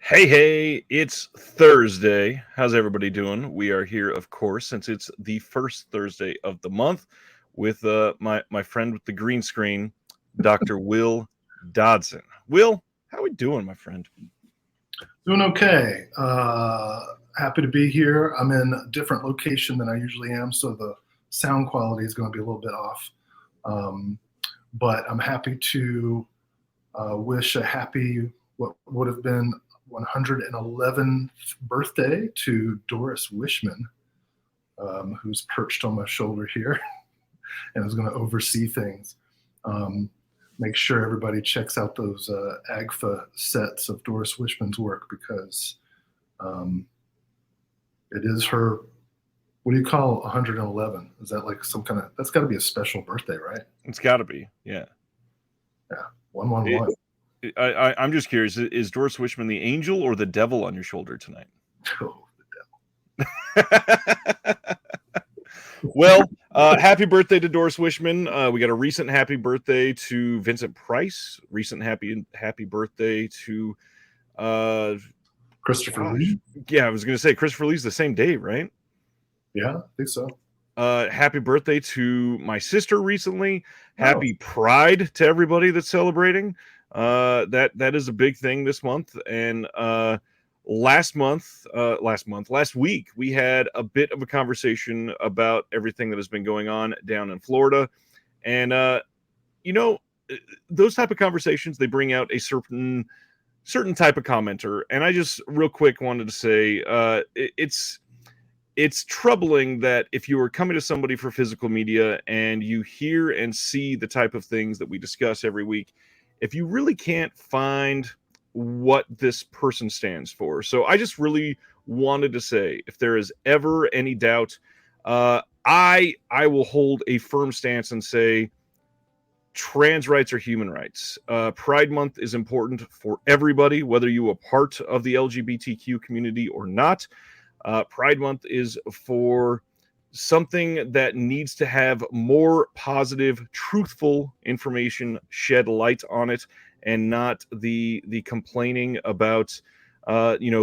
Hey, it's Thursday. How's everybody doing? We are here, of course, since it's the first Thursday of the month with my friend with the green screen, Dr. Will Dodson. Will, how we doing, my friend? Doing okay. Happy to be here. I'm in a different location than I usually am, so the sound quality is going to be a little bit off. But I'm happy to wish a happy, what would have been 111th birthday to Doris Wishman, who's perched on my shoulder here and is going to oversee things. Make sure everybody checks out those AGFA sets of Doris Wishman's work because it is her, what do you call 111? Is that like some kind of, that's got to be a special birthday, right? It's got to be, yeah. Yeah, 111. I'm just curious, is Doris Wishman the angel or the devil on your shoulder tonight? Oh, the devil. Well, happy birthday to Doris Wishman. We got a recent happy birthday to Vincent Price. Recent happy birthday to Christopher Lee. Yeah, I was going to say Christopher Lee's the same day, right? Yeah, I think so. Happy birthday to my sister recently. Happy Pride to everybody that's celebrating. That is a big thing this month. And last week, we had a bit of a conversation about everything that has been going on down in Florida. And, those type of conversations, they bring out a certain type of commenter. And I just real quick wanted to say, it's troubling that if you are coming to somebody for physical media and you hear and see the type of things that we discuss every week, if you really can't find what this person stands for. So I just really wanted to say, if there is ever any doubt, I will hold a firm stance and say trans rights are human rights. Pride Month is important for everybody, whether you are part of the LGBTQ community or not. Pride Month is for something that needs to have more positive, truthful information shed light on it, and not the complaining about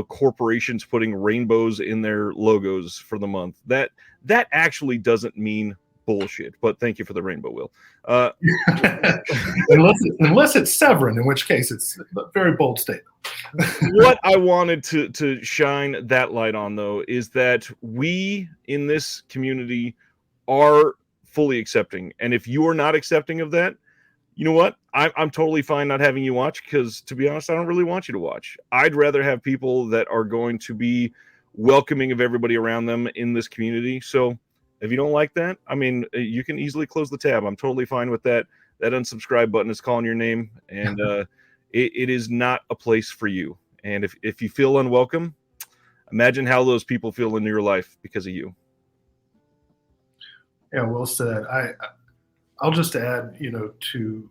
corporations putting rainbows in their logos for the month. That actually doesn't mean bullshit. But thank you for the rainbow, Will. Unless it's Severin, in which case it's a very bold statement. What I wanted to shine that light on, though, is that we in this community are fully accepting. And if you are not accepting of that, you know what? I'm totally fine not having you watch because, to be honest, I don't really want you to watch. I'd rather have people that are going to be welcoming of everybody around them in this community. So if you don't like that, I mean, you can easily close the tab. I'm totally fine with that. That unsubscribe button is calling your name, and it is not a place for you. And if you feel unwelcome, imagine how those people feel in your life because of you. Yeah, well said. I'll just add, to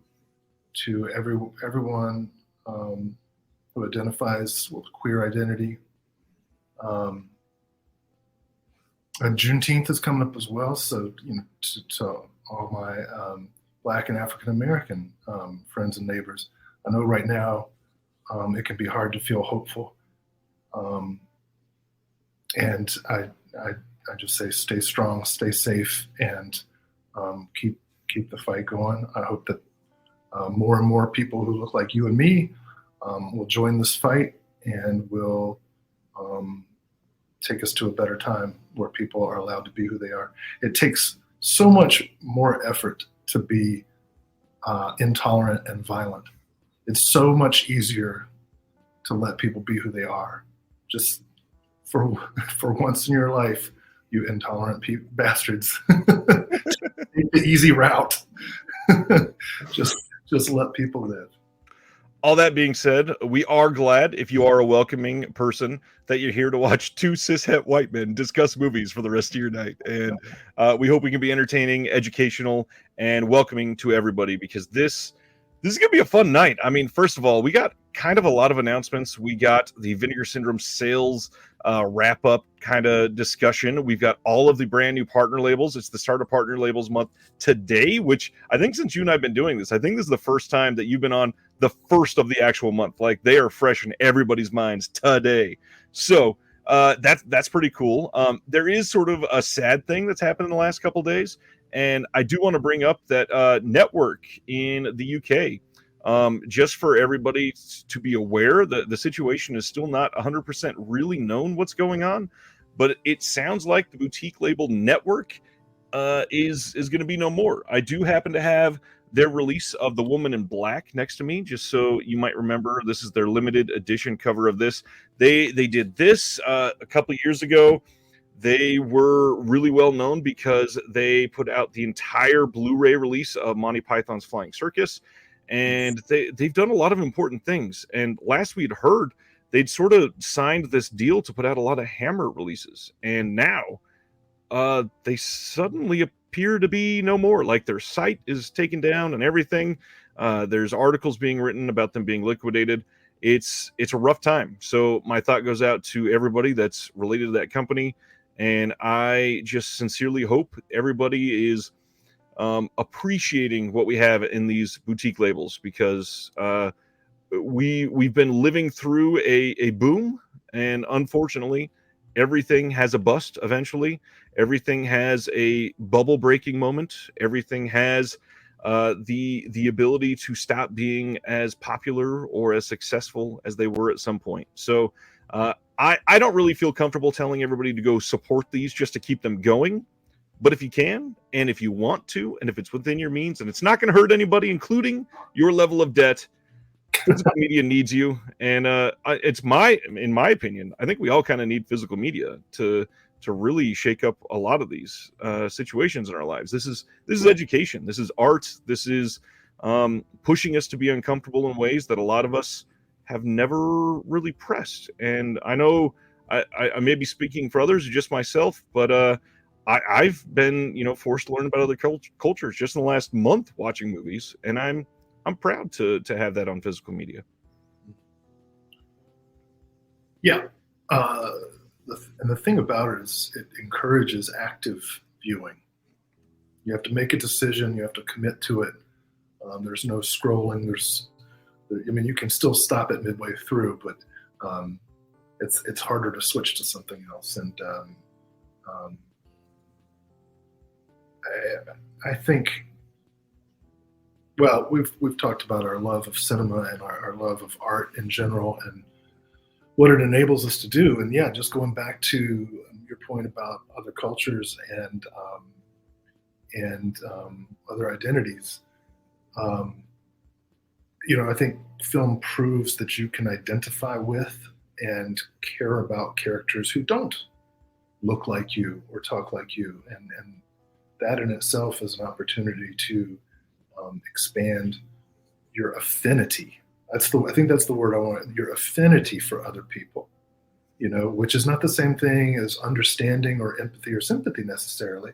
everyone who identifies with queer identity. And Juneteenth is coming up as well. So, to all my Black and African American friends and neighbors, I know right now it can be hard to feel hopeful. And I just say, stay strong, stay safe, and keep the fight going. I hope that more and more people who look like you and me will join this fight and will take us to a better time where people are allowed to be who they are. It takes so much more effort to be intolerant and violent. It's so much easier to let people be who they are. Just for once in your life, you intolerant bastards. Take the easy route. just let people live. All that being said, we are glad, if you are a welcoming person, that you're here to watch two cishet white men discuss movies for the rest of your night. And we hope we can be entertaining, educational, and welcoming to everybody, because this is going to be a fun night. I mean, first of all, we got kind of a lot of announcements. We got the Vinegar Syndrome sales wrap-up kind of discussion. We've got all of the brand new partner labels. It's the start of Partner Labels Month today, which I think since you and I have been doing this, I think this is the first time that you've been on the first of the actual month. Like, they are fresh in everybody's minds today. So that's pretty cool. There is sort of a sad thing that's happened in the last couple days, and I do want to bring up that Network in the UK. Just for everybody to be aware, the situation is still not 100% really known what's going on, but it sounds like the boutique label Network is going to be no more. I do happen to have their release of The Woman in Black next to me, just so you might remember. This is their limited edition cover of this. They did this a couple years ago. They were really well known because they put out the entire Blu-ray release of Monty Python's Flying Circus, and they've done a lot of important things. And last we had heard, they'd sort of signed this deal to put out a lot of Hammer releases, and now they suddenly appear to be no more. Like, their site is taken down and everything. There's articles being written about them being liquidated. It's a rough time. So my thought goes out to everybody that's related to that company, and I just sincerely hope everybody is appreciating what we have in these boutique labels, because we've been living through a boom, and unfortunately everything has a bust eventually. Everything has a bubble breaking moment. Everything has the ability to stop being as popular or as successful as they were at some point. So I don't really feel comfortable telling everybody to go support these just to keep them going. But if you can, and if you want to, and if it's within your means, and it's not going to hurt anybody, including your level of debt, physical media needs you. And in my opinion, I think we all kind of need physical media to really shake up a lot of these situations in our lives. This is education. This is art. This is pushing us to be uncomfortable in ways that a lot of us have never really pressed. And I know I may be speaking for others or just myself, but I've been, forced to learn about other cultures just in the last month watching movies, and I'm proud to have that on physical media. Yeah. And the thing about it is it encourages active viewing. You have to make a decision. You have to commit to it. There's no scrolling. You can still stop it midway through, but it's harder to switch to something else. And I think, well, we've talked about our love of cinema and our love of art in general and what it enables us to do. And yeah, just going back to your point about other cultures and other identities, I think film proves that you can identify with and care about characters who don't look like you or talk like you, and that in itself is an opportunity to expand your affinity. I think that's the word I want. Your affinity for other people, which is not the same thing as understanding or empathy or sympathy necessarily,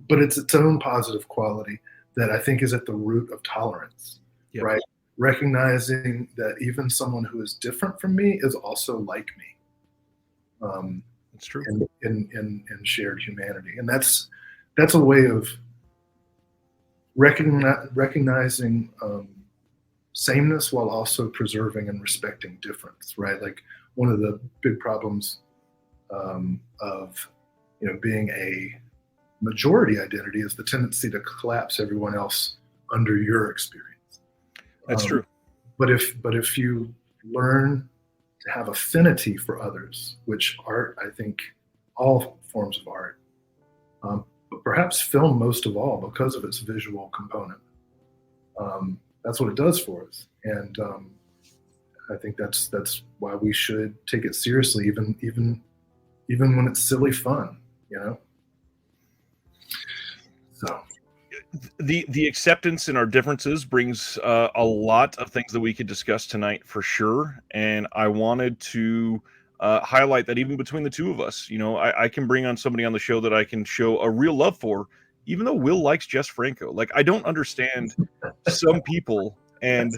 but it's its own positive quality that I think is at the root of tolerance, yep. Right? Recognizing that even someone who is different from me is also like me. That's true. In shared humanity, and that's a way of recognizing sameness while also preserving and respecting difference, right? Like, one of the big problems of being a majority identity is the tendency to collapse everyone else under your experience. That's true. But if you learn to have affinity for others, which art, I think, all forms of art, but perhaps film most of all because of its visual component. That's what it does for us, and I think that's why we should take it seriously, even when it's silly fun, So the acceptance in our differences brings a lot of things that we could discuss tonight for sure, and I wanted to highlight that even between the two of us, I can bring on somebody on the show that I can show a real love for, even though Will likes Jess Franco. Like, I don't understand some people, and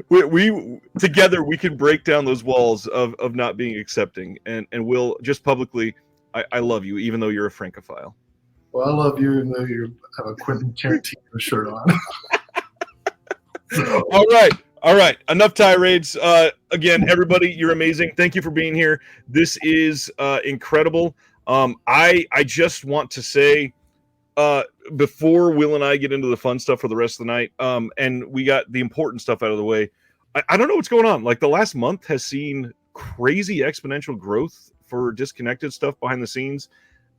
we together we can break down those walls of not being accepting. And Will, just publicly, I love you, even though you're a Francophile. Well, I love you, even though you have a Quentin Tarantino shirt on. So, All right. Enough tirades. Again, everybody, you're amazing. Thank you for being here. This is incredible. I just want to say, before Will and I get into the fun stuff for the rest of the night, and we got the important stuff out of the way, I don't know what's going on. Like, the last month has seen crazy exponential growth for Disconnected stuff behind the scenes.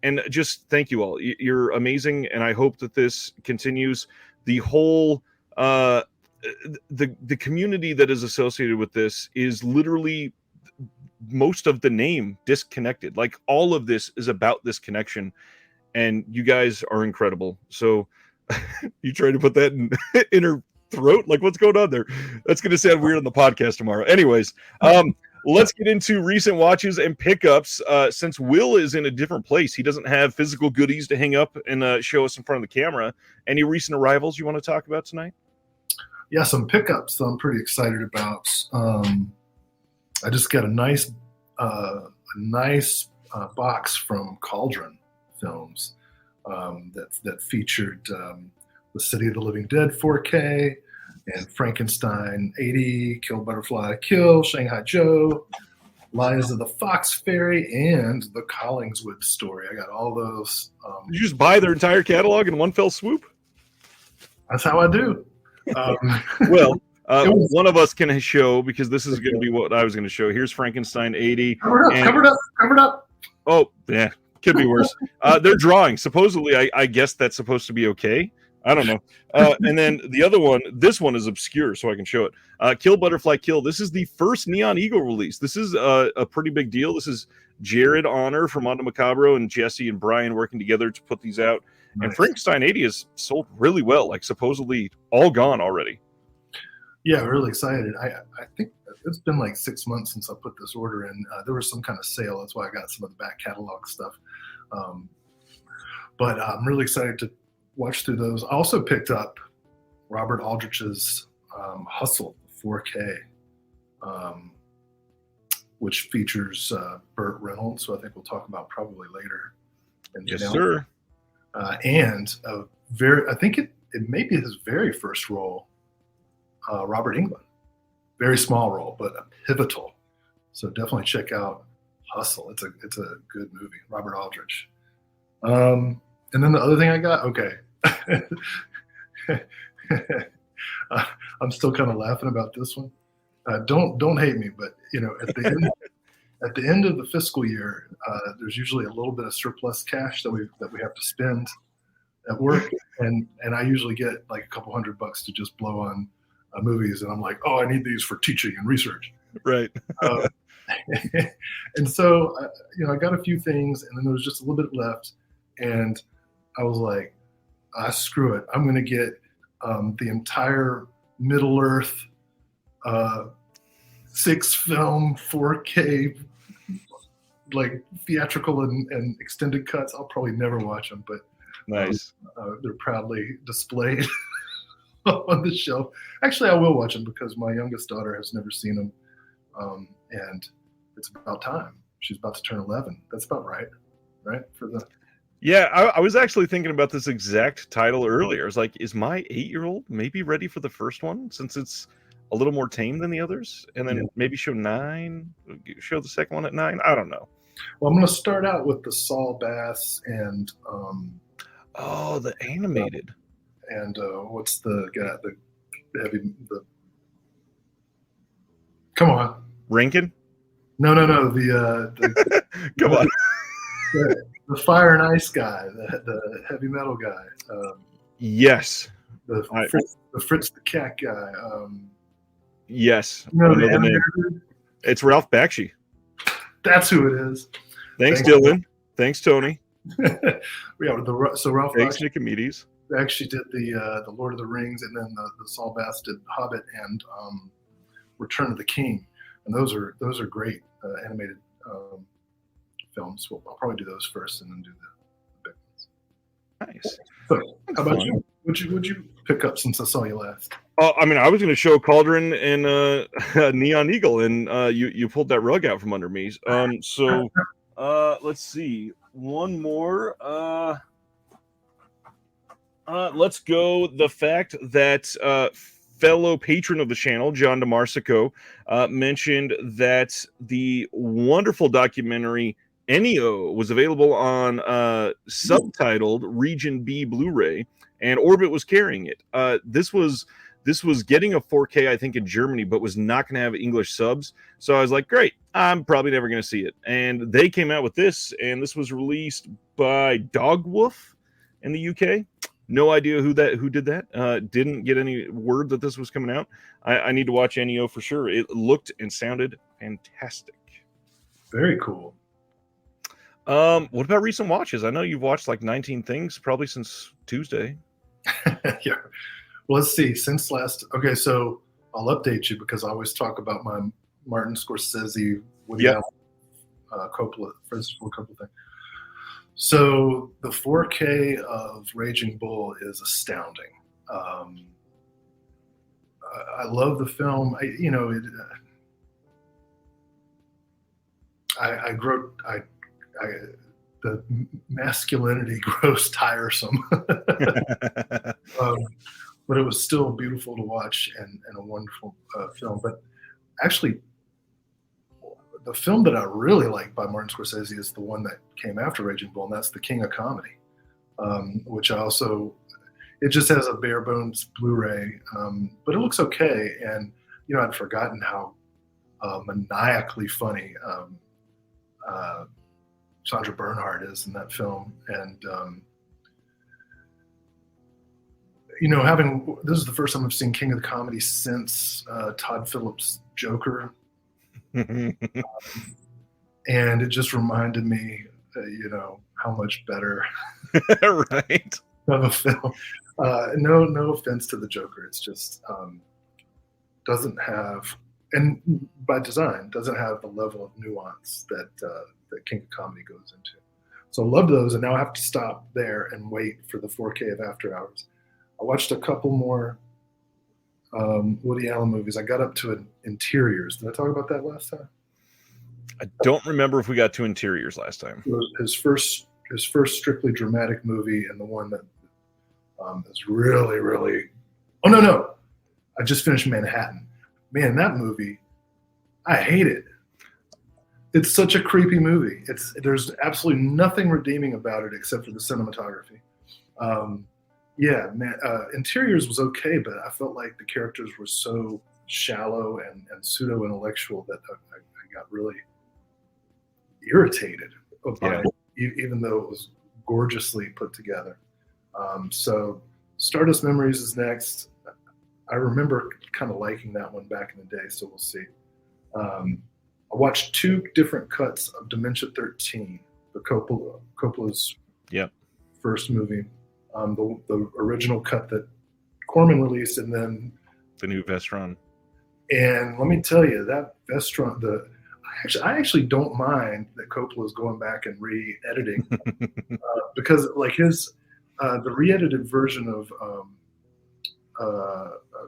And just thank you all. You're amazing, and I hope that this continues. The whole the community that is associated with this is literally most of the name Disconnected. Like, all of this is about this connection, and you guys are incredible. So you trying to put that in her throat? Like, what's going on there? That's going to sound weird on the podcast tomorrow. Anyways, let's get into recent watches and pickups. Since Will is in a different place, he doesn't have physical goodies to hang up and show us in front of the camera. Any recent arrivals you want to talk about tonight? yeah, some pickups that I'm pretty excited about. I just got a nice box from Cauldron Films that featured The City of the Living Dead 4K and Frankenstein 80, Kill Butterfly Kill, Shanghai Joe, Lies of the Fox Fairy, and The Collingswood Story. I got all those. Did you just buy their entire catalog in one fell swoop? That's how I do. Well, one of us can show, because this is going to be what I was going to show. Here's Frankenstein 80. Covered up. Oh, yeah. Could be worse. They're drawing. Supposedly, I guess that's supposed to be okay. I don't know. And then the other one, this one is obscure, so I can show it. Kill Butterfly Kill. This is the first Neon Eagle release. This is a pretty big deal. This is Jared Honor from Mondo Macabro and Jesse and Brian working together to put these out. Nice. And Frankenstein 80 has sold really well, like supposedly all gone already. Yeah, really excited. I think it's been like 6 months since I put this order in. There was some kind of sale. That's why I got some of the back catalog stuff. But I'm really excited to watch through those. I also picked up Robert Aldrich's Hustle 4K, which features Burt Reynolds, who I think we'll talk about probably later. Yes, sir. And I think it may be his very first role, Robert Englund. Very small role, but pivotal. So definitely check out Hustle. It's a good movie. Robert Aldrich. And then the other thing I got, okay. I'm still kind of laughing about this one. Don't hate me, but at the end of the fiscal year, there's usually a little bit of surplus cash that we have to spend at work, and I usually get like a couple $100 to just blow on movies, and I'm like, oh, I need these for teaching and research. Right. And so, I got a few things, and then there was just a little bit left, and I was like, screw it. I'm going to get the entire Middle Earth 6-film 4K, like theatrical and extended cuts. I'll probably never watch them, but nice. They're proudly displayed on the shelf. Actually, I will watch them because my youngest daughter has never seen them, and it's about time. She's about to turn 11. That's about right for the. Yeah, I was actually thinking about this exact title earlier. I was like, is my 8-year-old maybe ready for the first one, since it's a little more tame than the others? And then maybe show the second one at 9? I don't know. Well, I'm going to start out with the Saul Bass and the animated. And what's the guy, the come on. Rankin? No, the come on. The Fire and Ice guy, the heavy metal guy. Yes. The Fritz the Cat guy. Yes. The name. It's Ralph Bakshi. That's who it is. Thanks Dylan. Thanks, Tony. So Ralph Thanks, Bakshi Nicomedes. actually did the Lord of the Rings, and then the Saul Bass did Hobbit and Return of the King. And those are great animated films. Well, I'll probably do those first and then do the big ones. Nice. So, how about you? What'd you pick up since I saw you last? I mean, I was going to show Cauldron and Neon Eagle, and you pulled that rug out from under me. So let's see. One more. Let's go the fact that fellow patron of the channel, John DeMarsico, mentioned that the wonderful documentary Ennio was available on subtitled Region B Blu-ray, and Orbit was carrying it. This was getting a 4K, I think, in Germany, but was not going to have English subs. So I was like, great, I'm probably never going to see it. And they came out with this, and this was released by Dogwolf in the UK. No idea who did that. Didn't get any word that this was coming out. I need to watch Ennio for sure. It looked and sounded fantastic. Very cool. What about recent watches? I know you've watched like 19 things probably since Tuesday. Yeah. Well, let's see. Since last, okay, so I'll update you because I always talk about my Martin Scorsese, Woody Allen, Coppola, Francis Ford Coppola thing. So the 4K of Raging Bull is astounding. I love the film. The masculinity grows tiresome, but it was still beautiful to watch and a wonderful film. But actually, the film that I really like by Martin Scorsese is the one that came after Raging Bull, and that's The King of Comedy, which it just has a bare bones Blu-ray, but it looks okay. And I'd forgotten how maniacally funny Sandra Bernhard is in that film, and this is the first time I've seen King of the Comedy since Todd Phillips' Joker, and it just reminded me, how much better right of a film. No offense to the Joker, it's just doesn't have, and by design, doesn't have the level of nuance that King of Comedy goes into. So I love those, and now I have to stop there and wait for the 4K of After Hours. I watched a couple more Woody Allen movies. I got up to Interiors. Did I talk about that last time? I don't remember if we got to Interiors last time. His first strictly dramatic movie, and the one that is really, really. Oh no! I just finished Manhattan. Man, that movie, I hate it. It's such a creepy movie. There's absolutely nothing redeeming about it except for the cinematography. Interiors was okay, but I felt like the characters were so shallow and pseudo-intellectual that I got really irritated by it, even though it was gorgeously put together. So Stardust Memories is next. I remember kind of liking that one back in the day, so we'll see. I watched 2 different cuts of Dementia 13, the Coppola's first movie. The original cut that Corman released, and then the new Vestron. And let me tell you, that Vestron, I actually don't mind that Coppola is going back and re-editing because like the re-edited version of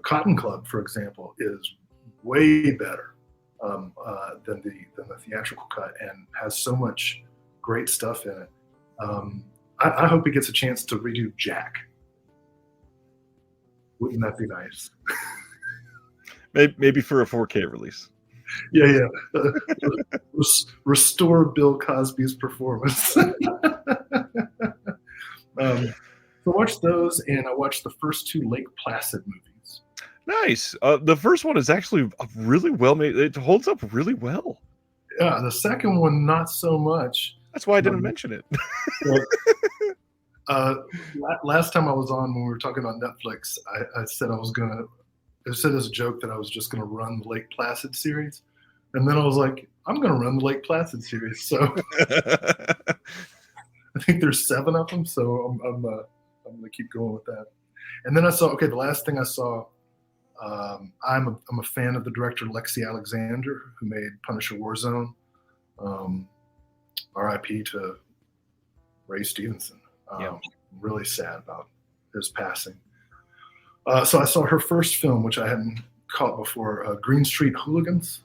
Cotton Club, for example, is way better than the theatrical cut, and has so much great stuff in it. I hope he gets a chance to redo Jack. Wouldn't that be nice? Maybe for a 4K release. Yeah. Restore Bill Cosby's performance. So watch those, and I watched the first 2 Lake Placid movies. Nice. The first one is actually really well made. It holds up really well. Yeah, the second one not so much. That's why I didn't mention it. Last time I was on, when we were talking about Netflix, I said I said as a joke that I was just gonna run the Lake Placid series, and then I was like, I'm gonna run the Lake Placid series. So I think there's 7 of them. So I'm gonna keep going with that. And then I saw, the last thing I saw, I'm a fan of the director Lexi Alexander, who made Punisher Warzone. R.I.P. to Ray Stevenson. Really sad about his passing. So I saw her first film, which I hadn't caught before, Green Street Hooligans.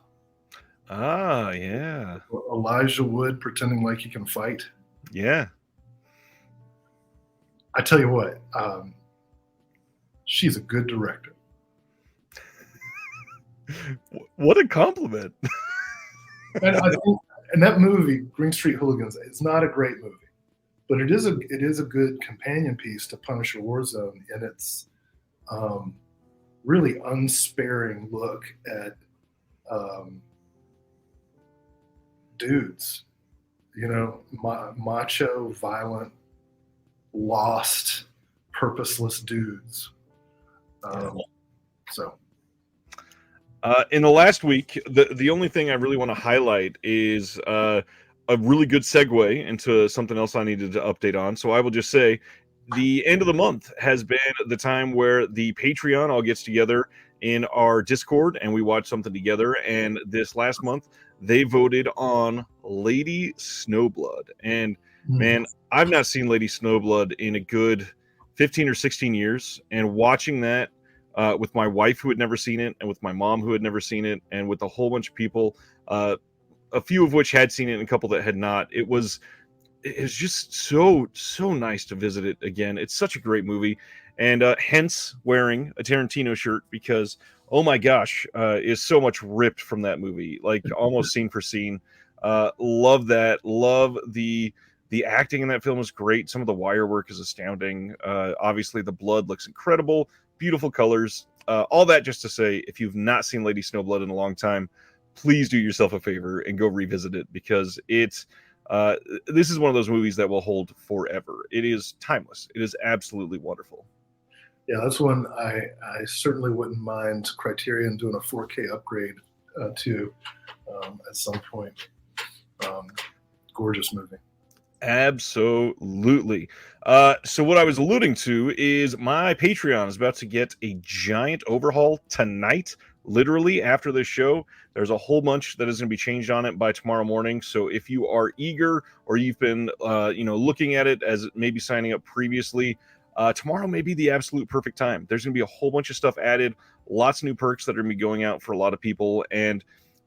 Ah, yeah. Elijah Wood pretending like he can fight. Yeah. I tell you what, she's a good director. What a compliment. And I think, and that movie, Green Street Hooligans, is not a great movie, but it is a good companion piece to Punisher Warzone, and it's really unsparing look at dudes, macho, violent, lost, purposeless dudes. So. In the last week, the only thing I really want to highlight is a really good segue into something else I needed to update on. So I will just say the end of the month has been the time where the Patreon all gets together in our Discord and we watch something together. And this last month, they voted on Lady Snowblood. And man, I've not seen Lady Snowblood in a good 15 or 16 years. And watching that with my wife who had never seen it, and with my mom who had never seen it, and with a whole bunch of people, a few of which had seen it and a couple that had not. It was just so nice to visit it again. It's such a great movie, and hence wearing a Tarantino shirt, because oh my gosh, is so much ripped from that movie, like almost scene for scene. Love that. Love the acting in that film is great. Some of the wire work is astounding. Obviously the blood looks incredible. Beautiful colors, all that just to say, if you've not seen Lady Snowblood in a long time, please do yourself a favor and go revisit it, because it's this is one of those movies that will hold forever. It is timeless. It is absolutely wonderful. Yeah, that's one I certainly wouldn't mind Criterion doing a 4K upgrade to at some point. Gorgeous movie. Absolutely. So what I was alluding to is my Patreon is about to get a giant overhaul tonight, literally after this show. There's a whole bunch that is going to be changed on it by tomorrow morning. So if you are eager, or you've been looking at it as maybe signing up previously, tomorrow may be the absolute perfect time. There's going to be a whole bunch of stuff added, lots of new perks that are going to be going out for a lot of people, and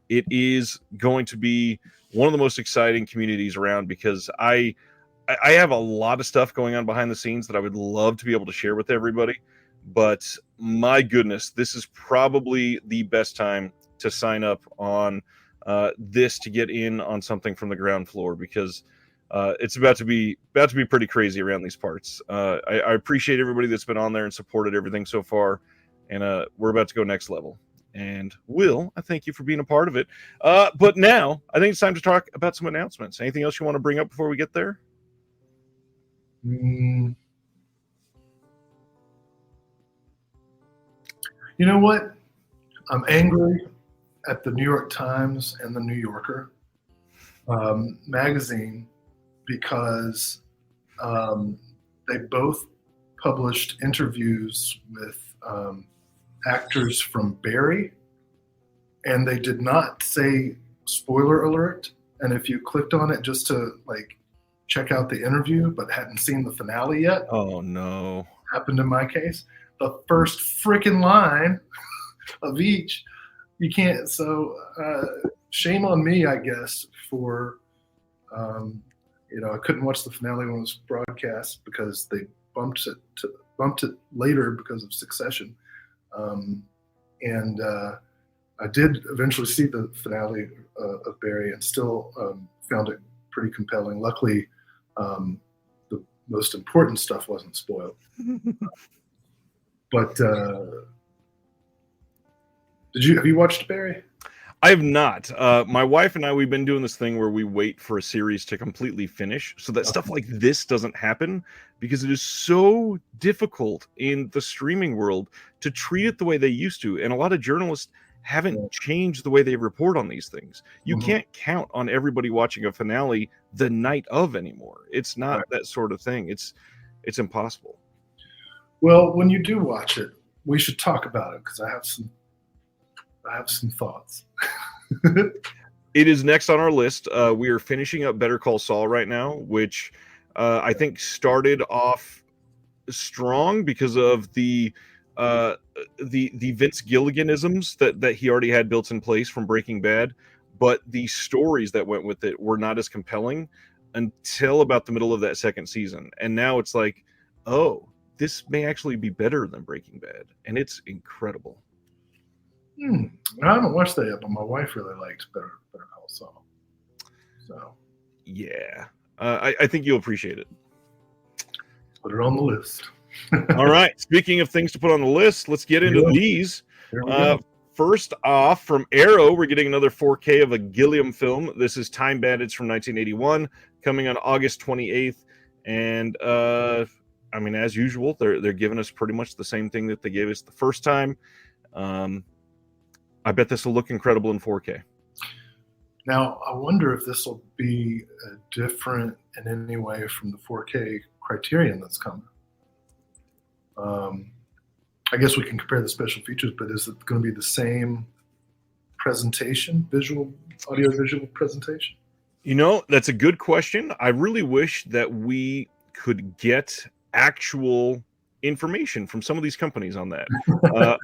it is going to be one of the most exciting communities around, because I have a lot of stuff going on behind the scenes that I would love to be able to share with everybody. But my goodness, this is probably the best time to sign up on this to get in on something from the ground floor, because it's about to be pretty crazy around these parts. I appreciate everybody that's been on there and supported everything so far, and we're about to go next level. And Will, I thank you for being a part of it. But now I think it's time to talk about some announcements. Anything else you want to bring up before we get there? You know what? I'm angry at the New York Times and the New Yorker magazine, because they both published interviews with actors from Barry, and they did not say spoiler alert. And if you clicked on it just to check out the interview but hadn't seen the finale yet, oh no, happened in my case, the first freaking line of each, you can't. So shame on me, I guess, for I couldn't watch the finale when it was broadcast because they bumped it later because of Succession. And I did eventually see the finale of Barry, and still found it pretty compelling. Luckily, the most important stuff wasn't spoiled. But have you watched Barry? I have not. My wife and I, we've been doing this thing where we wait for a series to completely finish so that stuff like this doesn't happen, because it is so difficult in the streaming world to treat it the way they used to. And a lot of journalists haven't changed the way they report on these things. You can't count on everybody watching a finale the night of anymore. It's not that sort of thing. It's impossible. Well, when you do watch it, we should talk about it, because I have some thoughts. It is next on our list. We are finishing up Better Call Saul right now, which I think started off strong because of the Vince Gilliganisms that he already had built in place from Breaking Bad, but the stories that went with it were not as compelling until about the middle of that second season. And now it's like, oh, this may actually be better than Breaking Bad, and it's incredible. I haven't watched that yet, but my wife really liked Better Call Saul. So Yeah, I think you'll appreciate it. put it on the list. All right. Speaking of things to put on the list, let's get into these. Here we go. First off, from Arrow, we're getting another 4K of a Gilliam film. This is Time Bandits from 1981, coming on August 28th. And I mean, as usual, they're giving us pretty much the same thing that they gave us the first time. I bet this will look incredible in 4K. Now, I wonder if this will be different in any way from the 4K Criterion that's coming. I guess we can compare the special features, but is it going to be the same presentation, audio-visual presentation? You know, that's a good question. I really wish that we could get actual information from some of these companies on that.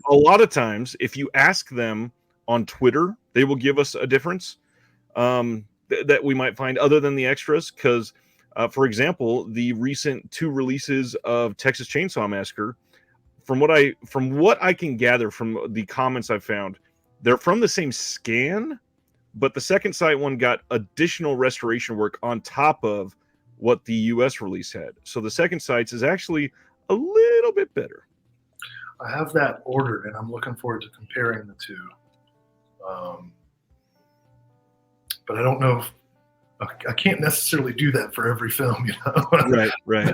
A lot of times, if you ask them on Twitter, they will give us a difference that we might find other than the extras. Because, for example, the recent 2 releases of Texas Chainsaw Massacre, from what I can gather from the comments I've found, they're from the same scan, but the second sight one got additional restoration work on top of what the US release had. So the second sights is actually a little bit better. I have that ordered, and I'm looking forward to comparing the two. But I don't know if I can't necessarily do that for every film, you know. Right.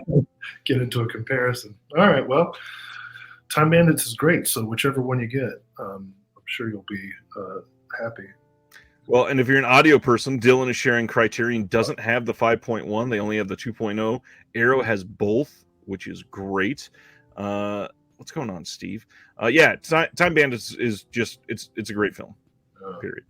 Get into a comparison. All right, well, Time Bandits is great, so whichever one you get, I'm sure you'll be happy. Well, and if you're an audio person, Dylan is sharing Criterion doesn't have the 5.1. They only have the 2.0. Arrow has both, which is great. What's going on, Steve? Yeah, Time Bandits is just, it's a great film, period.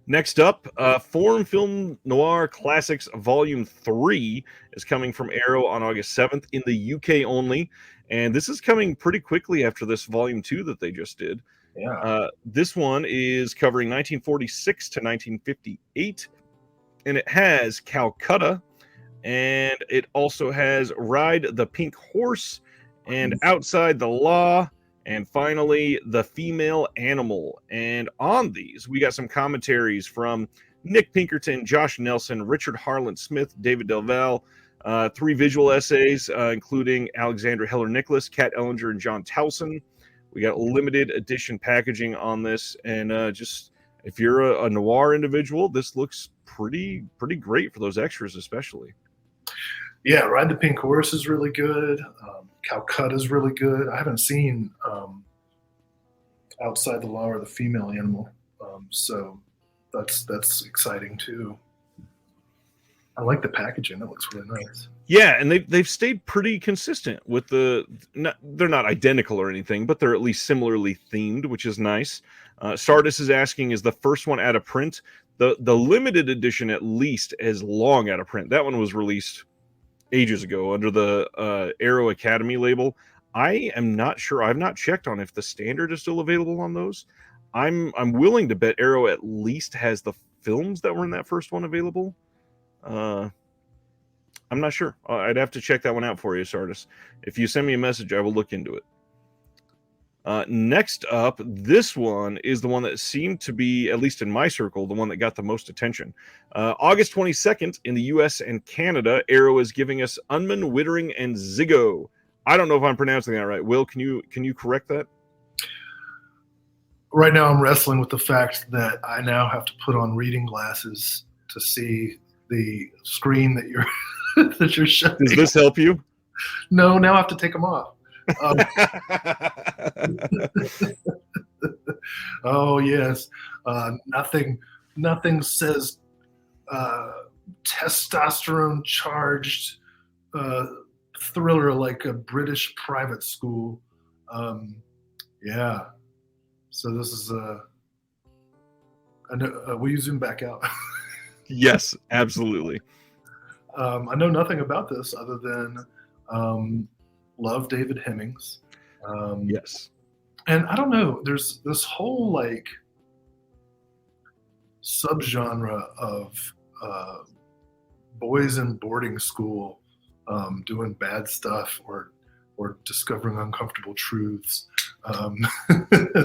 Next up, Foreign Film Noir Classics Volume 3 is coming from Arrow on August 7th in the UK only. And this is coming pretty quickly after this Volume 2 that they just did. Yeah. This one is covering 1946 to 1958. And it has Calcutta. And it also has Ride the Pink Horse and Outside the Law. And finally, The Female Animal. And on these, we got some commentaries from Nick Pinkerton, Josh Nelson, Richard Harlan Smith, David Del Valle, 3 visual essays, including Alexandra Heller-Nicholas, Kat Ellinger, and John Towson. We got limited edition packaging on this. And just if you're a noir individual, this looks pretty great for those extras, especially. Yeah, Ride the Pink Horse is really good. Calcutta is really good. I haven't seen Outside the Law or The Female Animal, so that's exciting too. I like the packaging; that looks really nice. Yeah, and they've stayed pretty consistent with they're not identical or anything, but they're at least similarly themed, which is nice. Sardis is asking, is the first one out of print? The limited edition at least is long out of print. That one was released ages ago under the Arrow Academy label. I am not sure. I've not checked on if the standard is still available on those. I'm willing to bet Arrow at least has the films that were in that first one available. I'm not sure. I'd have to check that one out for you, Sardis. If you send me a message, I will look into it. Next up, this one is the one that seemed to be, at least in my circle, the one that got the most attention. August 22nd in the US and Canada, Arrow is giving us Unman, Wittering, and Ziggo. I don't know if I'm pronouncing that right. Will, can you correct that? Right now, I'm wrestling with the fact that I now have to put on reading glasses to see the screen that you're showing. Does this help you? No, now I have to take them off. Oh yes, nothing says testosterone charged thriller like a British private school. Yeah, so this is will you zoom back out? Yes, absolutely. I know nothing about this other than love David Hemmings. Yes. And I don't know, there's this whole like subgenre of boys in boarding school doing bad stuff or discovering uncomfortable truths.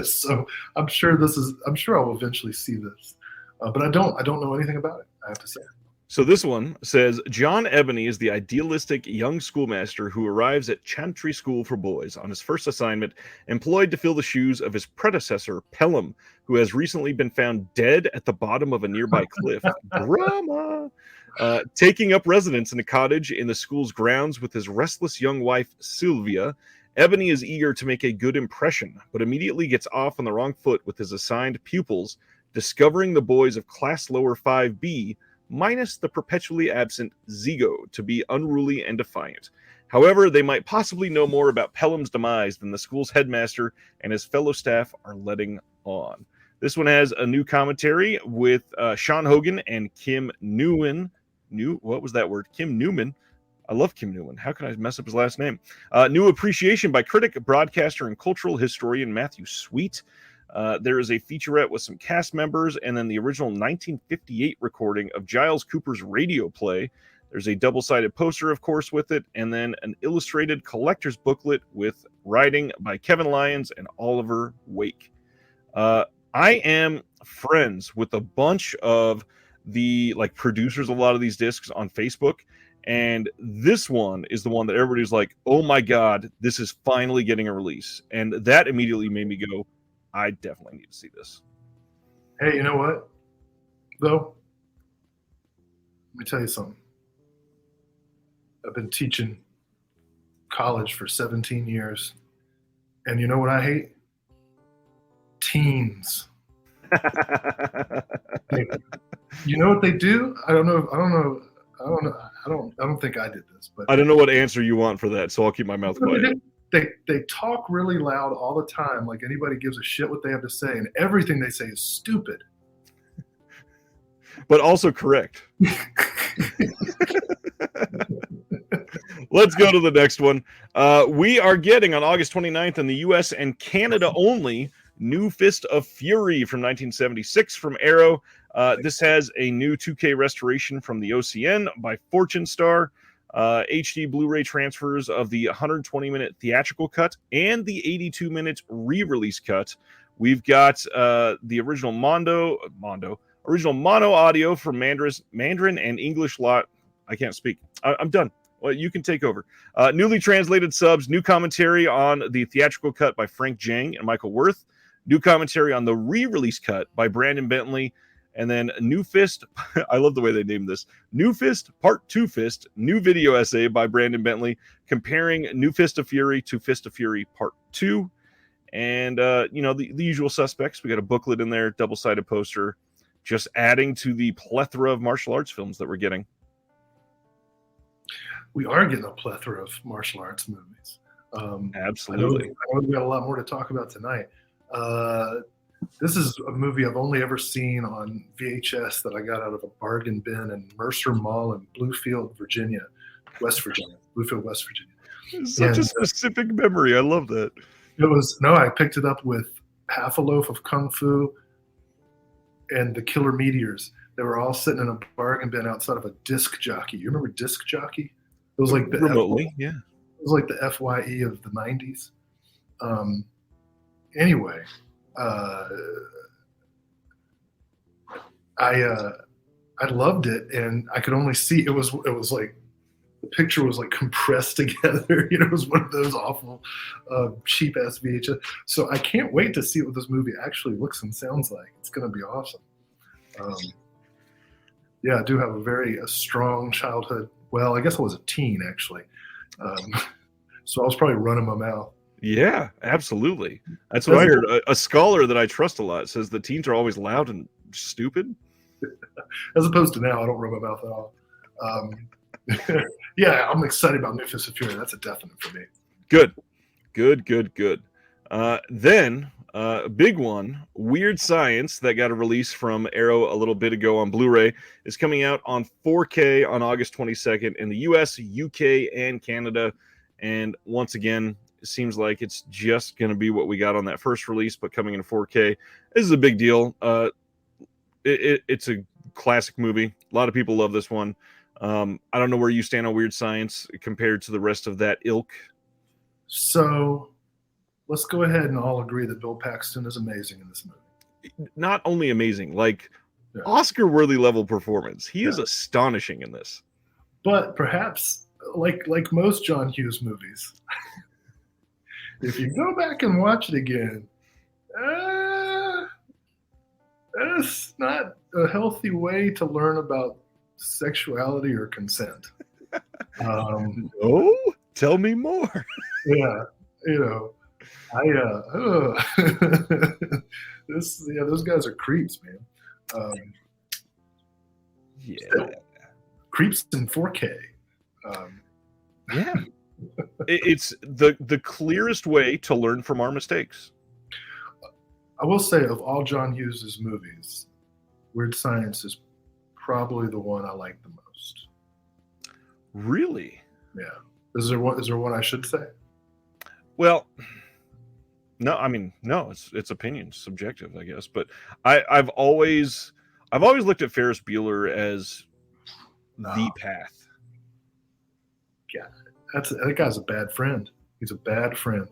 So I'm sure I will eventually see this, but I don't know anything about it, I have to say. So this one says John Ebony is the idealistic young schoolmaster who arrives at Chantry School for Boys on his first assignment, employed to fill the shoes of his predecessor, Pelham, who has recently been found dead at the bottom of a nearby cliff. Drama! Taking up residence in a cottage in the school's grounds with his restless young wife, Sylvia, Ebony is eager to make a good impression, but immediately gets off on the wrong foot with his assigned pupils, discovering the boys of class lower 5B minus the perpetually absent Zigo to be unruly and defiant. However, they might possibly know more about Pelham's demise than the school's headmaster and his fellow staff are letting on. This one has a new commentary with Sean Hogan and Kim Newman. What was that word? Kim Newman. I love Kim Newman. How can I mess up his last name? New appreciation by critic, broadcaster, and cultural historian Matthew Sweet. There is a featurette with some cast members, and then the original 1958 recording of Giles Cooper's radio play. There's a double-sided poster, of course, with it, and then an illustrated collector's booklet with writing by Kevin Lyons and Oliver Wake. I am friends with a bunch of the producers of a lot of these discs on Facebook, and this one is the one that everybody's like, oh my God, this is finally getting a release. And that immediately made me go, I definitely need to see this. Hey, you know what? Though, let me tell you something. I've been teaching college for 17 years. And you know what I hate? Teens. You know what they do? I don't think I did this, but I don't know what answer you want for that, so I'll keep my mouth quiet. They talk really loud all the time, like anybody gives a shit what they have to say, and everything they say is stupid. But also correct. Let's go to the next one. We are getting on August 29th in the US and Canada only, New Fist of Fury from 1976 from Arrow. This has a new 2K restoration from the OCN by Fortune Star. HD Blu-ray transfers of the 120-minute theatrical cut and the 82-minute re-release cut. We've got the original original mono audio for Mandarin and English lot. I can't speak. I'm done. Well, you can take over. Newly translated subs, new commentary on the theatrical cut by Frank Jang and Michael Worth, new commentary on the re-release cut by Brandon Bentley, and then New Fist, I love the way they named this, New Fist Part 2 Fist, new video essay by Brandon Bentley, comparing New Fist of Fury to Fist of Fury Part 2. And, the usual suspects. We got a booklet in there, double-sided poster, just adding to the plethora of martial arts films that we're getting. We are getting a plethora of martial arts movies. Absolutely. I know we got a lot more to talk about tonight. This is a movie I've only ever seen on VHS that I got out of a bargain bin in Mercer Mall in Bluefield, West Virginia. It's such a specific memory. I love that. I picked it up with half a loaf of Kung Fu and the Killer Meteors. They were all sitting in a bargain bin outside of a disc jockey. You remember disc jockey? It was like the remotely, yeah. It was like the FYE of the 90s. Anyway, I loved it, and I could only see it was like the picture was like compressed together. It was one of those awful cheap ass VHS. So I can't wait to see what this movie actually looks and sounds like. It's going to be awesome. Yeah, I do have a strong childhood. Well, I guess I was a teen actually, so I was probably running my mouth. Yeah, absolutely. That's what I heard. A scholar that I trust a lot says the teens are always loud and stupid. As opposed to now, I don't run my mouth at all. Yeah, I'm excited about New Fist of Fury. That's a definite for me. Good. Then, a big one, Weird Science, that got a release from Arrow a little bit ago on Blu-ray, is coming out on 4K on August 22nd in the US, UK, and Canada. And once again, it seems like it's just going to be what we got on that first release, but coming in 4K. This is a big deal. It's a classic movie. A lot of people love this one. I don't know where you stand on Weird Science compared to the rest of that ilk. So let's go ahead and all agree that Bill Paxton is amazing in this movie. Not only amazing, like Yeah. Oscar-worthy level performance. He is Yeah. astonishing in this. But perhaps, like most John Hughes movies, if you go back and watch it again, that's not a healthy way to learn about sexuality or consent. Oh, tell me more. Yeah, those guys are creeps, man. Yeah, creeps in 4K. Yeah, it's the clearest way to learn from our mistakes. I will say, of all John Hughes's movies, Weird Science is probably the one I like the most. Really? Yeah. Is there one I should say? Well, no. I mean, no. It's opinion, subjective, I guess. But I've always looked at Ferris Bueller as the path. Yeah, that guy's a bad friend. He's a bad friend.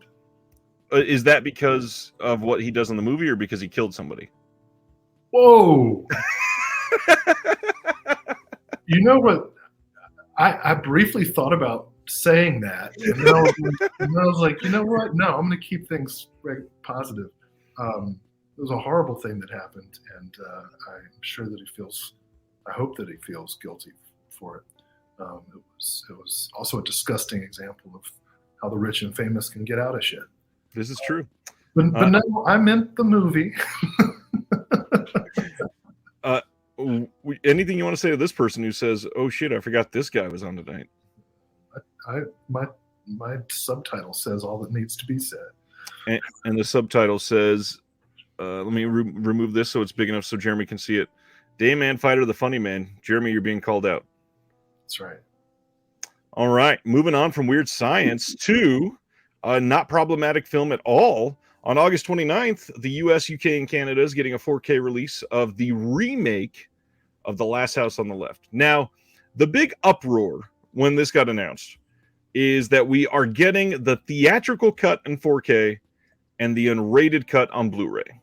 Is that because of what he does in the movie, or because he killed somebody? Whoa! You know what? I briefly thought about saying that, and then I was like, you know what? No, I'm going to keep things very positive. It was a horrible thing that happened, and I'm sure that I hope that he feels guilty for it. It was also a disgusting example of how the rich and famous can get out of shit. This is true. But no, I meant the movie. Anything you want to say to this person who says, "Oh shit, I forgot this guy was on tonight"? My subtitle says all that needs to be said. And the subtitle says, let me remove this so it's big enough so Jeremy can see it. Day Man Fighter, the funny man. Jeremy, you're being called out. That's right. All right. Moving on from Weird Science to a not problematic film at all. On August 29th, the US, UK, and Canada is getting a 4K release of the remake of The Last House on the Left. Now, the big uproar when this got announced is that we are getting the theatrical cut in 4K and the unrated cut on Blu-ray.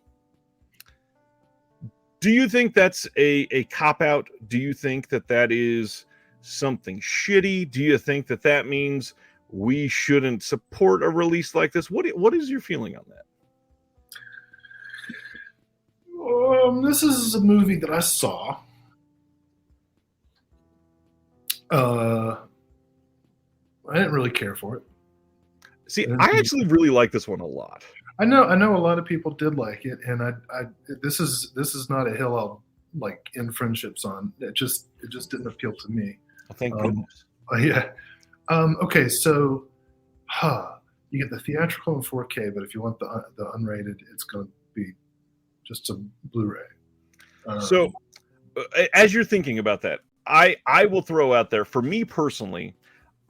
Do you think that's a cop-out? Do you think that is something shitty? Do you think that means we shouldn't support a release like this? What is your feeling on that? This is a movie that I saw. I didn't really care for it. See, I actually really like this one a lot. I know a lot of people did like it, and this is not a hill I'll like end friendships on. It just didn't appeal to me. Well, thank goodness. Yeah. Okay, so you get the theatrical in 4K, but if you want the unrated, it's going to be just a Blu-ray. So, as you're thinking about that, I will throw out there, for me personally,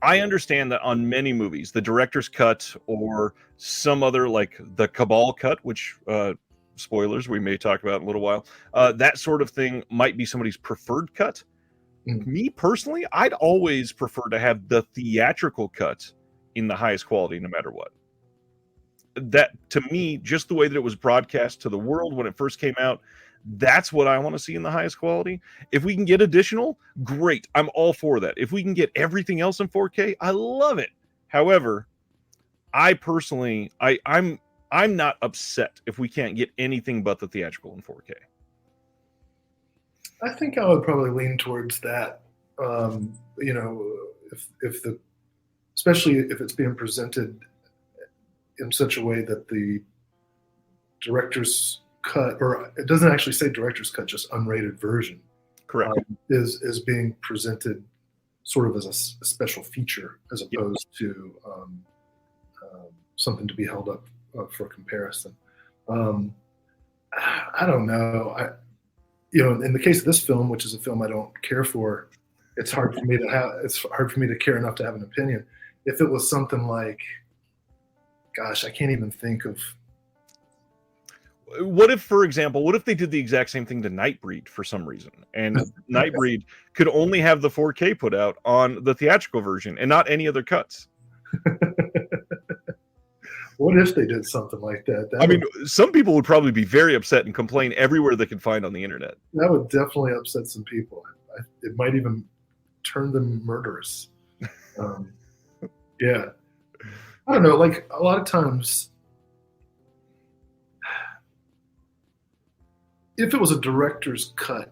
I understand that on many movies, the director's cut or some other, like the Cabal cut, which, spoilers, we may talk about in a little while, that sort of thing might be somebody's preferred cut. Me personally, I'd always prefer to have the theatrical cut in the highest quality, no matter what. That, to me, just the way that it was broadcast to the world when it first came out, that's what I want to see in the highest quality. If we can get additional, great. I'm all for that. If we can get everything else in 4K, I love it. However, I personally, I'm not upset if we can't get anything but the theatrical in 4K. I think I would probably lean towards that. Especially if it's being presented in such a way that the director's cut, or it doesn't actually say director's cut, just unrated version, correct, is being presented sort of as a special feature as opposed to something to be held up for comparison. I don't know. In the case of this film, which is a film I don't care for, it's hard for me to care enough to have an opinion. If it was something like, gosh, I can't even think of. What if, for example, they did the exact same thing to Nightbreed for some reason, and Nightbreed could only have the 4K put out on the theatrical version and not any other cuts? What if they did something like that? I mean, some people would probably be very upset and complain everywhere they could find on the internet. That would definitely upset some people. It might even turn them murderous. Yeah. I don't know. Like a lot of times, if it was a director's cut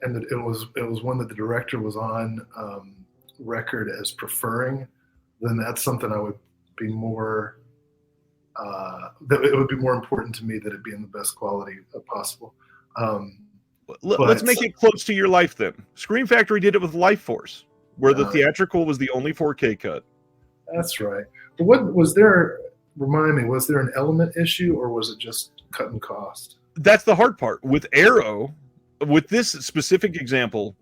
and that it was one that the director was on record as preferring, then that's something I would be more. That it would be more important to me that it be in the best quality possible. Let's make it close to your life then. Scream Factory did it with Life Force, where the theatrical was the only 4K cut. That's right. But what was there? Remind me, was there an element issue or was it just cutting cost? That's the hard part. With Arrow, with this specific example,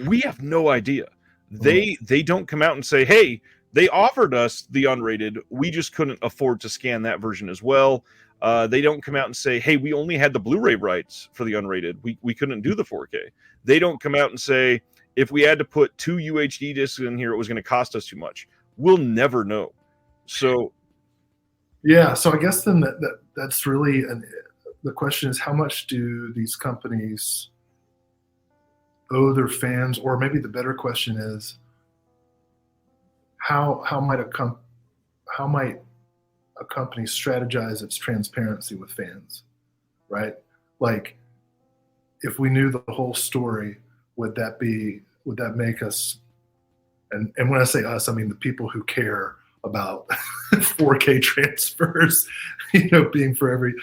we have no idea. They don't come out and say, hey, they offered us the unrated. We just couldn't afford to scan that version as well. They don't come out and say, hey, we only had the Blu-ray rights for the unrated. We couldn't do the 4K. They don't come out and say, if we had to put 2 UHD discs in here, it was going to cost us too much. We'll never know. So, yeah. So I guess then that's really the question is, how much do these companies owe their fans? Or maybe the better question is, how might a company strategize its transparency with fans, right? Like, if we knew the whole story, would that make us? And when I say us, I mean the people who care about 4K transfers, being for every.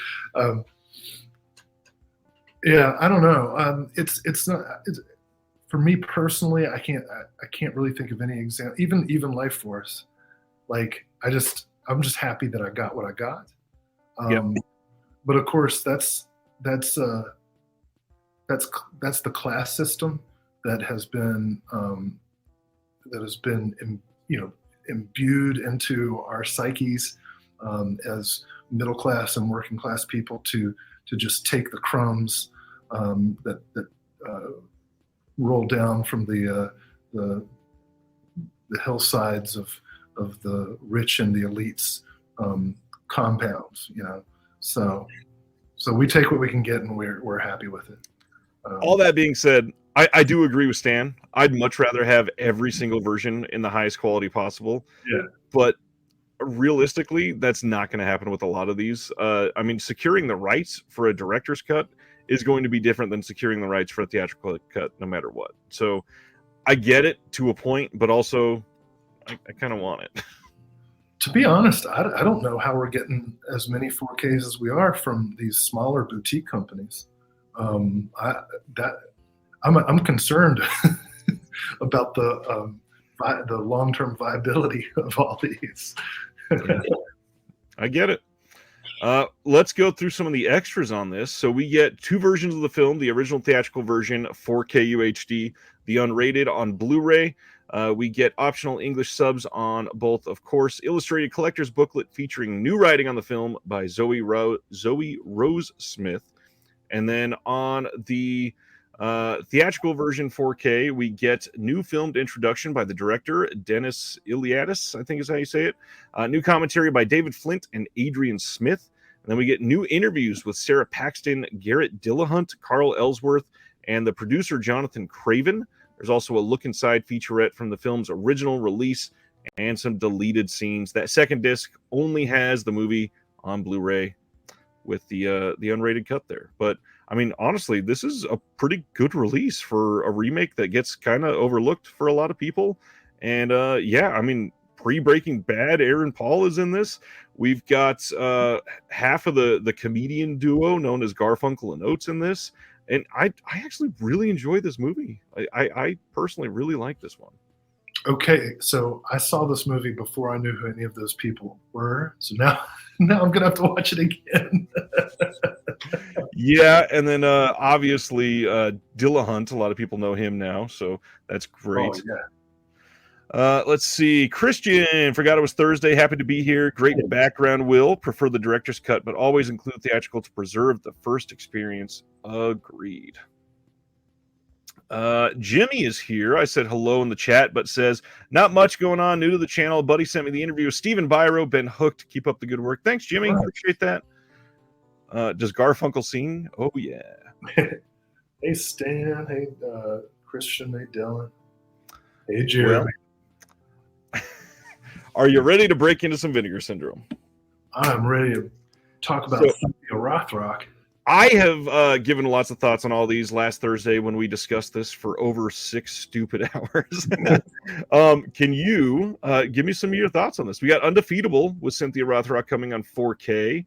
Yeah, I don't know. It's not. For me personally, I can't really think of any example. Even Life Force, like I'm just happy that I got what I got. But of course, that's the class system that has been imbued into our psyches as middle class and working class people to just take the crumbs that roll down from the hillsides of the rich and the elites compounds, So we take what we can get and we're happy with it. All that being said, I do agree with Stan. I'd much rather have every single version in the highest quality possible. Yeah. But realistically, that's not going to happen with a lot of these. I mean, securing the rights for a director's cut is going to be different than securing the rights for a theatrical cut, no matter what. So I get it to a point, but also I kind of want it. To be honest, I don't know how we're getting as many 4Ks as we are from these smaller boutique companies. I'm concerned about the long-term viability of all these. Yeah, I get it. Let's go through some of the extras on this. So we get 2 versions of the film: the original theatrical version, 4K UHD, the unrated on Blu-ray. We get optional English subs on both, of course, illustrated collector's booklet featuring new writing on the film by Zoe Rose Smith. And then on the theatrical version 4K, we get new filmed introduction by the director, Dennis Iliadis, I think is how you say it. New commentary by David Flint and Adrian Smith. And then we get new interviews with Sarah Paxton, Garrett Dillahunt, Carl Ellsworth, and the producer, Jonathan Craven. There's also a look inside featurette from the film's original release and some deleted scenes. That second disc only has the movie on Blu-ray with the unrated cut there. But I mean, honestly, this is a pretty good release for a remake that gets kind of overlooked for a lot of people. And yeah, I mean, pre-Breaking Bad, Aaron Paul is in this. We've got half of the comedian duo known as Garfunkel and Oates in this. And I actually really enjoyed this movie. I personally really like this one. Okay, so I saw this movie before I knew who any of those people were. So now I'm gonna have to watch it again. Yeah, and then obviously Dillahunt, a lot of people know him now, so that's great. Oh, yeah. Let's see. Christian, forgot it was Thursday. Happy to be here. Great background, Will. Prefer the director's cut, but always include theatrical to preserve the first experience. Agreed. Jimmy is here. I said hello in the chat, but says not much going on. New to the channel. Buddy sent me the interview with Stephen Byro. Been hooked. Keep up the good work. Thanks, Jimmy. Right. Appreciate that. Does Garfunkel sing? Oh yeah. Hey Stan. Hey Christian. Hey Dylan. Hey Jeremy. Well, are you ready to break into some Vinegar Syndrome? I'm ready to talk about Cynthia Rothrock. I have given lots of thoughts on all these last Thursday when we discussed this for over 6 stupid hours. Can you give me some of your thoughts on this? We got Undefeatable with Cynthia Rothrock coming on 4K.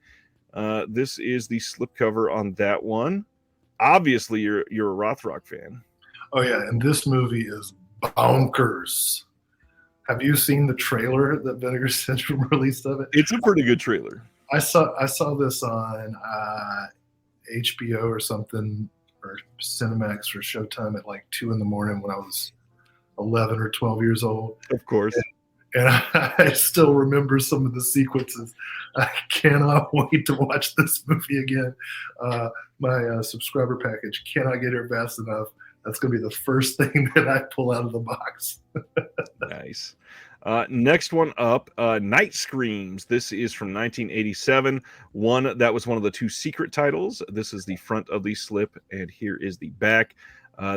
This is the slipcover on that one. Obviously, you're a Rothrock fan. Oh yeah, and this movie is bonkers. Have you seen the trailer that Vinegar Syndrome released of it? It's a pretty good trailer. I saw this on HBO or something, or Cinemax or Showtime at like 2 a.m. when I was 11 or 12 years old. Of course. And I still remember some of the sequences. I cannot wait to watch this movie again. My subscriber package cannot get here fast enough. That's going to be the first thing that I pull out of the box. Nice. Next one up, Night Screams. This is from 1987. That was one of the 2 secret titles. This is the front of the slip, and here is the back.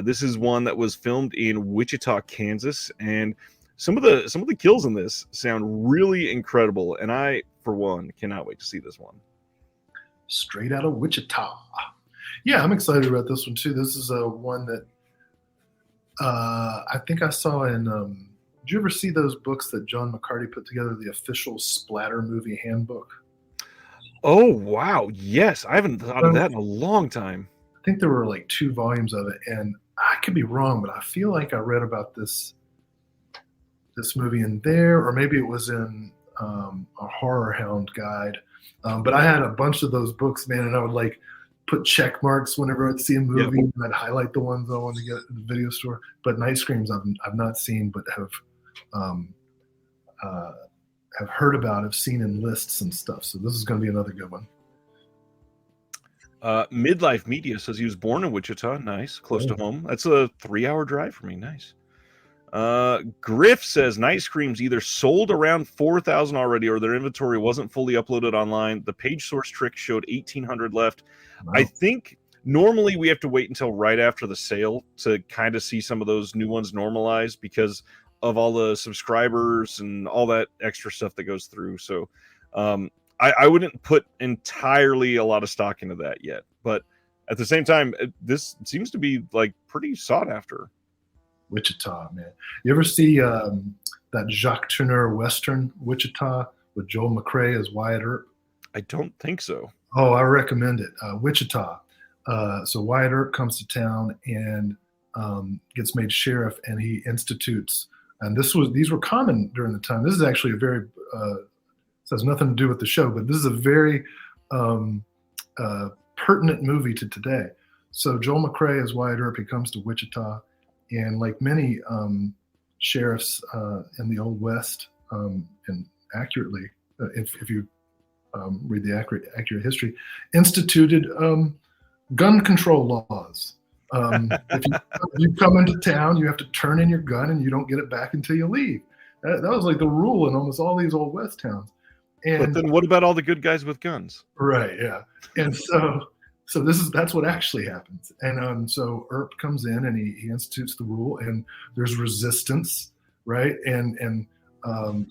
This is one that was filmed in Wichita, Kansas, and some of the kills in this sound really incredible, and I, for one, cannot wait to see this one. Straight out of Wichita. Yeah, I'm excited about this one too. This is one that I think I saw in. Did you ever see those books that John McCarty put together, the official splatter movie handbook? Oh wow, yes, I haven't thought of that in a long time. I think there were like 2 volumes of it, and I could be wrong, but I feel like I read about this movie in there, or maybe it was in a Horror Hound guide. But I had a bunch of those books, man, and I would like put check marks whenever I'd see a movie, and I'd highlight the ones I wanted to get at the video store. But Night Screams I've not seen, but have heard about, have seen in lists and stuff. So this is going to be another good one. Midlife Media says he was born in Wichita. Nice, close to home. That's a 3-hour drive for me. Nice. Griff says Night Screams either sold around 4,000 already, or their inventory wasn't fully uploaded online. The page source trick showed 1,800 left. Wow. I think normally we have to wait until right after the sale to kind of see some of those new ones normalize because of all the subscribers and all that extra stuff that goes through. So I wouldn't put entirely a lot of stock into that yet. But at the same time, this seems to be like pretty sought after. Wichita, man. You ever see that Jacques Tourneur Western, Wichita, with Joel McCrea as Wyatt Earp? I don't think so. Oh, I recommend it. Wichita. So Wyatt Earp comes to town and gets made sheriff, and he institutes. And these were common during the time. This is actually a very this has nothing to do with the show, but this is a very pertinent movie to today. So Joel McCrea as Wyatt Earp. He comes to Wichita, and like many sheriffs in the Old West, and accurately, if you read the accurate history, instituted gun control laws. If you come into town, you have to turn in your gun, and you don't get it back until you leave. That was like the rule in almost all these Old West towns. And, but then what about all the good guys with guns? Right, yeah. And so that's what actually happens. And so Earp comes in and he institutes the rule, and there's resistance, right? And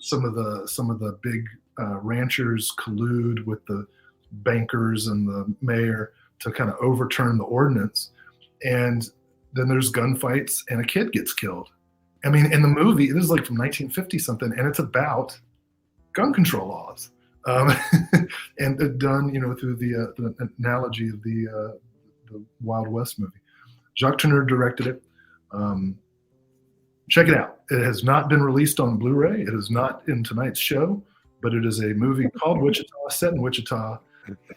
some of the big ranchers collude with the bankers and the mayor to kind of overturn the ordinance. And then there's gunfights, and a kid gets killed. I mean, in the movie, this is like from 1950 something, and it's about gun control laws, and done, through the analogy of the Wild West movie. Jacques Tourneur directed it. Check it out. It has not been released on Blu-ray. It is not in tonight's show, but it is a movie called Wichita, set in Wichita,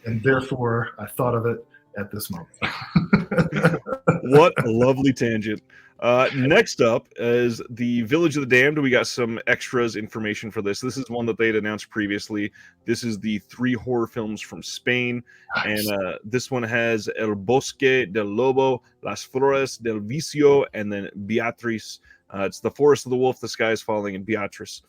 and therefore I thought of it at this moment. What a lovely tangent. Next up is the Village of the Damned. We got some extras information for this. This is one that they had announced previously. This is the 3 horror films from Spain. Nice. And this one has El Bosque del Lobo, Las Flores del Vicio, and then Beatriz. It's the Forest of the Wolf, The Sky is Falling, and Beatriz.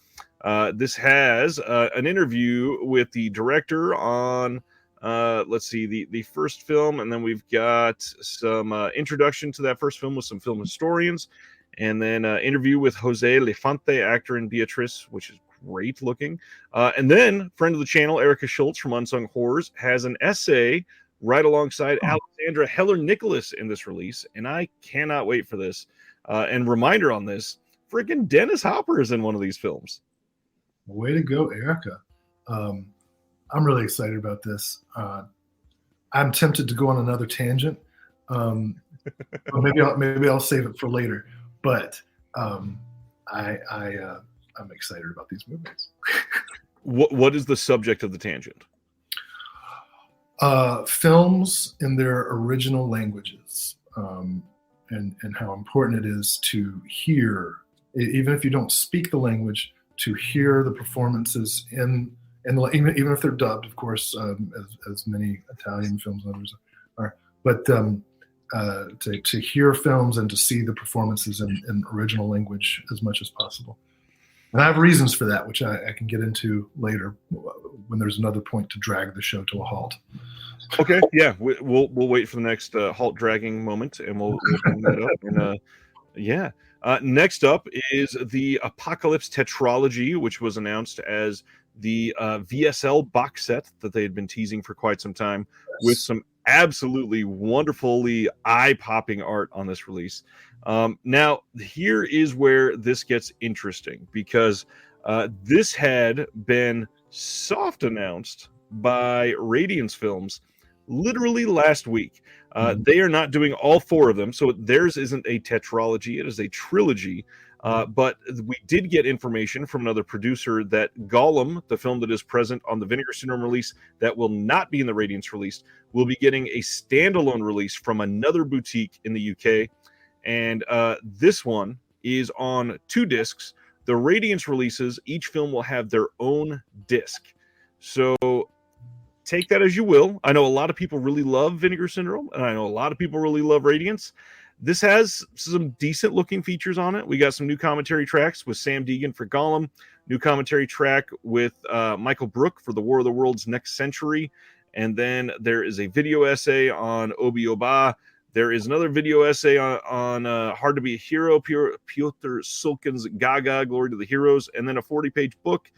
This has an interview with the director on... let's see, the first film, and then we've got some introduction to that first film with some film historians, and then interview with Jose Lefante, actor in Beatrice, which is great looking. And then friend of the channel, Erica Schultz from Unsung Horrors, has an essay right alongside Alexandra Heller-Nicholas in this release, and I cannot wait for this. And reminder on this, freaking Dennis Hopper is in one of these films. Way to go, Erica. I'm really excited about this. I'm tempted to go on another tangent. Maybe I'll save it for later. But I'm excited about these movies. What is the subject of the tangent? Films in their original languages, and how important it is to hear, even if you don't speak the language, to hear the performances and even if they're dubbed, of course, as many Italian films and others are, but to hear films and to see the performances in original language as much as possible. And I have reasons for that, which I can get into later when there's another point to drag the show to a halt. Okay, yeah, we'll wait for the next halt dragging moment, and we'll bring that up. And yeah. Next up is the Apocalypse Tetralogy, which was announced as the VSL box set that they had been teasing for quite some time, with some absolutely wonderfully eye-popping art on this release. Now, here is where this gets interesting, because this had been soft announced by Radiance Films literally last week. They are not doing all 4 of them, so theirs isn't a tetralogy, it is a trilogy. But we did get information from another producer that Gollum, the film that is present on the Vinegar Syndrome release that will not be in the Radiance release, will be getting a standalone release from another boutique in the UK. And this one is on 2 discs. The Radiance releases, each film will have their own disc. So take that as you will. I know a lot of people really love Vinegar Syndrome, and I know a lot of people really love Radiance. This has some decent looking features on it. We got some new commentary tracks with Sam Deegan for Gollum, new commentary track with Michael Brook for The War of the Worlds Next Century. And then there is a video essay on Obi Oba. There is another video essay on Hard to Be a Hero, Piotr Sulkin's Gaga, Glory to the Heroes, and then a 40-page book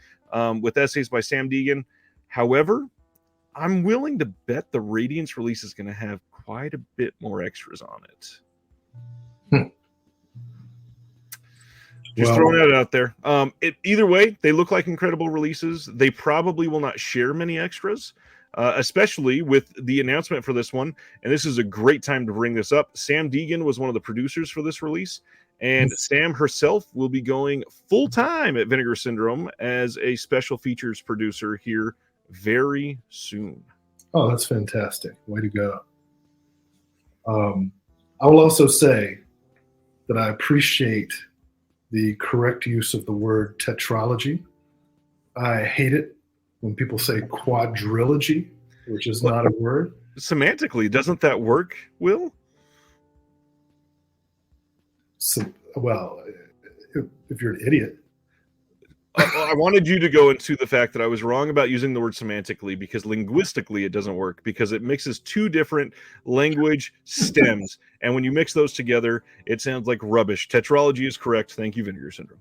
with essays by Sam Deegan. However, I'm willing to bet the Radiance release is going to have quite a bit more extras on it. Just throwing that out there. Either way, they look like incredible releases. They probably will not share many extras, especially with the announcement for this one. And this is a great time to bring this up. Sam Deegan was one of the producers for this release, and Sam herself will be going full-time at Vinegar Syndrome as a special features producer here very soon. Oh, that's fantastic. Way to go. I will also say that I appreciate the correct use of the word tetralogy. I hate it when people say quadrilogy, which is not a word. Semantically, doesn't that work, Will? So, well, if you're an idiot. I wanted you to go into the fact that I was wrong about using the word semantically, because linguistically it doesn't work, because it mixes 2 different language stems, and when you mix those together, it sounds like rubbish. Tetralogy is correct. Thank you, Vinegar Syndrome.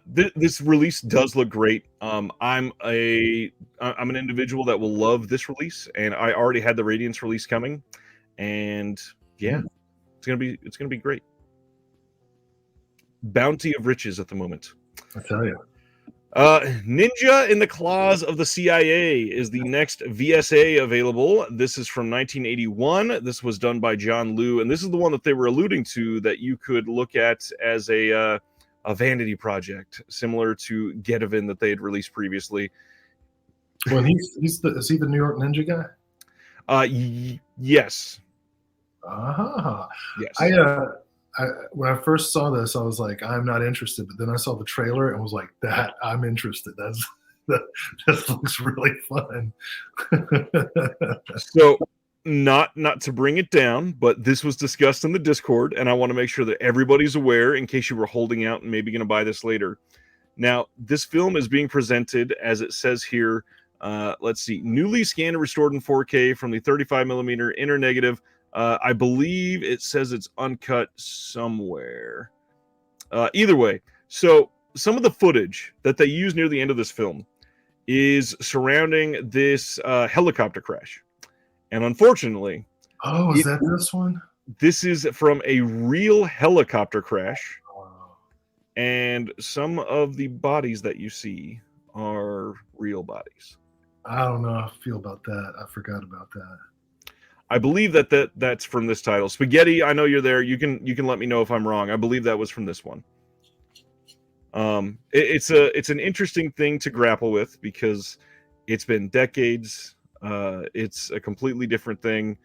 This release does look great. I'm an individual that will love this release, and I already had the Radiance release coming, and yeah, it's gonna be great. Bounty of riches at the moment. I tell you. Ninja in the Claws of the CIA is the next VSA available. This is from 1981. This was done by John Liu, and this is the one that they were alluding to that you could look at as a vanity project, similar to Getavin that they had released previously. Well, is he the New York Ninja guy? Yes. Ah, I, Yes. uh, when I first saw this, I was like, I'm not interested. But then I saw the trailer and was like, that I'm interested. That, that looks really fun. So not to bring it down, but this was discussed in the Discord, and I want to make sure that everybody's aware in case you were holding out and maybe going to buy this later. Now, this film is being presented as it says here. Let's see, newly scanned and restored in 4K from the 35 millimeter inner negative. I believe it says it's uncut somewhere. Either way, so some of the footage that they use near the end of this film is surrounding this helicopter crash. And unfortunately, Oh, is that this one? this is from a real helicopter crash. Oh, And some of the bodies that you see are real bodies. I don't know how I feel about that. I forgot about that. I believe that's from this title. Spaghetti, I know you're there. You can let me know if I'm wrong. I believe that was from this one. It's an interesting thing to grapple with because it's been decades. It's a completely different thing.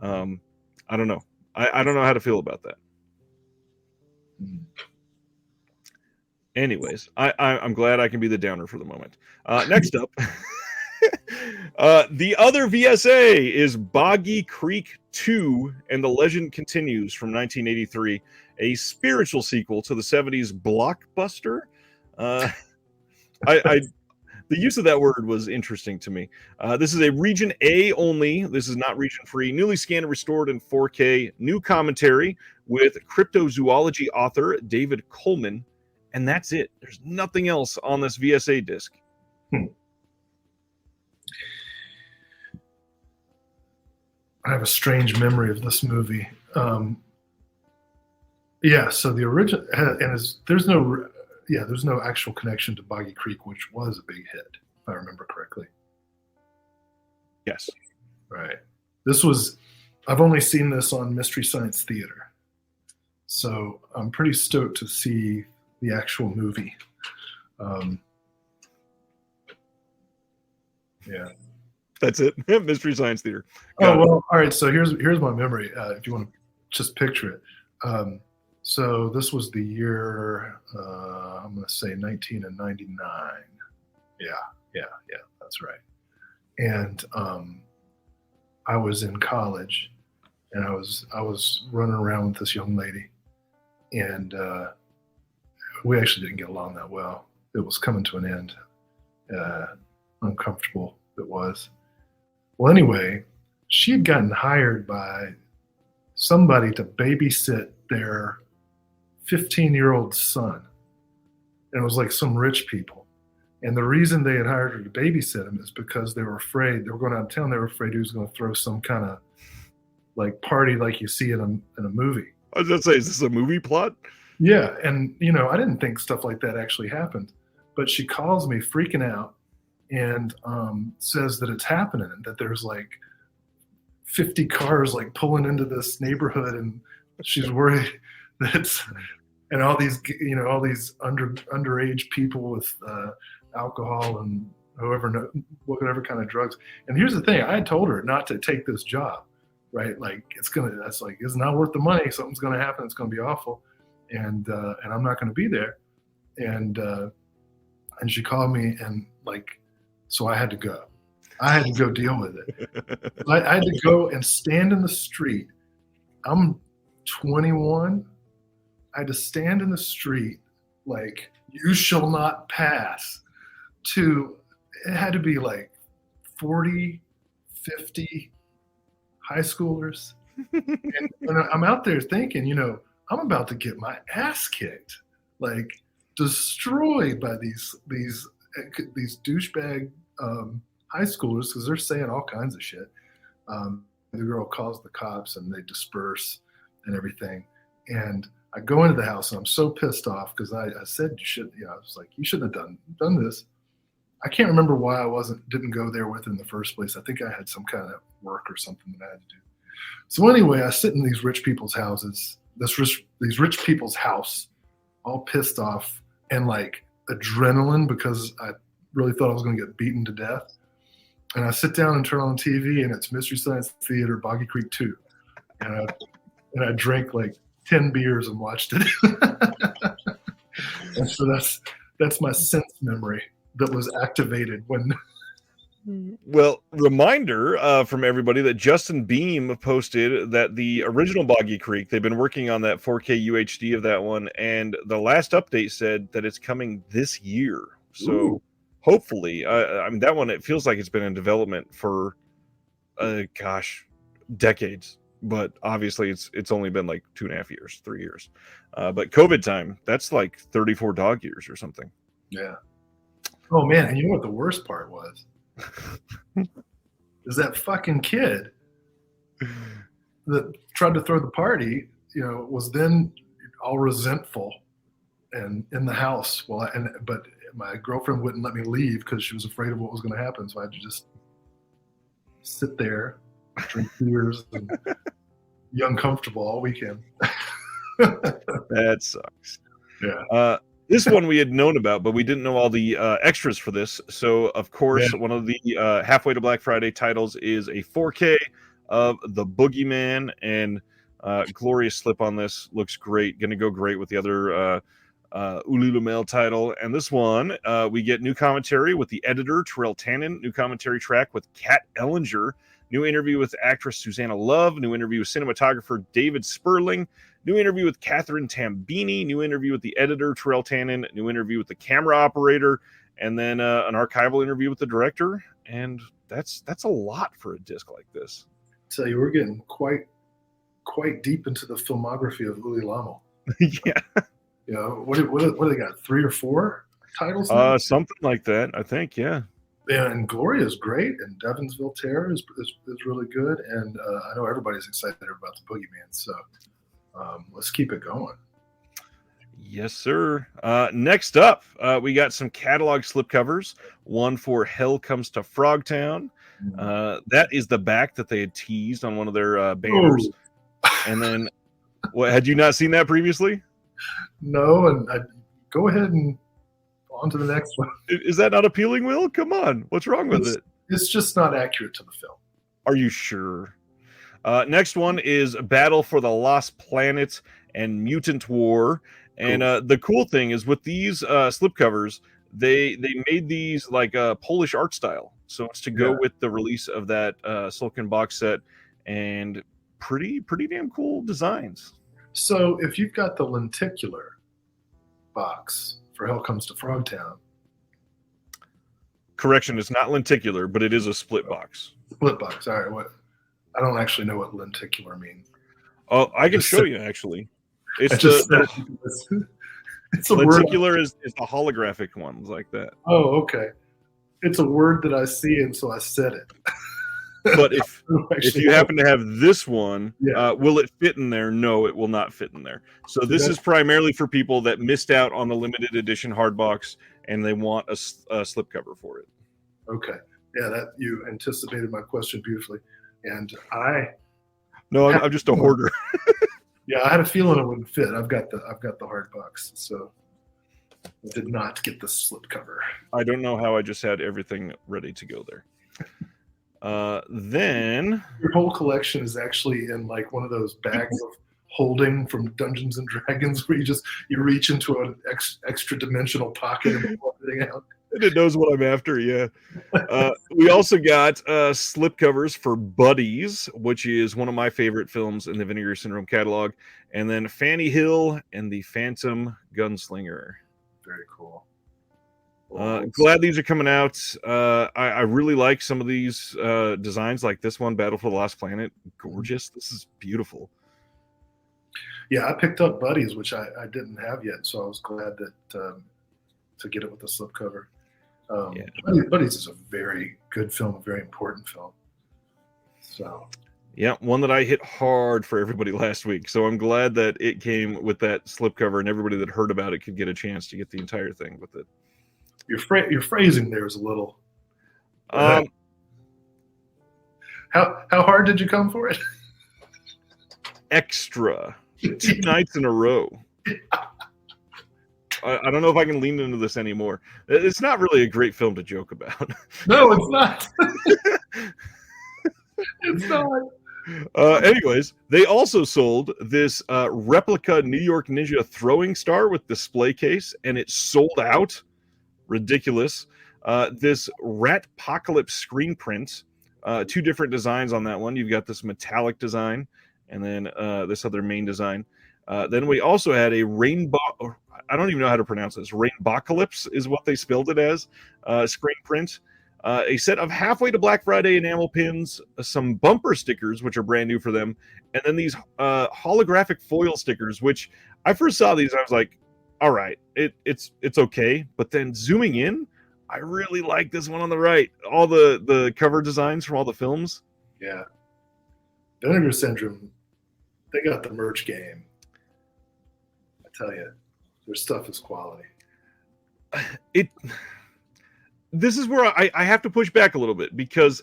I don't know. I don't know how to feel about that. Anyways, I'm glad I can be the downer for the moment. Next up, the other VSA is Boggy Creek 2 and the Legend Continues from 1983, a spiritual sequel to the 70s blockbuster. The use of that word was interesting to me. This is a region A only. This is not region free. Newly scanned and restored in 4K. New commentary with cryptozoology author David Coleman. And that's it. There's nothing else on this VSA disc. I have a strange memory of this movie. Yeah, so the original, and there's no actual connection to Boggy Creek, which was a big hit, if I remember correctly. Yes. Right. I've only seen this on Mystery Science Theater. So I'm pretty stoked to see the actual movie. Yeah. That's it. Mystery Science Theater. Got it. All right. So here's my memory. If you want to just picture it. So this was the year, I'm going to say 1999. Yeah, that's right. And I was in college, and I was running around with this young lady, and we actually didn't get along that well. It was coming to an end. Uncomfortable it was. Well, anyway, she had gotten hired by somebody to babysit their 15-year-old son. And it was like some rich people. And the reason they had hired her to babysit him is because they were afraid, they were going out of town, they were afraid he was going to throw some kind of like party like you see in a movie. I was going to say, is this a movie plot? Yeah. And, I didn't think stuff like that actually happened. But she calls me freaking out and says that it's happening, that there's like 50 cars like pulling into this neighborhood, and she's worried and all these underage people with alcohol and whatever kind of drugs. And here's the thing: I had told her not to take this job, right? Like it's not worth the money. Something's going to happen. It's going to be awful, and I'm not going to be there. And she called me, and so I had to go. I had to go deal with it. I had to go and stand in the street. I'm 21. I had to stand in the street like, you shall not pass, it had to be like 40, 50 high schoolers. and I'm out there thinking, I'm about to get my ass kicked, like destroyed by these douchebag high schoolers, because they're saying all kinds of shit. The girl calls the cops and they disperse and everything. And I go into the house and I'm so pissed off because I said I was like, you shouldn't have done this. I can't remember why I didn't go there with her in the first place. I think I had some kind of work or something that I had to do. So anyway, I sit in these rich people's houses, these rich people's house, all pissed off and like adrenaline because I really thought I was going to get beaten to death. And I sit down and turn on TV, and it's Mystery Science Theater, Boggy Creek 2. and I drank like 10 beers and watched it. And so that's my sense memory that was activated when. Well, reminder from everybody that Justin Beam posted that the original Boggy Creek, they've been working on that 4K UHD of that one, and the last update said that it's coming this year. So Ooh. hopefully, I mean, that one, it feels like it's been in development for, decades. But obviously, it's only been like 2.5 years, 3 years. But COVID time, that's like 34 dog years or something. Yeah. Oh, man. And you know what the worst part was? Is that fucking kid that tried to throw the party, was then all resentful and in the house. But my girlfriend wouldn't let me leave because she was afraid of what was going to happen. So I had to just sit there, drink beers, and be uncomfortable all weekend. That sucks. Yeah. This one we had known about, but we didn't know all the extras for this. So, of course, one of the Halfway to Black Friday titles is a 4K of The Boogeyman, and glorious slip on this. Looks great. Going to go great with the other Ululumel title. And this one, we get new commentary with the editor, Terrell Tannen, new commentary track with Kat Ellinger, new interview with actress Susanna Love, new interview with cinematographer David Sperling, new interview with Catherine Tambini, new interview with the editor, Terrell Tannen, new interview with the camera operator, and then an archival interview with the director. And that's a lot for a disc like this. So you were getting quite deep into the filmography of Uli Lamo. Yeah. What do they got? 3 or 4 titles? Something like that, I think, yeah. Yeah, and Gloria is great, and Devonsville Terror is really good, and I know everybody's excited about the Boogeyman, so let's keep it going. Yes, sir. Next up, we got some catalog slipcovers. One for Hell Comes to Frogtown. That is the back that they had teased on one of their banners. And then, had you not seen that previously? No, and go ahead and on to the next one. Is that not appealing, Will? Come on. What's wrong with it? It's just not accurate to the film. Are you sure? Next one is Battle for the Lost Planet and Mutant War. And the cool thing is with these slipcovers, they made these like a Polish art style. So it's to go with the release of that Sulkin box set, and pretty damn cool designs. So if you've got the lenticular box for Hell Comes to Frogtown. Correction, it's not lenticular, but it is a split box. Split box. All right. I don't actually know what lenticular means. Oh, I can show you actually. It's it's a lenticular word. is the holographic ones like that. Oh, okay. It's a word that I see, and so I said it. But if you happen to have this one, Yeah. Will it fit in there? No, it will not fit in there. So this is primarily for people that missed out on the limited edition hard box and they want a slipcover for it. Okay. Yeah, that you anticipated my question beautifully. And I'm just a hoarder. Yeah, I had a feeling it wouldn't fit. I've got the hard box, so I did not get the slipcover. I don't know how I just had everything ready to go there. Then your whole collection is actually in like one of those bags of holding from Dungeons and Dragons where you reach into an extra dimensional pocket and pull everything out. And it knows what I'm after, yeah. We also got slipcovers for Buddies, which is one of my favorite films in the Vinegar Syndrome catalog, and then Fanny Hill and the Phantom Gunslinger. Very cool. Glad these are coming out. I really like some of these designs, like this one, Battle for the Lost Planet. Gorgeous. This is beautiful. Yeah, I picked up Buddies, which I didn't have yet, so I was glad that to get it with the slipcover. Buddies is a very good film, a very important film. So, yeah, one that I hit hard for everybody last week. So I'm glad that it came with that slipcover, and everybody that heard about it could get a chance to get the entire thing with it. Your phrasing there is a little. How hard did you come for it? Extra 2 nights in a row. I don't know if I can lean into this anymore. It's not really a great film to joke about. No, it's not. It's not. Anyways, they also sold this replica New York Ninja throwing star with display case, and it sold out. Ridiculous. This Ratpocalypse screen print, two different designs on that one. You've got this metallic design, and then this other main design. Then we also had a rainbow. I don't even know how to pronounce this. Rainbocalypse is what they spelled it as. Screen print. A set of halfway to Black Friday enamel pins, some bumper stickers, which are brand new for them, and then these holographic foil stickers, which I first saw these, I was like, all right, it's okay. But then zooming in, I really like this one on the right. All the cover designs from all the films. Yeah. Vinegar Syndrome, they got the merch game. I tell you, their stuff is quality. This is where I have to push back a little bit, because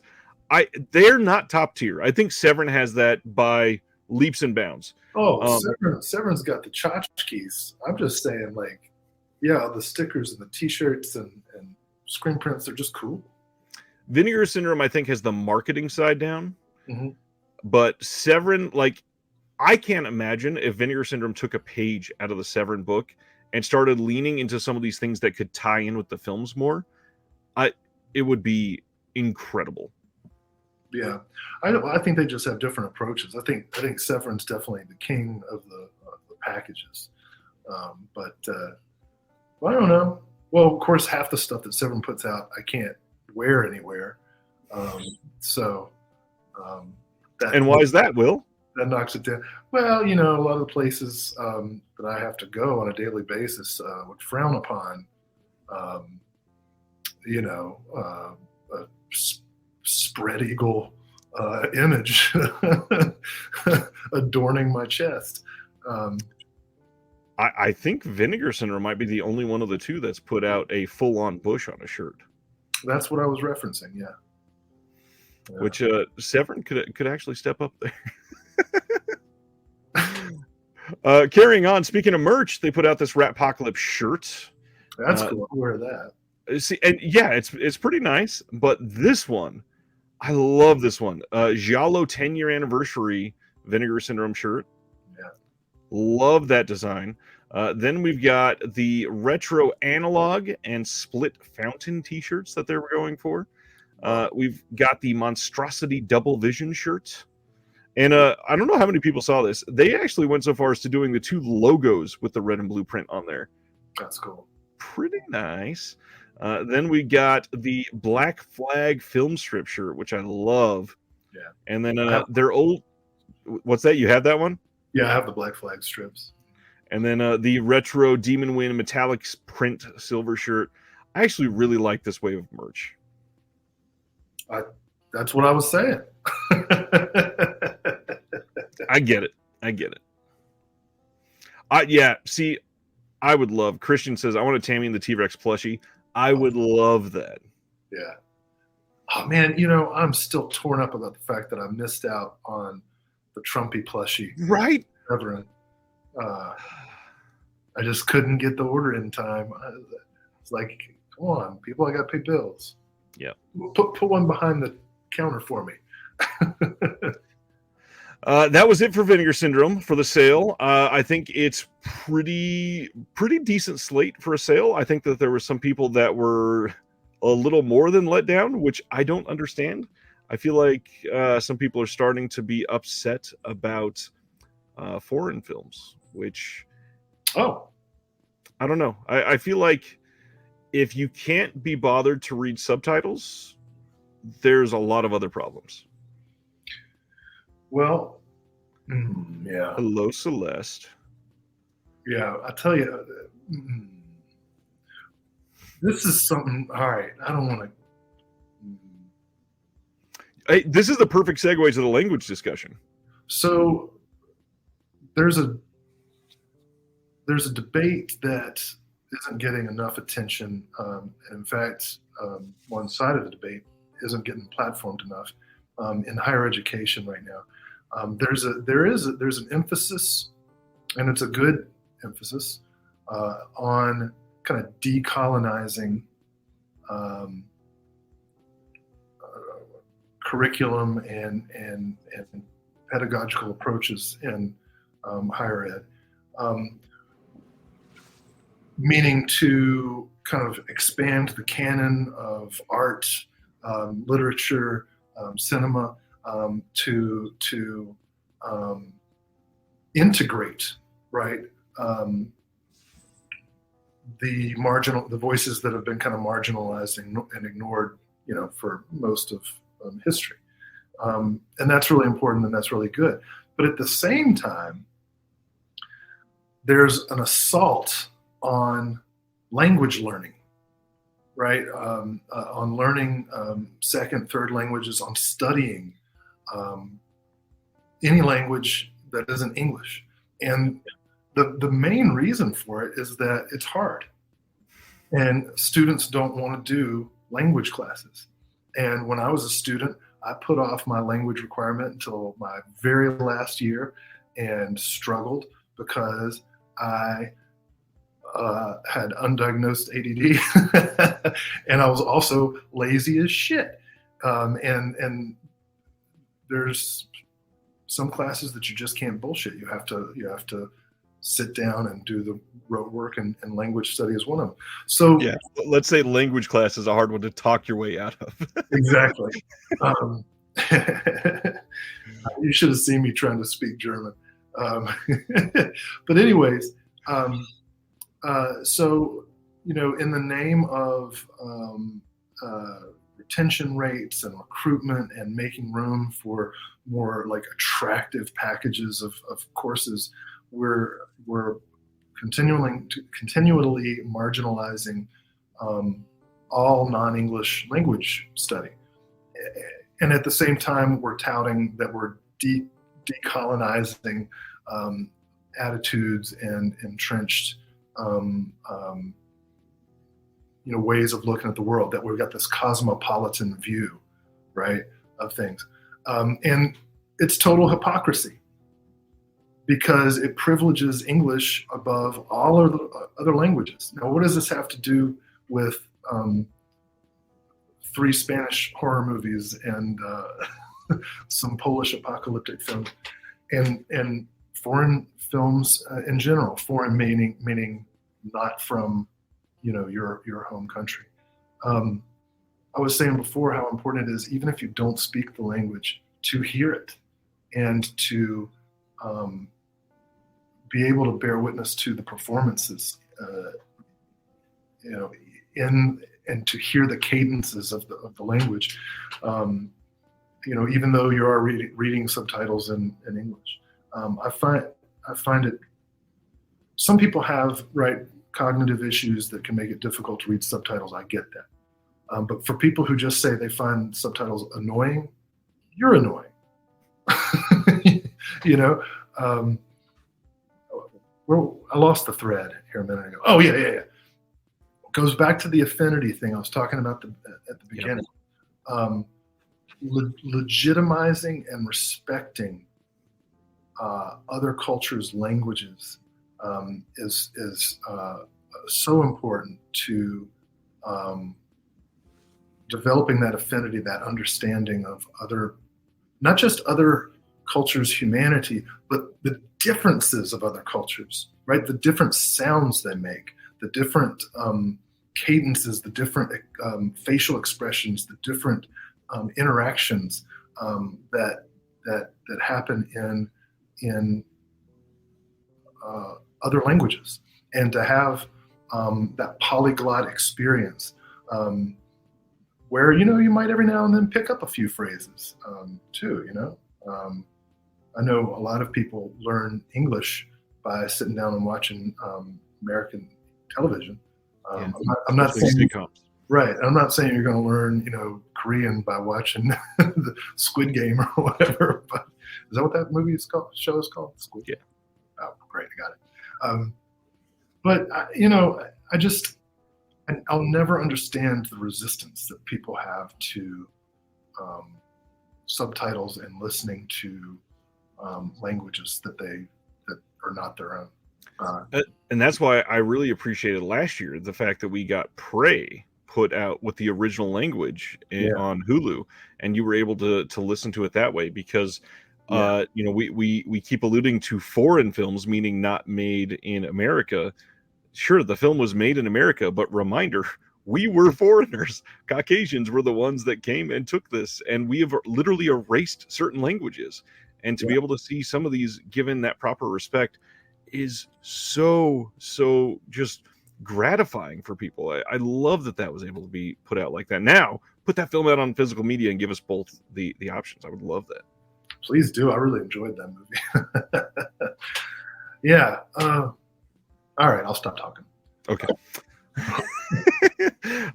they're not top tier. I think Severin has that by leaps and bounds. Oh, Severin's got the tchotchkes. I'm just saying, like, yeah, the stickers and the T-shirts and screen prints, they're just cool. Vinegar Syndrome, I think, has the marketing side down. Mm-hmm. But Severin, like, I can't imagine if Vinegar Syndrome took a page out of the Severin book and started leaning into some of these things that could tie in with the films more. It would be incredible. Yeah, I think they just have different approaches. I think Severin's definitely the king of the packages, but I don't know. Well, of course, half the stuff that Severin puts out, I can't wear anywhere. And why is that, Will? That knocks it down. Well, a lot of the places that I have to go on a daily basis would frown upon, a spread eagle image adorning my chest. I think Vinegar Syndrome might be the only one of the two that's put out a full-on bush on a shirt. That's what I was referencing, yeah. Which Severin could actually step up there. Carrying on, speaking of merch, they put out this Ratpocalypse shirt. That's cool. I'll wear that. See, and yeah, it's pretty nice. But this one, I love this one. Giallo 10-year anniversary Vinegar Syndrome shirt. Yeah, love that design. Then we've got the retro analog and split fountain T-shirts that they were going for. We've got the monstrosity double vision shirt. And I don't know how many people saw this. They actually went so far as to doing the two logos with the red and blue print on there. That's cool. Pretty nice. Then we got the Black Flag film strip shirt, which I love. Yeah. And then their old... What's that? You have that one? Yeah, I have the Black Flag strips. And then the retro Demon Wind metallic print silver shirt. I actually really like this wave of merch. That's what I was saying. I get it. Yeah, see, I would love... Christian says, I want a Tammy and the T-Rex plushie. I would love that. Yeah. Oh, man, I'm still torn up about the fact that I missed out on the Trumpy plushie. Right? Reverend. I just couldn't get the order in time. It's like, come on, people, I got to pay bills. Yeah. Put one behind the counter for me. That was it for Vinegar Syndrome for the sale. I think it's pretty decent slate for a sale. I think that there were some people that were a little more than let down, which I don't understand. I feel like some people are starting to be upset about foreign films, which I don't know. I feel like if you can't be bothered to read subtitles, there's a lot of other problems. Well, yeah. Hello, Celeste. Yeah, I tell you, this is something. All right, I don't want to. Hey, this is the perfect segue to the language discussion. So there's a debate that isn't getting enough attention. And in fact, one side of the debate isn't getting platformed enough in higher education right now. There's an emphasis, and it's a good emphasis, on kind of decolonizing curriculum and pedagogical approaches in higher ed, meaning to kind of expand the canon of art, literature, cinema, to integrate, right, the voices that have been kind of marginalized and ignored, for most of history. And that's really important, and that's really good. But at the same time, there's an assault on language learning, right? On learning second, third languages, on studying any language that isn't English. And the main reason for it is that it's hard. And students don't want to do language classes. And when I was a student, I put off my language requirement until my very last year and struggled because I had undiagnosed ADD and I was also lazy as shit. And there's some classes that you just can't bullshit. You have to sit down and do the rote work, and language study is one of them. So yeah, let's say language class is a hard one to talk your way out of. Exactly. You should have seen me trying to speak German. But anyways, so, in the name of retention rates and recruitment and making room for more like attractive packages of courses, we're continually marginalizing all non-English language study. And at the same time, we're touting that we're decolonizing attitudes and entrenched ways of looking at the world, that we've got this cosmopolitan view, right, of things. And it's total hypocrisy, because it privileges English above all of the other languages. Now, what does this have to do with 3 Spanish horror movies and some Polish apocalyptic films and foreign films in general? Foreign meaning not from your home country. I was saying before how important it is, even if you don't speak the language, to hear it and to be able to bear witness to the performances, and to hear the cadences of the language, even though you are reading subtitles in English. I find it. Some people have cognitive issues that can make it difficult to read subtitles. I get that, but for people who just say they find subtitles annoying, you're annoying. I lost the thread here a minute ago. Oh yeah. It goes back to the affinity thing I was talking about at the beginning. Legitimizing and respecting other cultures' languages is so important to developing that affinity, that understanding of other, not just other cultures' humanity, but the differences of other cultures, right? The different sounds they make, the different cadences, the different facial expressions, the different interactions that happen in other languages, and to have that polyglot experience where you might every now and then pick up a few phrases too. I know a lot of people learn English by sitting down and watching American television. I'm not saying sitcoms. Right. I'm not saying you're going to learn, Korean by watching the Squid Game or whatever. But is that what that movie is called? Show is called? Squid Game. Yeah. Oh, great. I got it. But I'll never understand the resistance that people have to subtitles and listening to languages that are not their own. And that's why I really appreciated last year the fact that we got Prey put out with the original language on Hulu, and you were able to listen to it that way, because Yeah. We keep alluding to foreign films, meaning not made in America. Sure, the film was made in America, but reminder, we were foreigners. Caucasians were the ones that came and took this, and we have literally erased certain languages. And to be Yeah. able to see some of these given that proper respect is so just gratifying for people. I love that was able to be put out like that. Now, put that film out on physical media and give us both the options. I would love that. Please do. I really enjoyed that movie. Yeah. All right, I'll stop talking. Okay.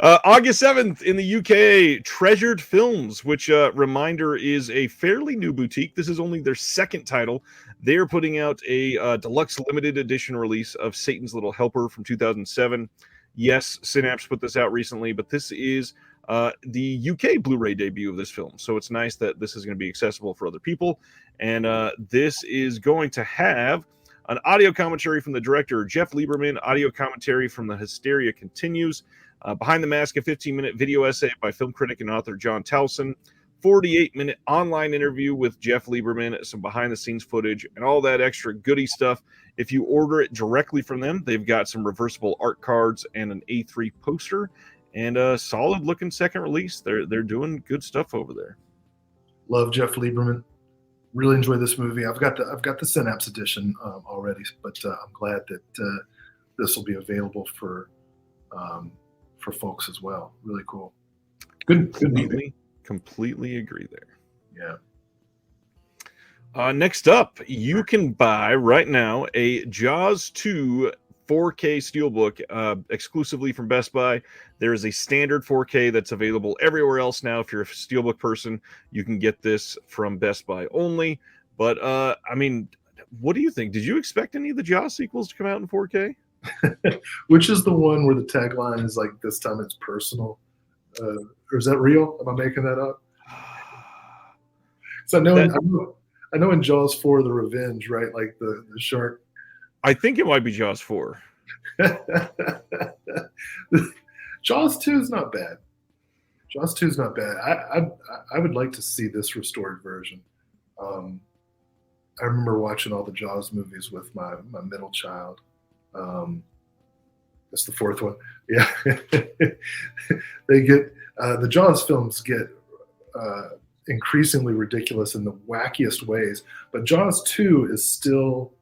August 7th in the UK, Treasured Films, which reminder is a fairly new boutique. This is only their second title. They are putting out a deluxe limited edition release of Satan's Little Helper from 2007. Yes, Synapse put this out recently, but this is the UK Blu-ray debut of this film. So it's nice that this is going to be accessible for other people. And this is going to have an audio commentary from the director, Jeff Lieberman, audio commentary from The Hysteria Continues, Behind the Mask, a 15-minute video essay by film critic and author John Towson, 48-minute online interview with Jeff Lieberman, some behind-the-scenes footage, and all that extra goody stuff. If you order it directly from them, they've got some reversible art cards and an A3 poster, and a solid-looking second release. They're doing good stuff over there. Love Jeff Lieberman. Really enjoy this movie. I've got the Synapse edition already, but I'm glad that this will be available for folks as well. Really cool. Good movie. Completely agree there. Yeah. Next up, you can buy right now a Jaws 2 4K Steelbook exclusively from Best Buy. There is a standard 4K that's available everywhere else now. If you're a Steelbook person, you can get this from Best Buy only. But, I mean, what do you think? Did you expect any of the Jaws sequels to come out in 4K? Which is the one where the tagline is like, this time it's personal? Or is that real? Am I making that up? So I know in Jaws 4, The Revenge, right? Like the shark. I think it might be Jaws 4. Jaws 2 is not bad. Jaws 2 is not bad. I would like to see this restored version. I remember watching all the Jaws movies with my middle child. That's the fourth one. Yeah. They get the Jaws films get increasingly ridiculous in the wackiest ways, but Jaws 2 is still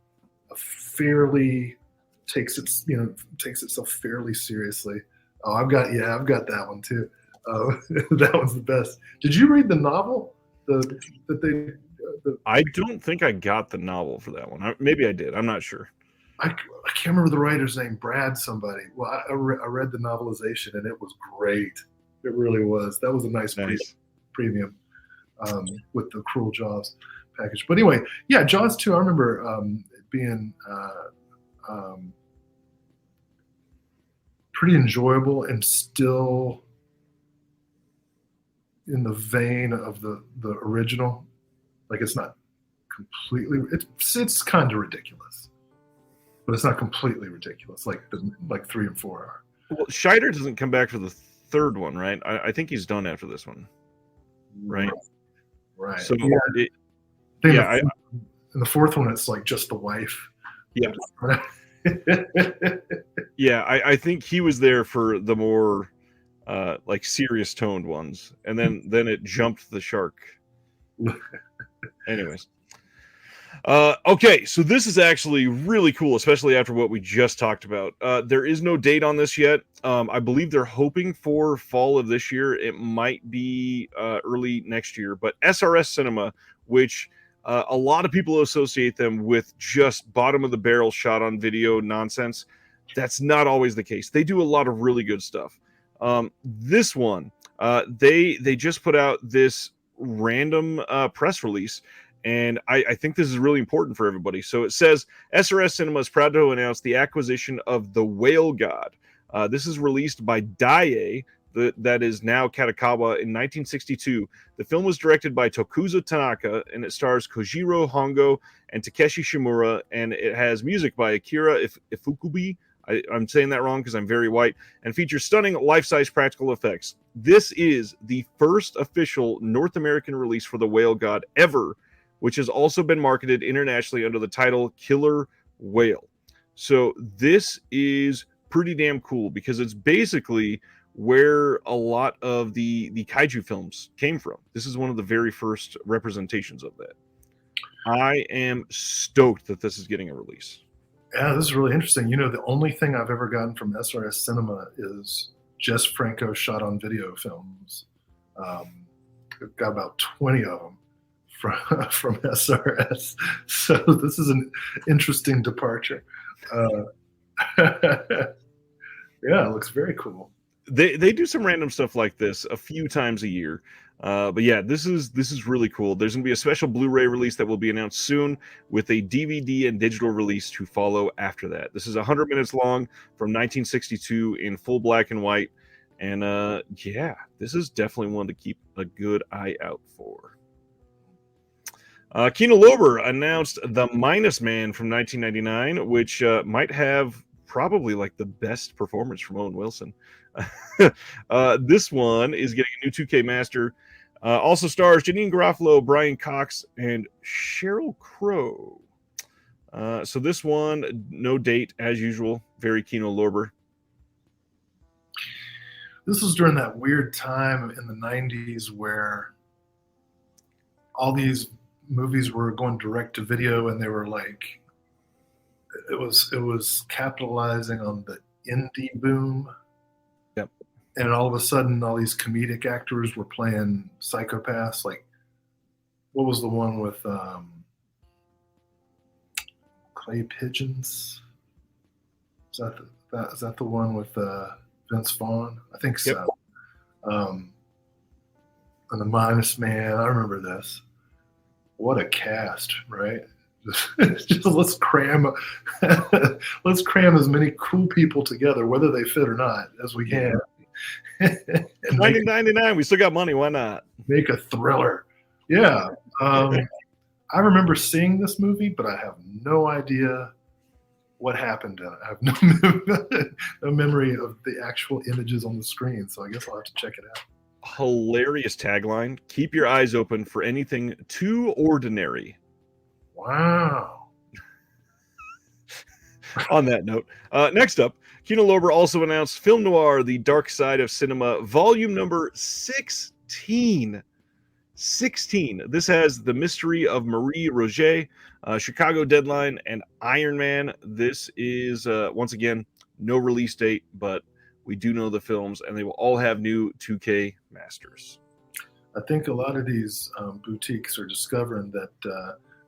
takes itself fairly seriously. Oh, I've got that one too. That one's the best. Did you read the novel? I don't think I got the novel for that one. Maybe I did. I'm not sure. I can't remember the writer's name. Brad somebody. Well, I read the novelization and it was great. It really was. That was a nice. Premium with the Cruel Jaws package. But anyway, yeah, Jaws 2. I remember being pretty enjoyable and still in the vein of the original. Like it's not completely. It's kind of ridiculous, but it's not completely ridiculous like 3 and 4 are. Well, Scheider doesn't come back for the third one, right? I think he's done after this one, right? Right. So in the fourth one, it's like just the wife. Yeah. Yeah, I think he was there for the more like serious toned ones, and then it jumped the shark. Anyways. Okay, so this is actually really cool, especially after what we just talked about. There is no date on this yet. I believe they're hoping for fall of this year. It might be early next year, but SRS Cinema, which a lot of people associate them with just bottom of the barrel shot on video nonsense. That's not always the case. They do a lot of really good stuff. This one, they just put out this random press release. And I think this is really important for everybody. So it says, SRS Cinema is proud to announce the acquisition of The Whale God. This is released by Daiei, that is now Katakawa, in 1962. The film was directed by Tokuzo Tanaka, and it stars Kojiro Hongo and Takeshi Shimura, and it has music by Akira Ifukubi. I'm saying that wrong because I'm very white, and features stunning life-size practical effects. This is the first official North American release for The Whale God ever, which has also been marketed internationally under the title Killer Whale. So this is pretty damn cool because it's basically where a lot of the kaiju films came from. This is one of the very first representations of that. I am stoked that this is getting a release. Yeah, this is really interesting. You know, the only thing I've ever gotten from SRS Cinema is Jess Franco shot on video films. I've got about 20 of them from SRS. So this is an interesting departure. Yeah, it looks very cool. They do some random stuff like this a few times a year. But yeah, this is really cool. There's gonna be a special Blu-ray release that will be announced soon, with a DVD and digital release to follow after that. This is 100 minutes long from 1962 in full black and white, and yeah, this is definitely one to keep a good eye out for. Kino Lorber announced The Minus Man from 1999, which might have probably like the best performance from Owen Wilson. This one is getting a new 2K master. Also stars Janine Garofalo, Brian Cox, and Sheryl Crow. So this one, no date as usual. Very Kino Lorber. This was during that weird time in the 90s where all these movies were going direct to video, and they were like, it was capitalizing on the indie boom. Yep. And all of a sudden, all these comedic actors were playing psychopaths. Like, what was the one with Clay Pigeons? Is that the one with Vince Vaughn? I think so. Yep. And The Minus Man. I remember this. What a cast, right? Just let's cram as many cool people together, whether they fit or not, as we can. 1999, we still got money. Why not? Make a thriller. Yeah. I remember seeing this movie, but I have no idea what happened in it. I have no memory of the actual images on the screen, so I guess I'll have to check it out. Hilarious tagline. Keep your eyes open for anything too ordinary. Wow. On that note, next up, Kino Lorber also announced Film Noir, The Dark Side of Cinema, volume number 16. 16. This has The Mystery of Marie Roget, Chicago Deadline, and Iron Man. This is, once again, no release date, but we do know the films, and they will all have new 2K masters. I think a lot of these boutiques are discovering that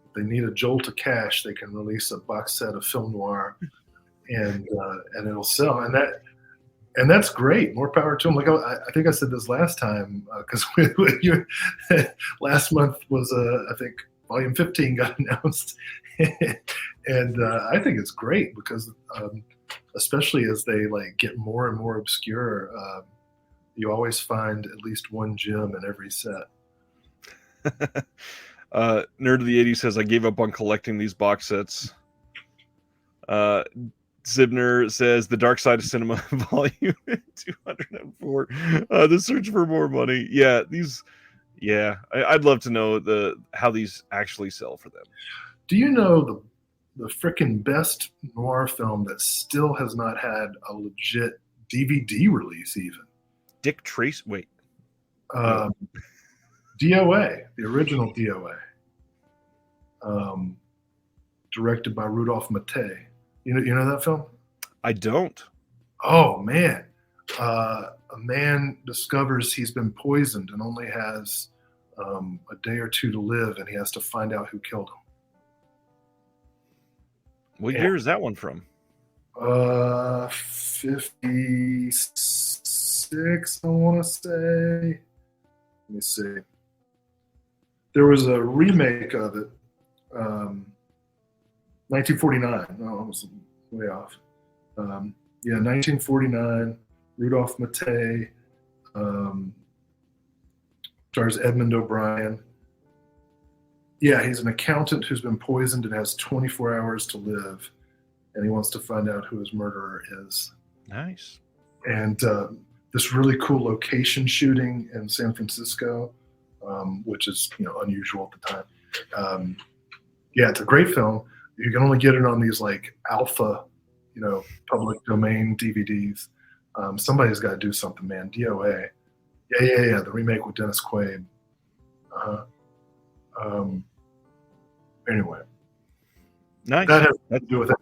if they need a jolt of cash, they can release a box set of Film Noir, and it'll sell. And that's great. More power to them. Like I think I said this last time, because last month was I think volume 15 got announced, and I think it's great because especially as they like get more and more obscure, you always find at least one gem in every set. Nerd of the 80s says, I gave up on collecting these box sets. Zibner says, The Dark Side of Cinema, volume 204. The Search for More Money. Yeah, these. Yeah, I'd love to know how these actually sell for them. Do you know the freaking best noir film that still has not had a legit DVD release even? Dick Tracy. Wait. DOA, the original DOA, directed by Rudolph Maté. You know that film? I don't. Oh man, a man discovers he's been poisoned and only has a day or two to live, and he has to find out who killed him. What year is that one from? 56, I want to say. Let me see. There was a remake of it, 1949. No, I was way off. 1949. Rudolph Maté, stars Edmund O'Brien. Yeah, he's an accountant who's been poisoned and has 24 hours to live, and he wants to find out who his murderer is. Nice. And this really cool location shooting in San Francisco, which is unusual at the time. Yeah, it's a great film. You can only get it on these like alpha, public domain DVDs. Somebody's got to do something, man. DOA. Yeah. The remake with Dennis Quaid. Anyway, Nice. that has to do with it.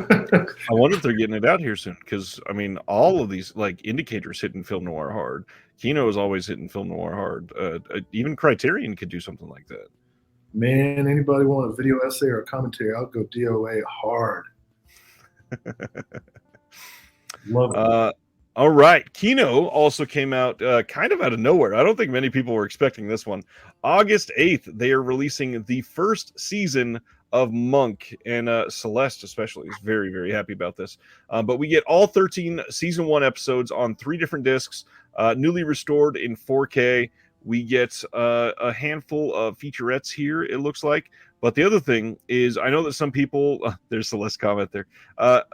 I wonder if they're getting it out here soon, because I mean, all of these like indicators hitting film noir hard. Kino is always hitting film noir hard. Even Criterion could do something like that. Man, anybody want a video essay or a commentary? I'll go DOA hard. Love it. All right. Kino also came out kind of out of nowhere. I don't think many people were expecting this one. August 8th, they are releasing the first season of Monk, and Celeste especially is very, very happy about this. But we get all 13 season 1 episodes on 3 different discs, newly restored in 4K. We get a handful of featurettes here, it looks like. But the other thing is, I know that some people, there's Celeste comment there,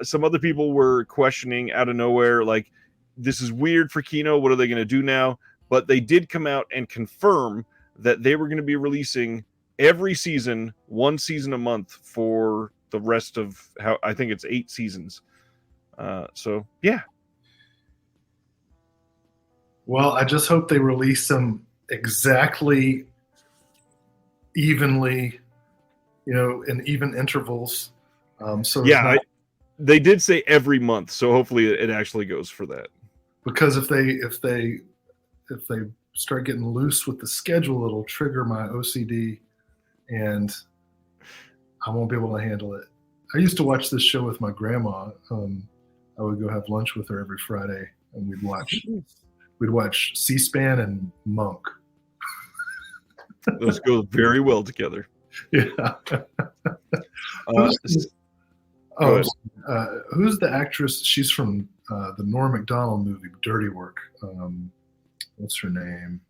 some other people were questioning out of nowhere, like, this is weird for Kino, what are they going to do now? But they did come out and confirm that they were going to be releasing every season, 1 season a month for the rest of, how I think it's 8 seasons. So, yeah. Well, I just hope they release them exactly evenly, in even intervals. So yeah, they did say every month, so hopefully it actually goes for that. Because if they start getting loose with the schedule, it'll trigger my OCD, and I won't be able to handle it. I used to watch this show with my grandma. I would go have lunch with her every Friday, and we'd watch C-SPAN and Monk. Those go very well together. Yeah. Who's the actress? She's from the Norm Macdonald movie, Dirty Work. What's her name?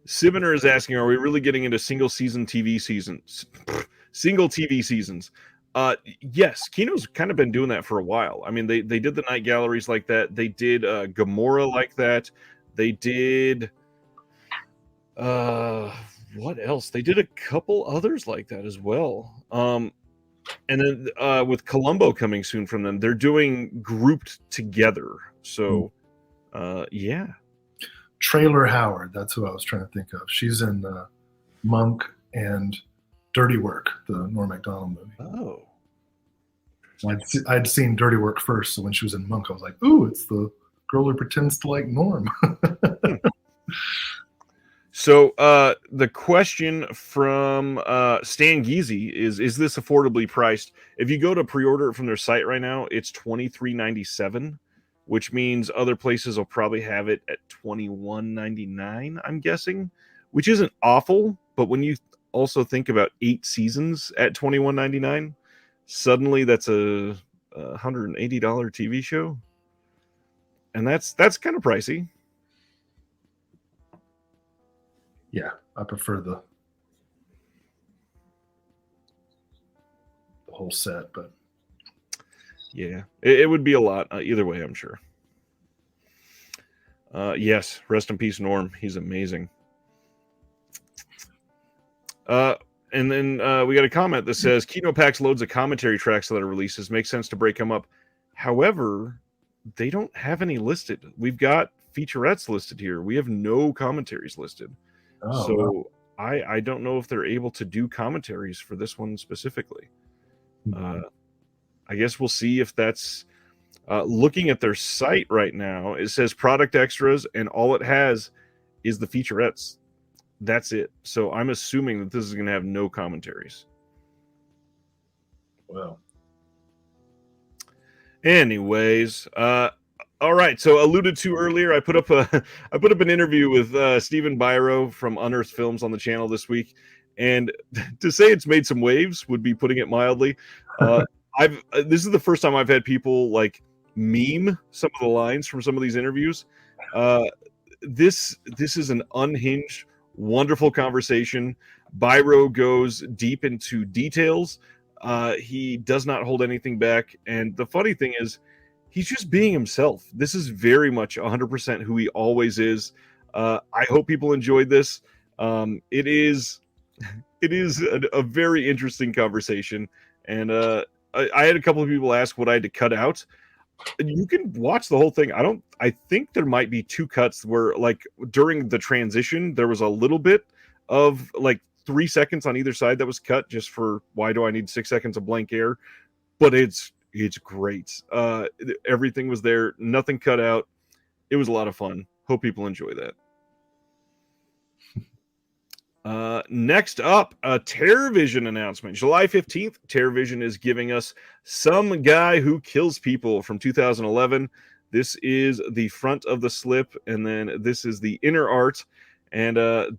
Sibiner is asking, are we really getting into single TV seasons? Yes, Kino's kind of been doing that for a while. I mean, they did the night galleries like that. They did Gamora like that. They did what else? They did a couple others like that as well. And then with Columbo coming soon from them, they're doing grouped together. So, yeah. Trailer Howard, that's who I was trying to think of. She's in Monk and Dirty Work, the Norm Macdonald movie. Oh. I'd seen Dirty Work first, so when she was in Monk, I was like, ooh, it's the girl who pretends to like Norm. So the question from Stan Geezy is this affordably priced? If you go to pre-order it from their site right now, it's $23.97, which means other places will probably have it at $21.99, I'm guessing, which isn't awful. But when you also think about 8 seasons at $21.99, suddenly that's a $180 TV show. And that's kind of pricey. Yeah, I prefer the whole set, but yeah, it would be a lot either way, I'm sure. Yes, rest in peace, Norm. He's amazing. And then we got a comment that says Kino packs loads of commentary tracks that are releases. Makes sense to break them up. However, they don't have any listed. We've got featurettes listed here. We have no commentaries listed. Oh, so wow. I don't know if they're able to do commentaries for this one specifically. I guess we'll see if that's looking at their site right now. It says product extras, and all it has is the featurettes. That's it. So I'm assuming that this is going to have no commentaries. Well, anyways, all right. So alluded to earlier, I put up an interview with Stephen Byro from Unearthed Films on the channel this week, and to say it's made some waves would be putting it mildly. This is the first time I've had people like meme some of the lines from some of these interviews. This is an unhinged, wonderful conversation. Byro goes deep into details. He does not hold anything back, and the funny thing is, he's just being himself. This is very much 100% who he always is. I hope people enjoyed this. It is a very interesting conversation, and I had a couple of people ask what I had to cut out. You can watch the whole thing. I think there might be two cuts where, like, during the transition there was a little bit of like 3 seconds on either side that was cut just for why do I need 6 seconds of blank air, but it's great. Everything was there, nothing cut out. It was a lot of fun. Hope people enjoy that. Next up, a TerrorVision announcement. July 15th, TerrorVision is giving us Some Guy Who Kills People from 2011. This is the front of the slip, and then this is the inner art. And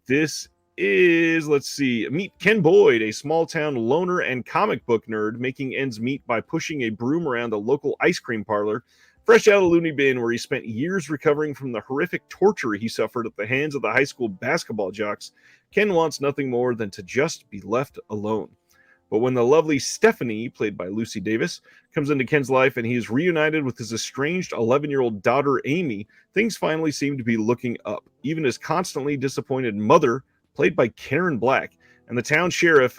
this is, let's see, meet Ken Boyd, a small-town loner and comic book nerd making ends meet by pushing a broom around a local ice cream parlor. Fresh out of the loony bin where he spent years recovering from the horrific torture he suffered at the hands of the high school basketball jocks, Ken wants nothing more than to just be left alone. But when the lovely Stephanie, played by Lucy Davis, comes into Ken's life and he is reunited with his estranged 11-year-old daughter Amy, things finally seem to be looking up. Even his constantly disappointed mother, played by Karen Black, and the town sheriff,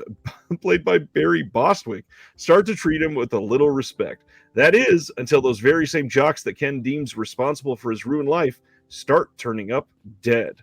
played by Barry Bostwick, start to treat him with a little respect. That is, until those very same jocks that Ken deems responsible for his ruined life start turning up dead.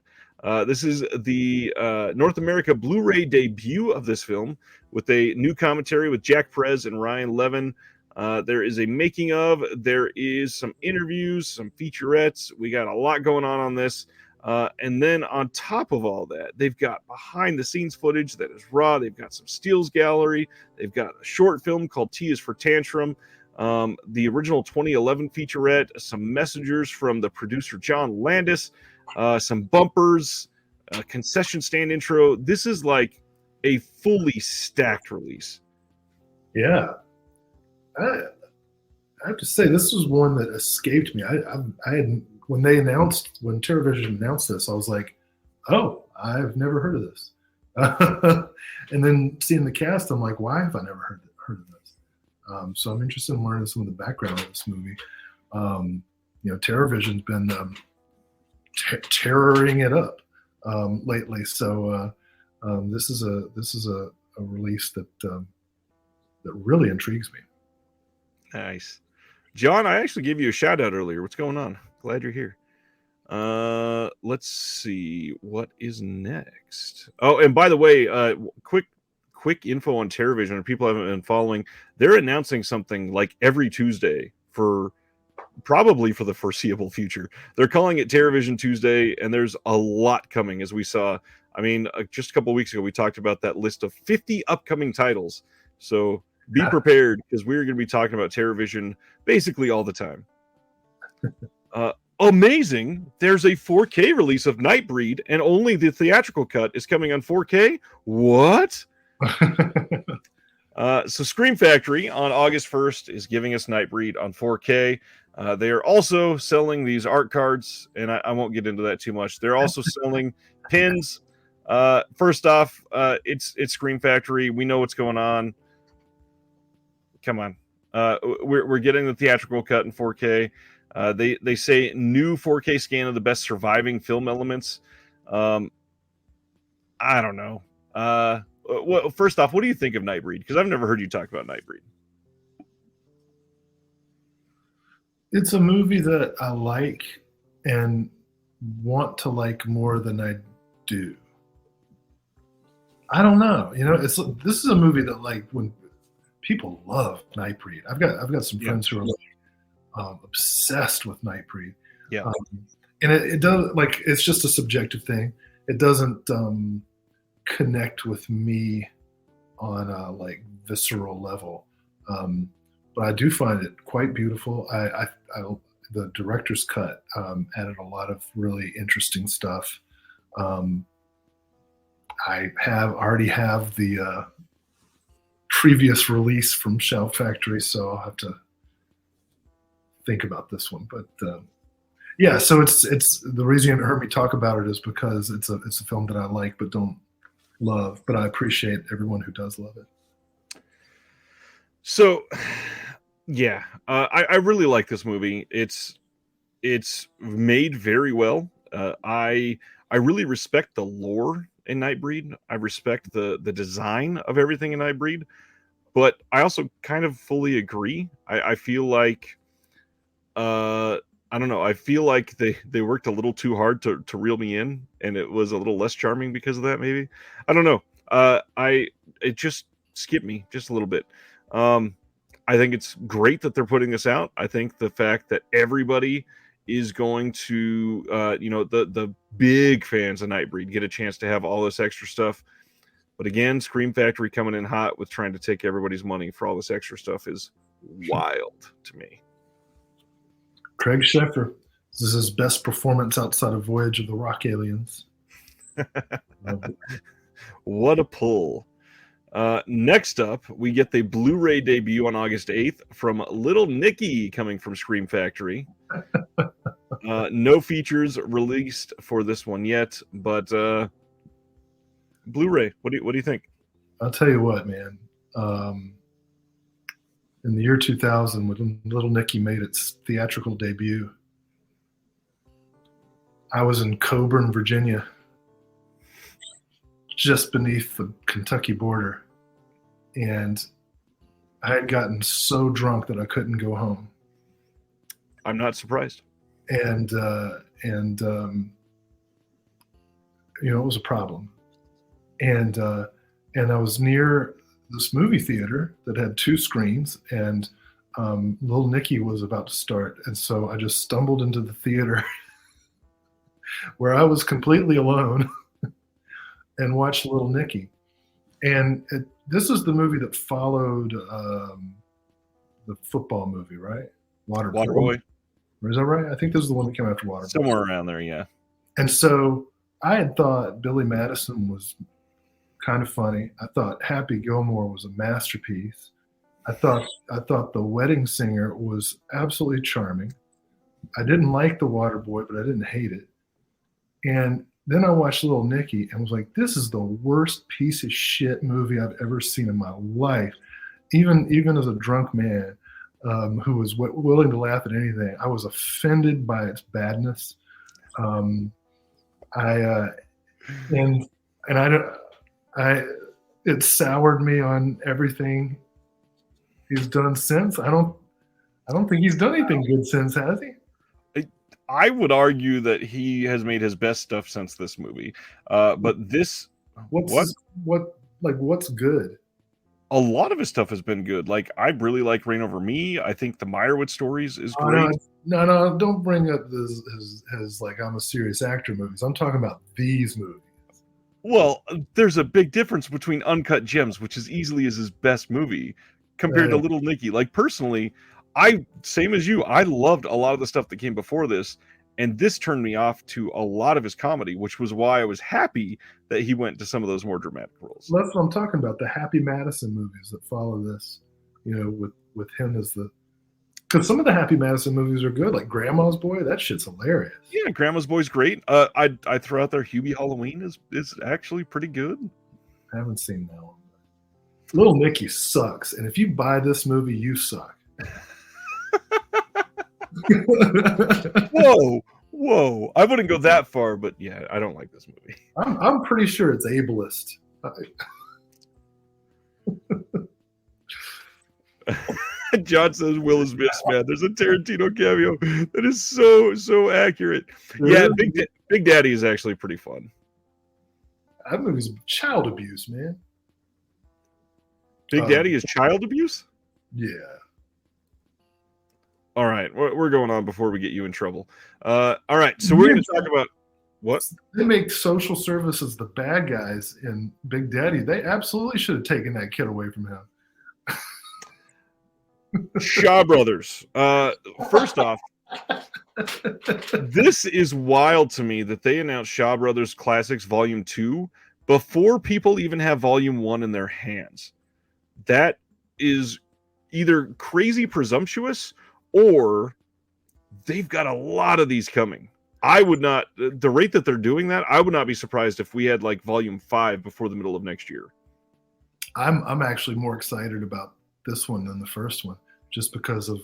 This is the North America Blu-ray debut of this film, with a new commentary with Jack Perez and Ryan Levin. There is a making of, there is some interviews, some featurettes. We got a lot going on this. And then on top of all that, they've got behind the scenes footage that is raw. They've got some Steele's gallery. They've got a short film called T is for Tantrum. The original 2011 featurette, some messengers from the producer John Landis, some bumpers, a concession stand intro. This is like a fully stacked release. Yeah. I have to say, this was one that escaped me. I had, when TerrorVision announced this, I was like, oh, I've never heard of this. And then seeing the cast, I'm like, why have I never heard of this? So I'm interested in learning some of the background of this movie. TerrorVision's been terroring it up lately. So this is a release that really intrigues me. Nice. John, I actually gave you a shout out earlier. What's going on? Glad you're here. Let's see what is next. Oh, and by the way, quick info on TerrorVision. If people haven't been following, they're announcing something like every Tuesday for probably for the foreseeable future. They're calling it TerrorVision Tuesday, and there's a lot coming, as we saw. I mean, just a couple of weeks ago, we talked about that list of 50 upcoming titles. So be prepared, because we're going to be talking about TerrorVision basically all the time. Amazing. There's a 4K release of Nightbreed, and only the theatrical cut is coming on 4K. What? So Scream Factory on August 1st is giving us Nightbreed on 4K. They are also selling these art cards, and I won't get into that too much. They're also selling pins. First off, it's Scream Factory. We know what's going on. Come on. We're getting the theatrical cut in 4K. They say new 4K scan of the best surviving film elements. I don't know. Well, first off, what do you think of Nightbreed? Because I've never heard you talk about Nightbreed. It's a movie that I like and want to like more than I do. I don't know. This is a movie that, like, when people love Nightbreed. I've got some friends who are obsessed with Nightbreed. Yeah. And it does, like, it's just a subjective thing. It doesn't connect with me on a like visceral level. But I do find it quite beautiful. The director's cut added a lot of really interesting stuff. I already have the previous release from Shout Factory, so I'll have to think about this one. But yeah, so it's the reason you haven't heard me talk about it is because it's a film that I like but don't love, but I appreciate everyone who does love it. So yeah, I really like this movie. It's made very well. I really respect the lore in Nightbreed. I respect the design of everything in Nightbreed, but I also kind of fully agree. I feel like I don't know. I feel like they worked a little too hard to reel me in, and it was a little less charming because of that. Maybe I don't know. It just skipped me just a little bit. I think it's great that they're putting this out. I think the fact that everybody is going to, the big fans of Nightbreed get a chance to have all this extra stuff. But again, Scream Factory coming in hot with trying to take everybody's money for all this extra stuff is wild to me. Craig Sheffer. This is his best performance outside of Voyage of the Rock Aliens. What a pull. Next up, we get the Blu-ray debut on August 8th from Little Nicky coming from Scream Factory. No features released for this one yet, but Blu-ray, what do you think? I'll tell you what, man. In the year 2000, when Little Nicky made its theatrical debut, I was in Coburn, Virginia, just beneath the Kentucky border, and I had gotten so drunk that I couldn't go home. I'm not surprised. And it was a problem. And I was near this movie theater that had 2 screens, and Little Nicky was about to start. And so I just stumbled into the theater where I was completely alone and watched Little Nicky. And this is the movie that followed the football movie, right? Waterboy. Is that right? I think this is the one that came after Waterboy. Somewhere around there, yeah. And so I had thought Billy Madison was kind of funny. I thought Happy Gilmore was a masterpiece. I thought The Wedding Singer was absolutely charming. I didn't like The Waterboy, but I didn't hate it. And then I watched Little Nicky and was like, this is the worst piece of shit movie I've ever seen in my life. Even as a drunk man who was willing to laugh at anything, I was offended by its badness. It soured me on everything he's done since. I don't think he's done anything good since, has he? I would argue that he has made his best stuff since this movie. But this, what's good? A lot of his stuff has been good. Like, I really like Reign Over Me. I think the Meyerowitz stories is great. No, don't bring up his like I'm a serious actor movies. I'm talking about these movies. Well, there's a big difference between Uncut Gems, which is easily his best movie, compared to Little Nicky. Like, personally, same as you, I loved a lot of the stuff that came before this, and this turned me off to a lot of his comedy, which was why I was happy that he went to some of those more dramatic roles. That's what I'm talking about, the Happy Madison movies that follow this, with him as because some of the Happy Madison movies are good, like Grandma's Boy. That shit's hilarious. Yeah, Grandma's Boy's great. I throw out there Hubie Halloween is actually pretty good. I haven't seen that one. Little Nicky sucks, and if you buy this movie, you suck. Whoa! I wouldn't go that far, but yeah, I don't like this movie. I'm pretty sure it's ableist. John says Will Smith, man. There's a Tarantino cameo that is so accurate. Yeah, Big Daddy is actually pretty fun. That movie's child abuse, man. Big Daddy is child abuse? Yeah. All right, we're going on before we get you in trouble. All right, so we're going to talk about what? They make social services the bad guys in Big Daddy. They absolutely should have taken that kid away from him. Shaw Brothers. First off, this is wild to me that they announced Shaw Brothers Classics Volume 2 before people even have Volume 1 in their hands. That is either crazy presumptuous or they've got a lot of these coming. I would not, the rate that they're doing that, I would not be surprised if we had like Volume 5 before the middle of next year. I'm actually more excited about this one than the first one, just because of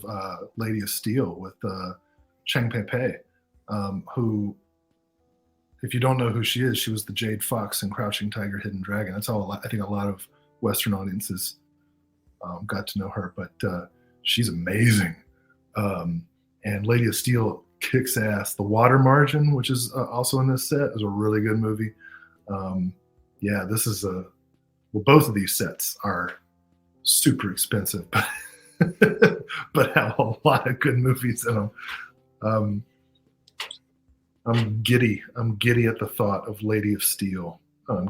Lady of Steel with Cheng Pei Pei, who if you don't know who she is, she was the Jade Fox in Crouching Tiger, Hidden Dragon. That's all. I think a lot of Western audiences got to know her, but she's amazing. And Lady of Steel kicks ass. The Water Margin, which is also in this set, is a really good movie. Yeah, this is both of these sets are super expensive, but have a lot of good movies in them. I'm giddy. I'm giddy at the thought of Lady of Steel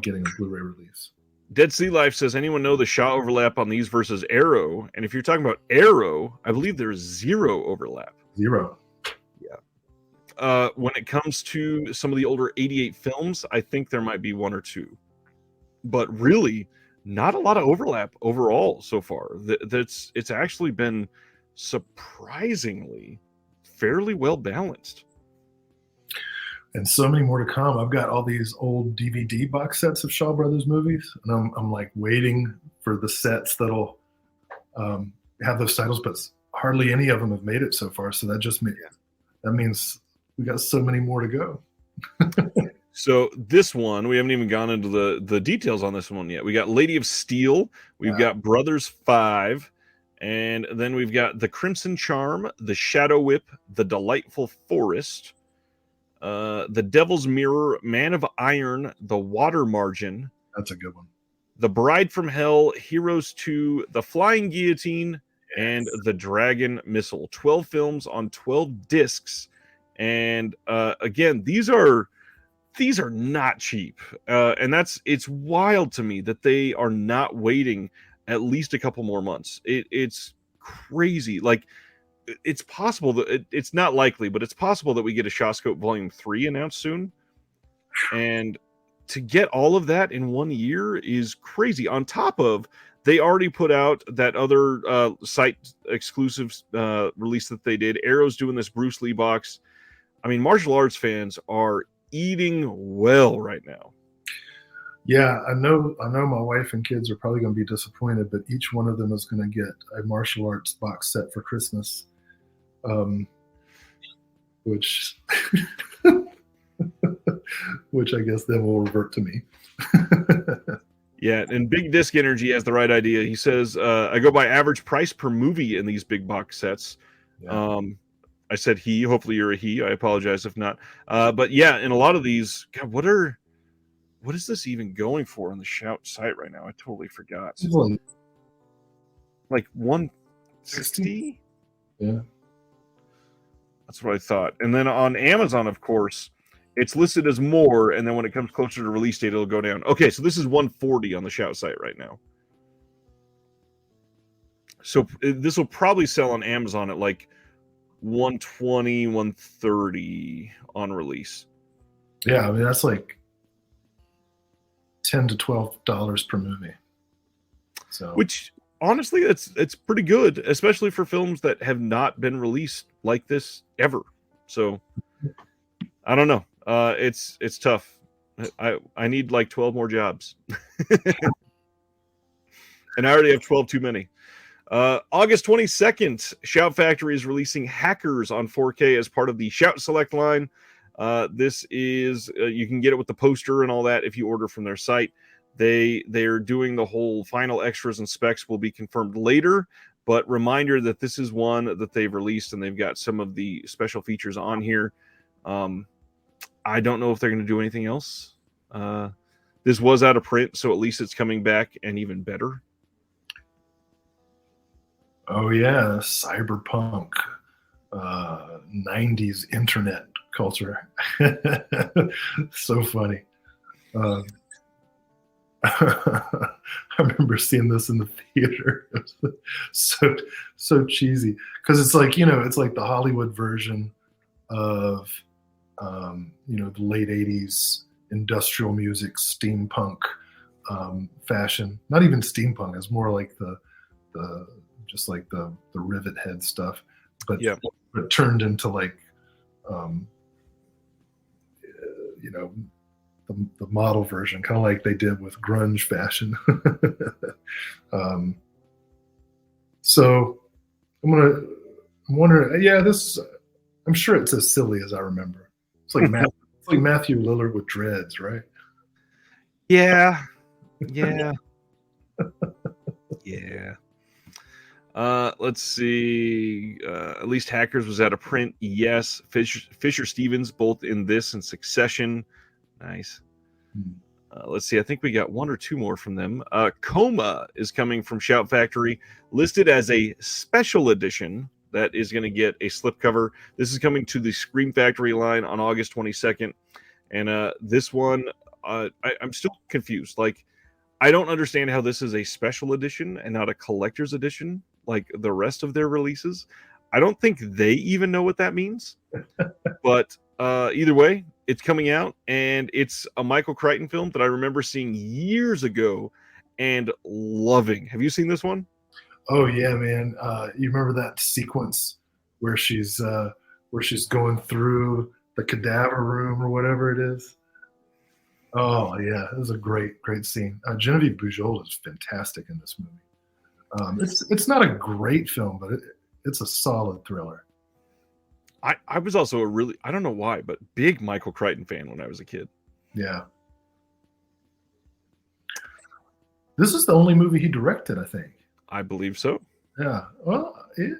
getting a Blu-ray release. Dead Sea Life says, anyone know the shot overlap on these versus Arrow? And if you're talking about Arrow, I believe there's zero overlap. Zero. Yeah. When it comes to some of the older 88 films, I think there might be one or two. But really, not a lot of overlap overall so far. It's actually been surprisingly fairly well balanced. And so many more to come. I've got all these old DVD box sets of Shaw Brothers movies, and I'm like waiting for the sets that'll have those titles, but hardly any of them have made it so far. So that means we got so many more to go. So this one, we haven't even gone into the details on this one yet. We got Lady of Steel, we've got Brothers 5, and then we've got The Crimson Charm, The Shadow Whip, The Delightful Forest, The Devil's Mirror, Man of Iron, The Water Margin. That's a good one. The Bride from Hell, Heroes 2, The Flying Guillotine, and The Dragon Missile. 12 films on 12 discs. And again, these are not cheap. And it's wild to me that they are not waiting at least a couple more months. It's crazy. Like, it's possible that it's not likely, but it's possible that we get a Shawscope Volume 3 announced soon. And to get all of that in 1 year is crazy. On top of, they already put out that other site exclusive release that they did. Arrow's doing this Bruce Lee box. I mean, martial arts fans are eating well right now. Yeah, I know my wife and kids are probably going to be disappointed, but each one of them is going to get a martial arts box set for Christmas. Which I guess then will revert to me. Yeah, and Big Disc Energy has the right idea. He says, I go by average price per movie in these big box sets. Yeah. I said he. Hopefully you're a he. I apologize if not. But yeah, in a lot of these, God, what is this even going for on the Shout site right now? I totally forgot. Like 160? Yeah. That's what I thought. And then on Amazon, of course, it's listed as more, and then when it comes closer to release date, it'll go down. Okay, so this is 140 on the Shout site right now. So this will probably sell on Amazon at like 120, 130 on release. Yeah, I mean, that's like $10 to $12 per movie. So, which honestly, it's pretty good, especially for films that have not been released like this ever. So I don't know. It's tough. I need like 12 more jobs. And I already have 12 too many. August 22nd, Shout Factory is releasing Hackers on 4K as part of the Shout Select line. This is you can get it with the poster and all that if you order from their site. They're doing the whole final extras and specs will be confirmed later, but reminder that this is one that they've released and they've got some of the special features on here. I don't know if they're going to do anything else. This was out of print, so at least it's coming back and even better. Oh yeah, cyberpunk, 90s internet culture. So funny. I remember seeing this in the theater. It was so cheesy because it's like, it's like the Hollywood version of the late 80s industrial music, steampunk fashion. Not even steampunk, it's more like the just like the rivet head stuff, but turned into like the model version, kind of like they did with grunge fashion. So I'm wondering, I'm sure it's as silly as I remember. It's like It's like Matthew Lillard with dreads, right? Yeah. Yeah. Let's see. At least Hackers was out of print. Yes. Fisher Stevens, both in this and Succession. Nice. Let's see. I think we got one or two more from them. Coma is coming from Shout Factory, listed as a special edition that is going to get a slipcover. This is coming to the Scream Factory line on August 22nd. And this one, I'm still confused. Like, I don't understand how this is a special edition and not a collector's edition like the rest of their releases. I don't think they even know what that means. But either way, it's coming out, and it's a Michael Crichton film that I remember seeing years ago and loving. Have you seen this one? Oh yeah, man. You remember that sequence where she's going through the cadaver room or whatever it is? Oh yeah, it was a great scene. Genevieve Bujold is fantastic in this movie. It's not a great film, but it's a solid thriller. I was also a really, I don't know why, but big Michael Crichton fan when I was a kid. Yeah. This is the only movie he directed, I think. I believe so. Yeah. Well, it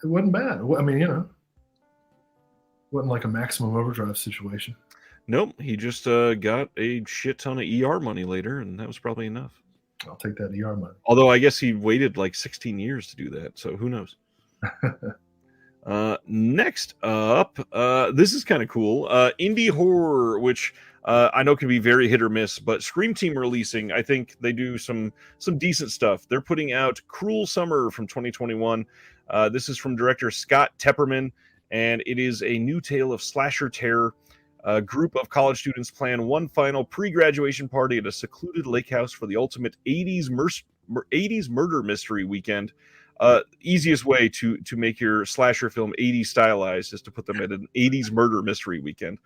wasn't bad. I mean, wasn't like a Maximum Overdrive situation. Nope. He just got a shit ton of ER money later, and that was probably enough. I'll take that ER money. Although I guess he waited like 16 years to do that, so who knows? Next up, this is kind of cool. Indie horror, which I know can be very hit or miss, but Scream Team releasing, I think they do some decent stuff. They're putting out Cruel Summer from 2021. This is from director Scott Tepperman, and it is a new tale of slasher terror. A group of college students plan one final pre-graduation party at a secluded lake house for the ultimate 80s murder mystery weekend. Easiest way to make your slasher film 80s stylized is to put them at an 80s murder mystery weekend.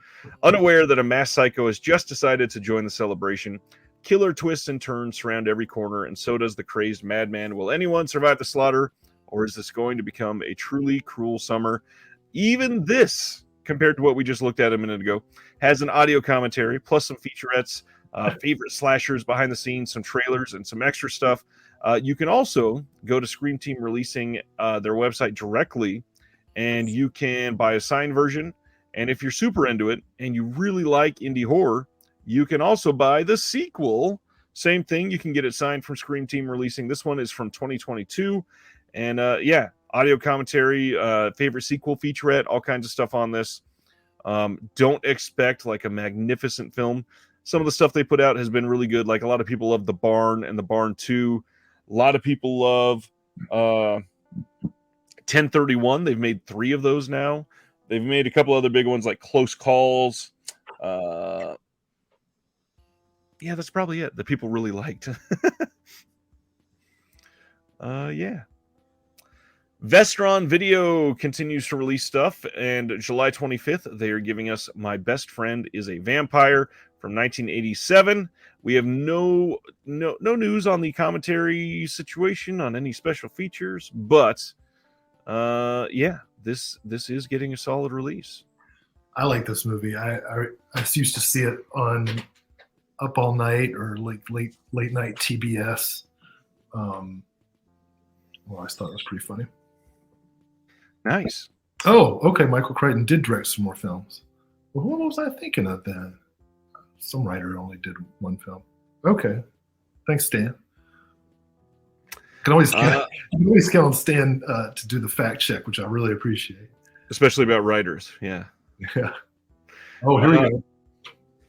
Unaware that a mass psycho has just decided to join the celebration, killer twists and turns surround every corner, and so does the crazed madman. Will anyone survive the slaughter, or is this going to become a truly cruel summer? Even this, compared to what we just looked at a minute ago, has an audio commentary, plus some featurettes, favorite slashers behind the scenes, some trailers, and some extra stuff. You can also go to Scream Team releasing their website directly, and you can buy a signed version. And if you're super into it and you really like indie horror, you can also buy the sequel. Same thing. You can get it signed from Scream Team releasing. This one is from 2022. And audio commentary, favorite sequel featurette, all kinds of stuff on this. Don't expect like a magnificent film. Some of the stuff they put out has been really good. Like a lot of people love The Barn and The Barn 2. A lot of people love 1031. They've made 3 of those now. They've made a couple other big ones like Close Calls. Yeah, that's probably it that people really liked. Yeah. Vestron Video continues to release stuff, and July 25th, they are giving us My Best Friend is a Vampire from 1987. We have no news on the commentary situation, on any special features, but yeah, this is getting a solid release. I like this movie. I used to see it on Up All Night or like late night TBS. Well, I just thought it was pretty funny. Nice. Oh, okay. Michael Crichton did direct some more films. Well, what was I thinking of then? Some writer only did one film. Okay. Thanks, Stan. You can always count on Stan to do the fact check, which I really appreciate. Especially about writers. Yeah. Yeah. Oh, here we go.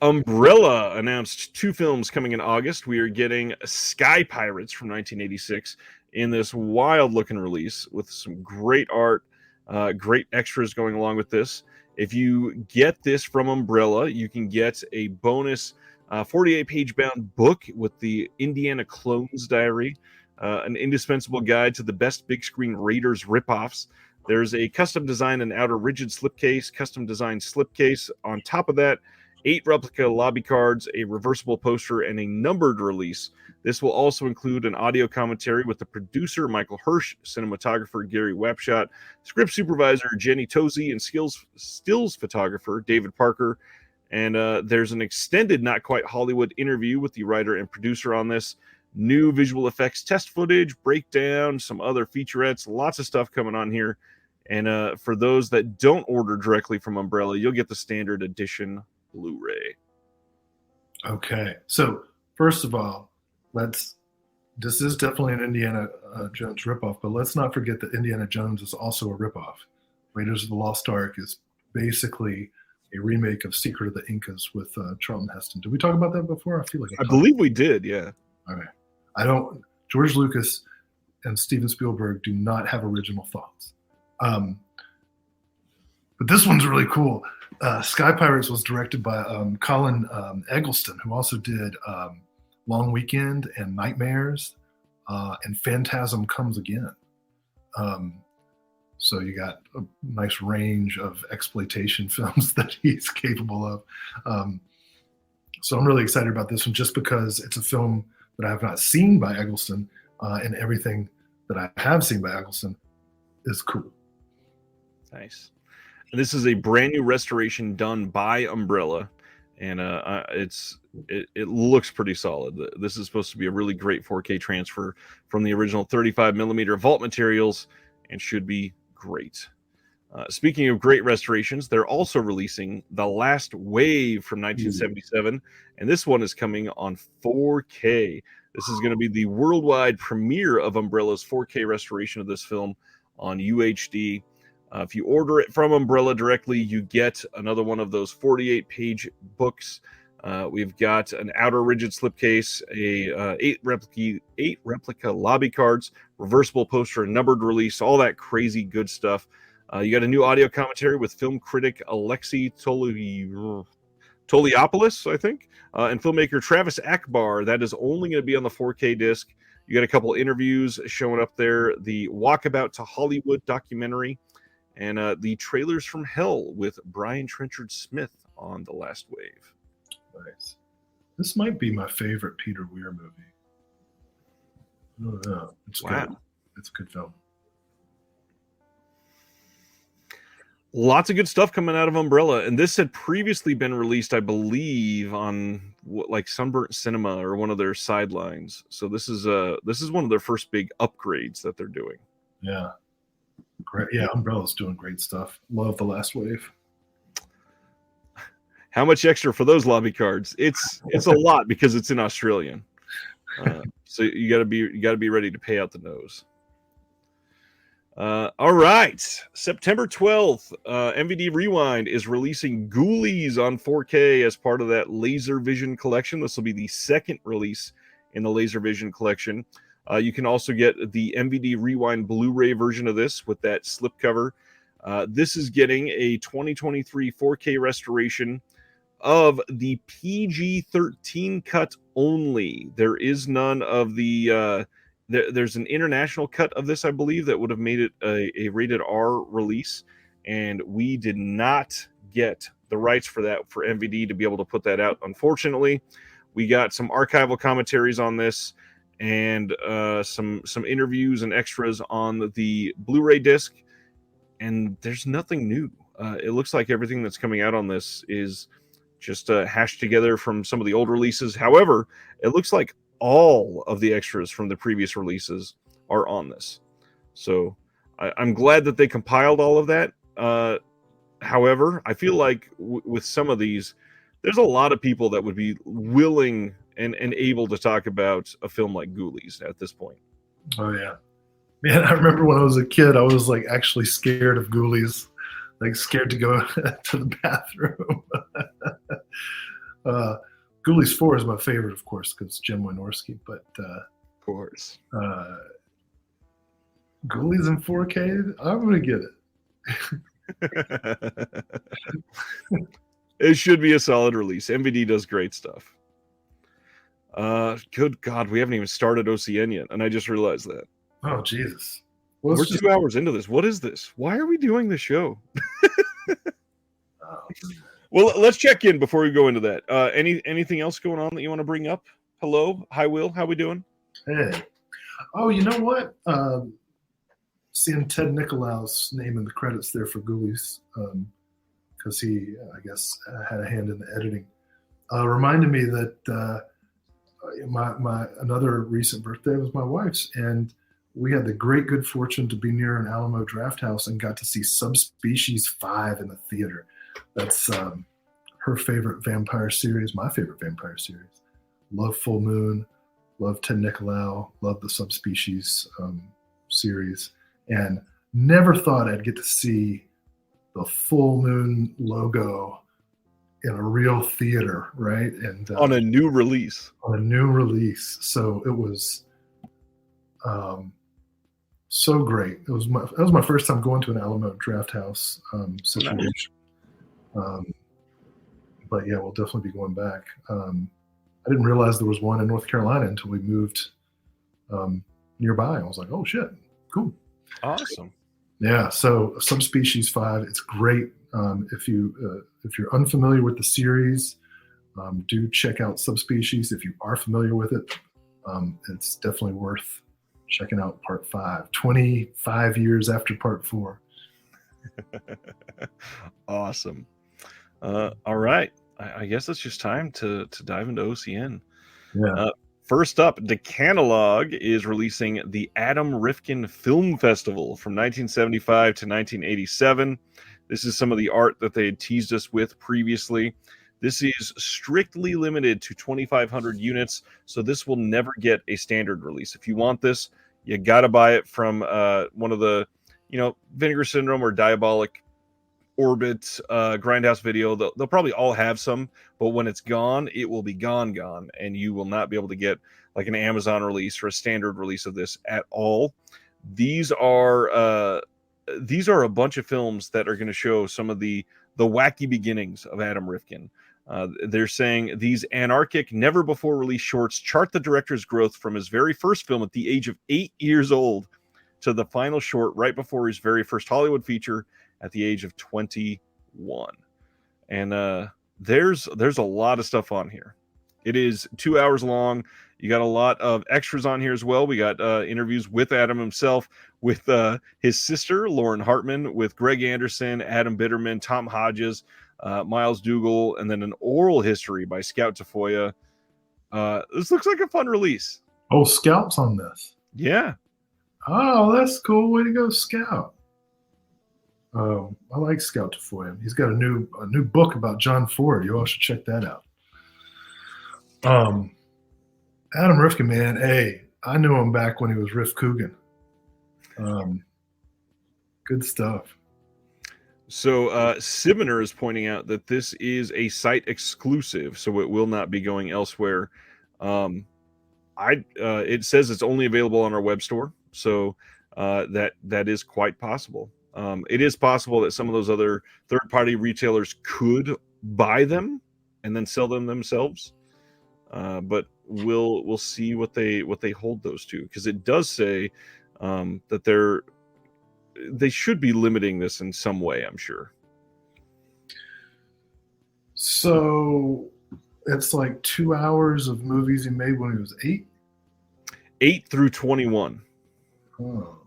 Umbrella announced 2 films coming in August. We are getting Sky Pirates from 1986 in this wild-looking release with some great art, great extras going along with this. If you get this from Umbrella, you can get a bonus 48-page bound book with the Indiana Clones Diary, an indispensable guide to the best big screen Raiders ripoffs. There's a custom designed and outer rigid slipcase, custom designed slipcase. On top of that, 8 replica lobby cards, a reversible poster, and a numbered release. This will also include an audio commentary with the producer, Michael Hirsch, cinematographer, Gary Wapshot, script supervisor, Jenny Tozy, and stills photographer, David Parker. And there's an extended Not Quite Hollywood interview with the writer and producer on this. New visual effects test footage, breakdown, some other featurettes, lots of stuff coming on here. And for those that don't order directly from Umbrella, you'll get the standard edition Blu-ray. Okay, so first of all, this is definitely an Indiana Jones ripoff, but let's not forget that Indiana Jones is also a ripoff. Raiders of the Lost Ark is basically a remake of Secret of the Incas with Charlton Heston. Did we talk about that before? I feel like I believe we did, yeah. Okay. George Lucas and Steven Spielberg do not have original thoughts. But this one's really cool. Sky Pirates was directed by Colin Eggleston, who also did Long Weekend and Nightmares and Phantasm Comes Again. So you got a nice range of exploitation films that he's capable of. So I'm really excited about this one just because it's a film that I have not seen by Eggleston, and everything that I have seen by Eggleston is cool. Nice. And this is a brand new restoration done by Umbrella, and it looks pretty solid. This is supposed to be a really great 4K transfer from the original 35 millimeter vault materials, and should be great. Speaking of great restorations, they're also releasing The Last Wave from 1977, and this one is coming on 4K. This is going to be the worldwide premiere of Umbrella's 4K restoration of this film on UHD. If you order it from Umbrella directly, you get another one of those 48-page books. We've got an outer rigid slipcase, eight replica lobby cards, reversible poster, a numbered release, all that crazy good stuff. You got a new audio commentary with film critic Alexei Toliopoulos, I think, and filmmaker Travis Akbar. That is only going to be on the 4K disc. You got a couple interviews showing up there, the Walkabout to Hollywood documentary, and the Trailers from Hell with Brian Trenchard Smith on The Last Wave. Nice. This might be my favorite Peter Weir movie. Oh, no. It's good. It's a good film. Lots of good stuff coming out of Umbrella, and this had previously been released, I believe, on like Sunburnt Cinema or one of their sidelines. So this is one of their first big upgrades that they're doing. Yeah, great. Yeah, Umbrella's doing great stuff. Love The Last Wave. How much extra for those lobby cards? It's a lot because it's in Australian. So you got to be ready to pay out the nose. All right, September 12th, MVD Rewind is releasing Ghoulies on 4K as part of that Laser Vision collection. This will be the second release in the Laser Vision collection. You can also get the MVD Rewind Blu-ray version of this with that slipcover. This is getting a 2023 4K restoration of the PG-13 cut only. There is none of the... There's an international cut of this, I believe, that would have made it a rated R release, and we did not get the rights for that for MVD to be able to put that out. Unfortunately, we got some archival commentaries on this and some interviews and extras on the Blu-ray disc, and there's nothing new. It looks like everything that's coming out on this is just hashed together from some of the old releases. However, it looks like all of the extras from the previous releases are on this. So I'm glad that they compiled all of that. However, I feel like with some of these, there's a lot of people that would be willing and able to talk about a film like Ghoulies at this point. Oh, yeah. Man, I remember when I was a kid, I was like actually scared of Ghoulies, like scared to go to the bathroom. Ghoulies 4 is my favorite, of course, because Jim Wynorski. But of course, Ghoulies in 4K, I'm gonna get it. It should be a solid release. MVD does great stuff. Good God, we haven't even started OCN yet, and I just realized that. Oh Jesus, we're 2 hours into this. What is this? Why are we doing this show? Well, let's check in before we go into that. Anything else going on that you want to bring up? Hello, hi Will, how we doing? Hey. Oh, you know what? Seeing Ted Nicolau's name in the credits there for Ghoulies, because he, I guess, had a hand in the editing. Reminded me that my another recent birthday was my wife's, and we had the great good fortune to be near an Alamo Draft House and got to see Subspecies 5 in the theater. That's her favorite vampire series, my favorite vampire series. Love Full Moon, love Ted Nicolau, love the Subspecies series, and never thought I'd get to see the Full Moon logo in a real theater, right? And On a new release. on a new release. So it was so great. That was my first time going to an Alamo Draft House situation. But yeah, we'll definitely be going back. I didn't realize there was one in North Carolina until we moved nearby. I was like, oh shit, cool. Awesome. Yeah, so Subspecies 5, it's great. If you're unfamiliar with the series, do check out Subspecies. If you are familiar with it, it's definitely worth checking out Part 5. 25 years after Part 4. Awesome. All right. I guess it's just time to dive into OCN. Yeah. First up, Decanalog is releasing the Adam Rifkin Film Festival from 1975 to 1987. This is some of the art that they had teased us with previously. This is strictly limited to 2,500 units, so this will never get a standard release. If you want this, you got to buy it from one of the, Vinegar Syndrome or Diabolic Orbit, Grindhouse Video. They'll probably all have some, but when it's gone, it will be gone, and you will not be able to get like an Amazon release or a standard release of this at all. These are a bunch of films that are going to show some of the wacky beginnings of Adam Rifkin. They're saying these anarchic, never before released shorts chart the director's growth from his very first film at the age of 8 years old to the final short right before his very first Hollywood feature at the age of 21. And there's a lot of stuff on here. It is 2 hours long. You got a lot of extras on here as well. We got interviews with Adam himself, with his sister, Lauren Hartman, with Greg Anderson, Adam Bitterman, Tom Hodges, Miles Dougal, and then an oral history by Scout Tafoya. This looks like a fun release. Oh, Scout's on this. Yeah. Oh, that's cool. Way to go, Scout. I like Scout Tafoya. He's got a new book about John Ford. You all should check that out. Adam Rifkin, man. Hey, I knew him back when he was Riff Coogan. Good stuff. So Sibiner is pointing out that this is a site exclusive, so it will not be going elsewhere. It says it's only available on our web store, so that is quite possible. It is possible that some of those other third-party retailers could buy them and then sell them themselves, but we'll see what they hold those to, because it does say that they should be limiting this in some way, I'm sure. So it's like 2 hours of movies he made when he was 8? 8 through 21. Oh.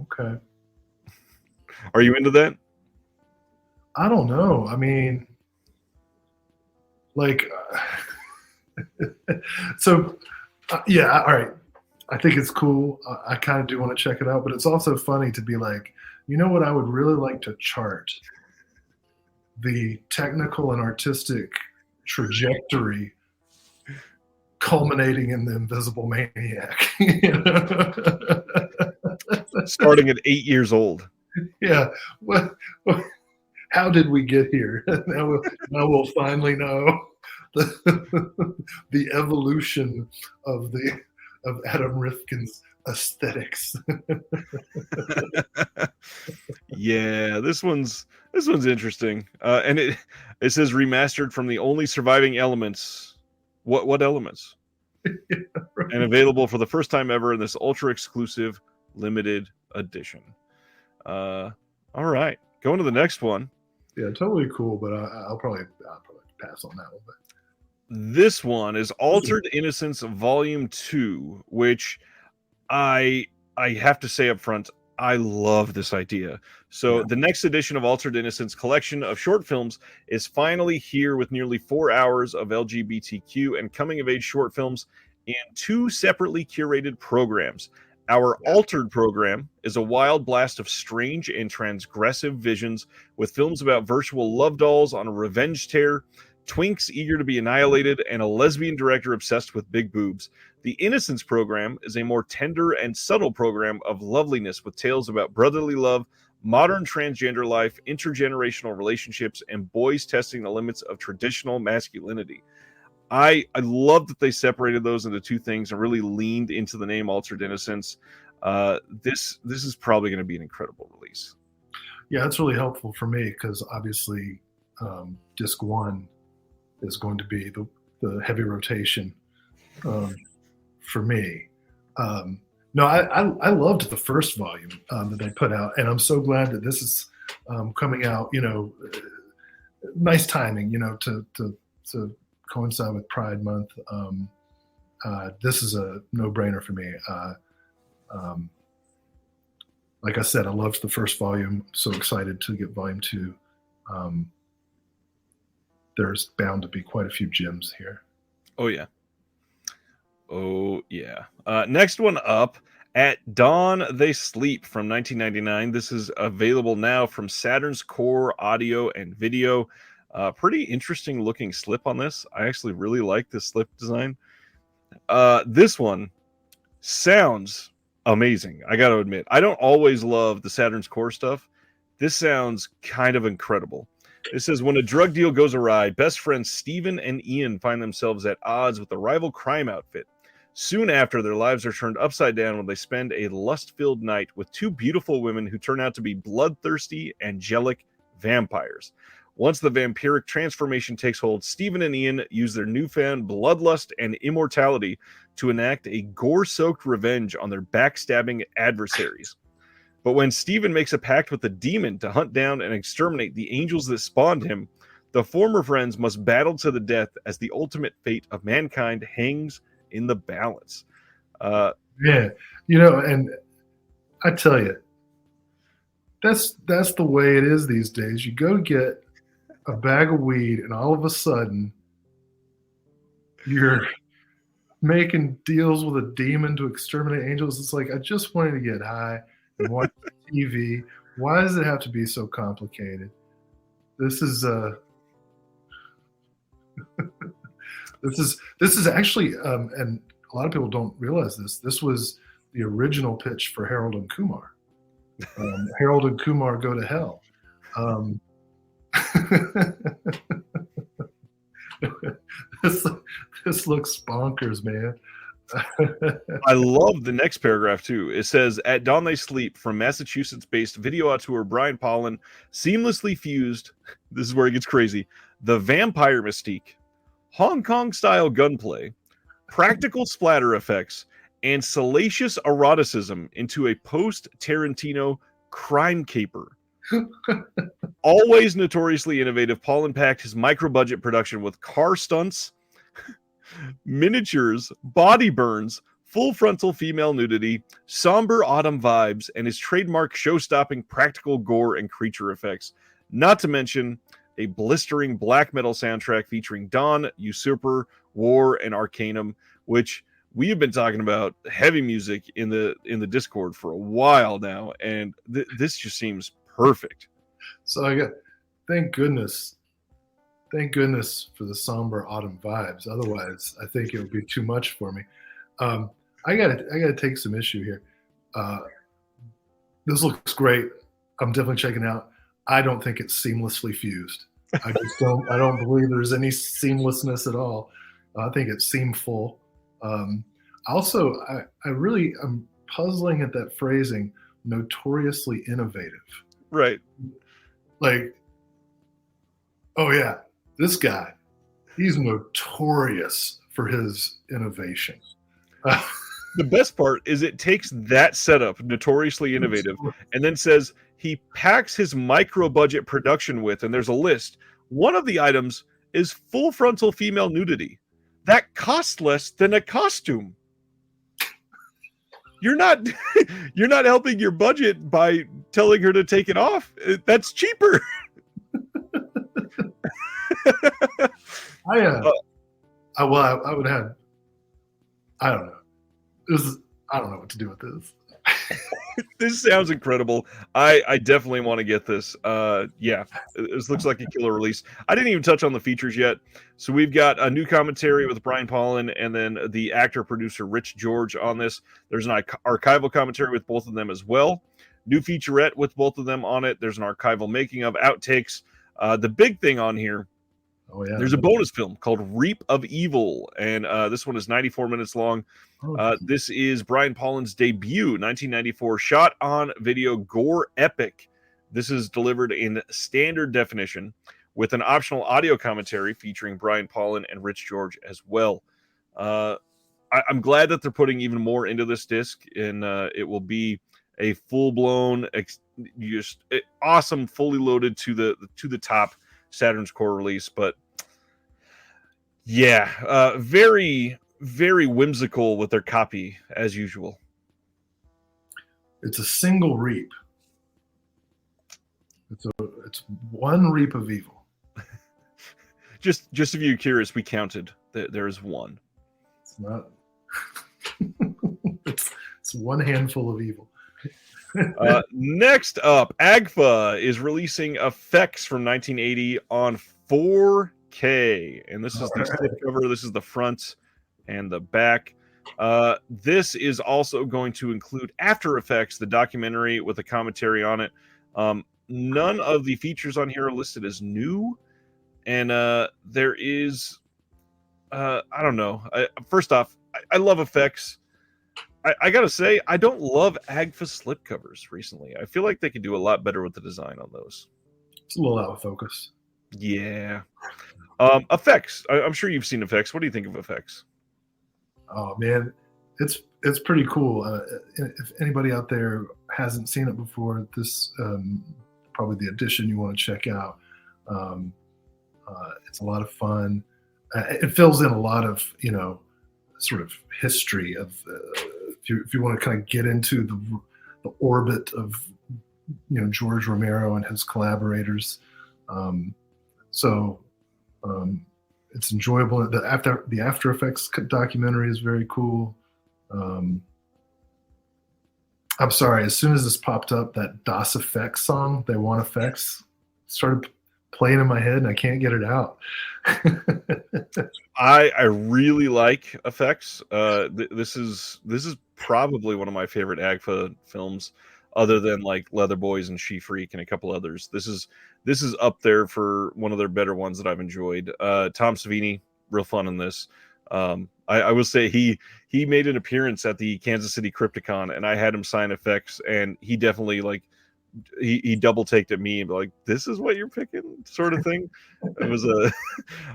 Okay. Are you into that? I don't know. I mean, like, yeah, all right. I think it's cool. I kind of do want to check it out, but it's also funny to be like, you know what I would really like to chart? The technical and artistic trajectory culminating in The Invisible Maniac. Starting at 8 years old. Yeah. How did we get here? Now we'll finally know the evolution of Adam Rifkin's aesthetics. Yeah, this one's interesting. And it says remastered from the only surviving elements. What elements? Yeah, right. And available for the first time ever in this ultra exclusive limited edition. All right. Going to the next one. Yeah, totally cool, but I'll probably pass on that one. But This one is Altered Innocence Volume 2, which I have to say up front, I love this idea. So yeah, the next edition of Altered Innocence collection of short films is finally here with nearly 4 hours of LGBTQ and coming of age short films in 2 separately curated programs. Our yeah, Altered program is a wild blast of strange and transgressive visions with films about virtual love dolls on a revenge tear, twinks eager to be annihilated, and a lesbian director obsessed with big boobs. The Innocence program is a more tender and subtle program of loveliness with tales about brotherly love, modern transgender life, intergenerational relationships, and boys testing the limits of traditional masculinity. I love that they separated those into 2 things and really leaned into the name Altered Innocence. This is probably going to be an incredible release. yeah. It's really helpful for me because obviously, disc 1 is going to be the heavy rotation for me. No, I loved the first volume that they put out, and I'm so glad that this is coming out. Nice timing. To coincide with Pride Month. This is a no-brainer for me. Like I said, I loved the first volume. So excited to get volume 2. There's bound to be quite a few gems here. Oh yeah. Oh yeah. Next one up, At Dawn They Sleep from 1999. This is available now from Saturn's Core Audio and Video. Pretty interesting looking slip on this. I actually really like this slip design. This one sounds amazing. I got to admit, I don't always love the Saturn's Core stuff. This sounds kind of incredible. It says, when a drug deal goes awry, best friends Steven and Ian find themselves at odds with a rival crime outfit. Soon after, their lives are turned upside down when they spend a lust-filled night with 2 beautiful women who turn out to be bloodthirsty, angelic vampires. Once the vampiric transformation takes hold, Steven and Ian use their newfound bloodlust and immortality to enact a gore-soaked revenge on their backstabbing adversaries. But when Steven makes a pact with the demon to hunt down and exterminate the angels that spawned him, the former friends must battle to the death as the ultimate fate of mankind hangs in the balance. Yeah, and I tell you, that's the way it is these days. You go get a bag of weed, and all of a sudden, you're making deals with a demon to exterminate angels. It's like, I just wanted to get high and watch TV. Why does it have to be so complicated? This is this is actually, and a lot of people don't realize this. This was the original pitch for Harold and Kumar. Harold and Kumar Go to Hell. This looks bonkers, man. I love the next paragraph too. It says, at dawn they sleep from Massachusetts-based video auteur Brian Pollan seamlessly fused, this is where it gets crazy, the vampire mystique, Hong Kong-style gunplay, practical splatter effects, and salacious eroticism into a post-Tarantino crime caper. Always notoriously innovative, Pollan packed his micro-budget production with car stunts, miniatures, body burns, full frontal female nudity, somber autumn vibes, and his trademark show-stopping practical gore and creature effects. Not to mention a blistering black metal soundtrack featuring Dawn, Usurper, War, and Arcanum, which we have been talking about heavy music in the Discord for a while now, and this just seems perfect. So thank goodness for the somber autumn vibes. Otherwise, I think it would be too much for me. I gotta take some issue here. This looks great. I'm definitely checking it out. I don't think it's seamlessly fused. I don't believe there's any seamlessness at all. I think it's seamful. Also, I'm puzzling at that phrasing, notoriously innovative. Right. Like, oh yeah, this guy, he's notorious for his innovation. The best part is it takes that setup, notoriously innovative, and then says he packs his micro budget production with, and there's a list. One of the items is full frontal female nudity. That costs less than a costume. You're not you're not helping your budget by telling her to take it off. That's cheaper. I would have. I don't know. I don't know what to do with this. This sounds incredible. I definitely want to get this. Yeah, this looks like a killer release. I didn't even touch on the features yet. So we've got a new commentary with Brian Paulin and then the actor-producer Rich George on this. There's an archival commentary with both of them as well. New featurette with both of them on it. There's an archival making of outtakes. The big thing on here, there's a bonus film called Reap of Evil, and this one is 94 minutes long. This is Brian Paulin's debut, 1994, shot on video gore epic. This is delivered in standard definition with an optional audio commentary featuring Brian Paulin and Rich George as well. I'm glad that they're putting even more into this disc, and it will be a full-blown, awesome, fully loaded to the top Saturn's Core release. But yeah, very, very whimsical with their copy as usual. It's a single reap. It's one reap of evil. just if you're curious, we counted. There is one. It's not. it's one handful of evil. Next up, AGFA is releasing Effects from 1980 on 4K, and this is the slipcover. This is the front and the back. This is also going to include After Effects, the documentary with a commentary on it. None of the features on here are listed as new, and there is, I don't know. First off, I love Effects. I gotta say, I don't love AGFA slipcovers recently. I feel like they could do a lot better with the design on those. It's a little out of focus. Yeah. Effects. I'm sure you've seen Effects. What do you think of Effects? Oh man, it's pretty cool. If anybody out there hasn't seen it before, this probably the edition you want to check out. It's a lot of fun. It fills in a lot of sort of history of if you want to kind of get into the orbit of George Romero and his collaborators. It's enjoyable. The After Effects documentary is very cool. I'm sorry, as soon as this popped up, that DOS Effects song, They Want Effects, started playing in my head and I can't get it out. I really like Effects. This is probably one of my favorite AGFA films, other than like Leather Boys and She Freak and a couple others. This is up there for one of their better ones that I've enjoyed. Tom Savini, real fun in this. I will say he made an appearance at the Kansas City Crypticon, and I had him sign Effects, and he definitely he double taked at me and be like, "This is what you're picking," sort of thing. It was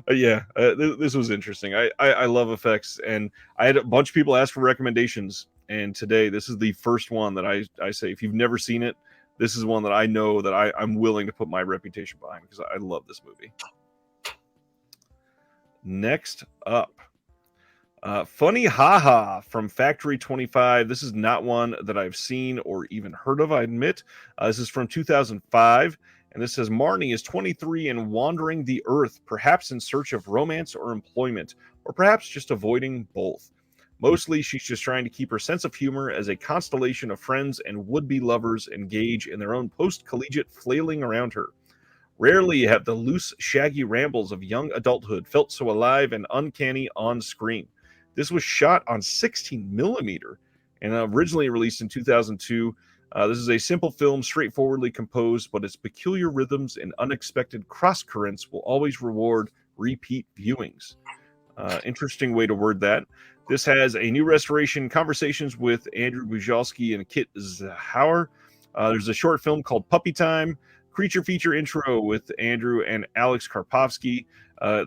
this was interesting. I love Effects, and I had a bunch of people ask for recommendations, and today this is the first one that I say, if you've never seen it, this is one that I know that I'm willing to put my reputation behind because I love this movie. Next up, Funny Haha from Factory 25. This is not one that I've seen or even heard of, I admit. This is from 2005, and this says Marnie is 23 and wandering the earth, perhaps in search of romance or employment, or perhaps just avoiding both. Mostly, she's just trying to keep her sense of humor as a constellation of friends and would-be lovers engage in their own post-collegiate flailing around her. Rarely have the loose, shaggy rambles of young adulthood felt so alive and uncanny on screen. This was shot on 16 millimeter and originally released in 2002. This is a simple film, straightforwardly composed, but its peculiar rhythms and unexpected cross-currents will always reward repeat viewings. Interesting way to word that. This has a new restoration, conversations with Andrew Bujalski and Kit Zahauer. There's a short film called Puppy Time, creature feature intro with Andrew and Alex Karpovsky.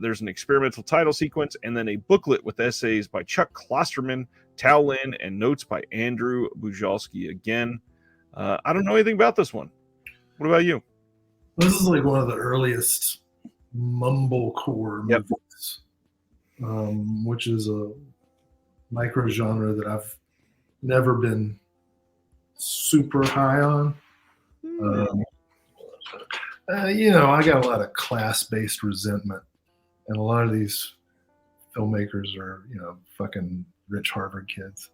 There's an experimental title sequence, and then a booklet with essays by Chuck Klosterman, Tao Lin, and notes by Andrew Bujalski again. I don't know anything about this one. What about you? This is like one of the earliest mumblecore Yep. movies, which is a micro genre that I've never been super high on. I got a lot of class-based resentment, and a lot of these filmmakers are, fucking rich Harvard kids.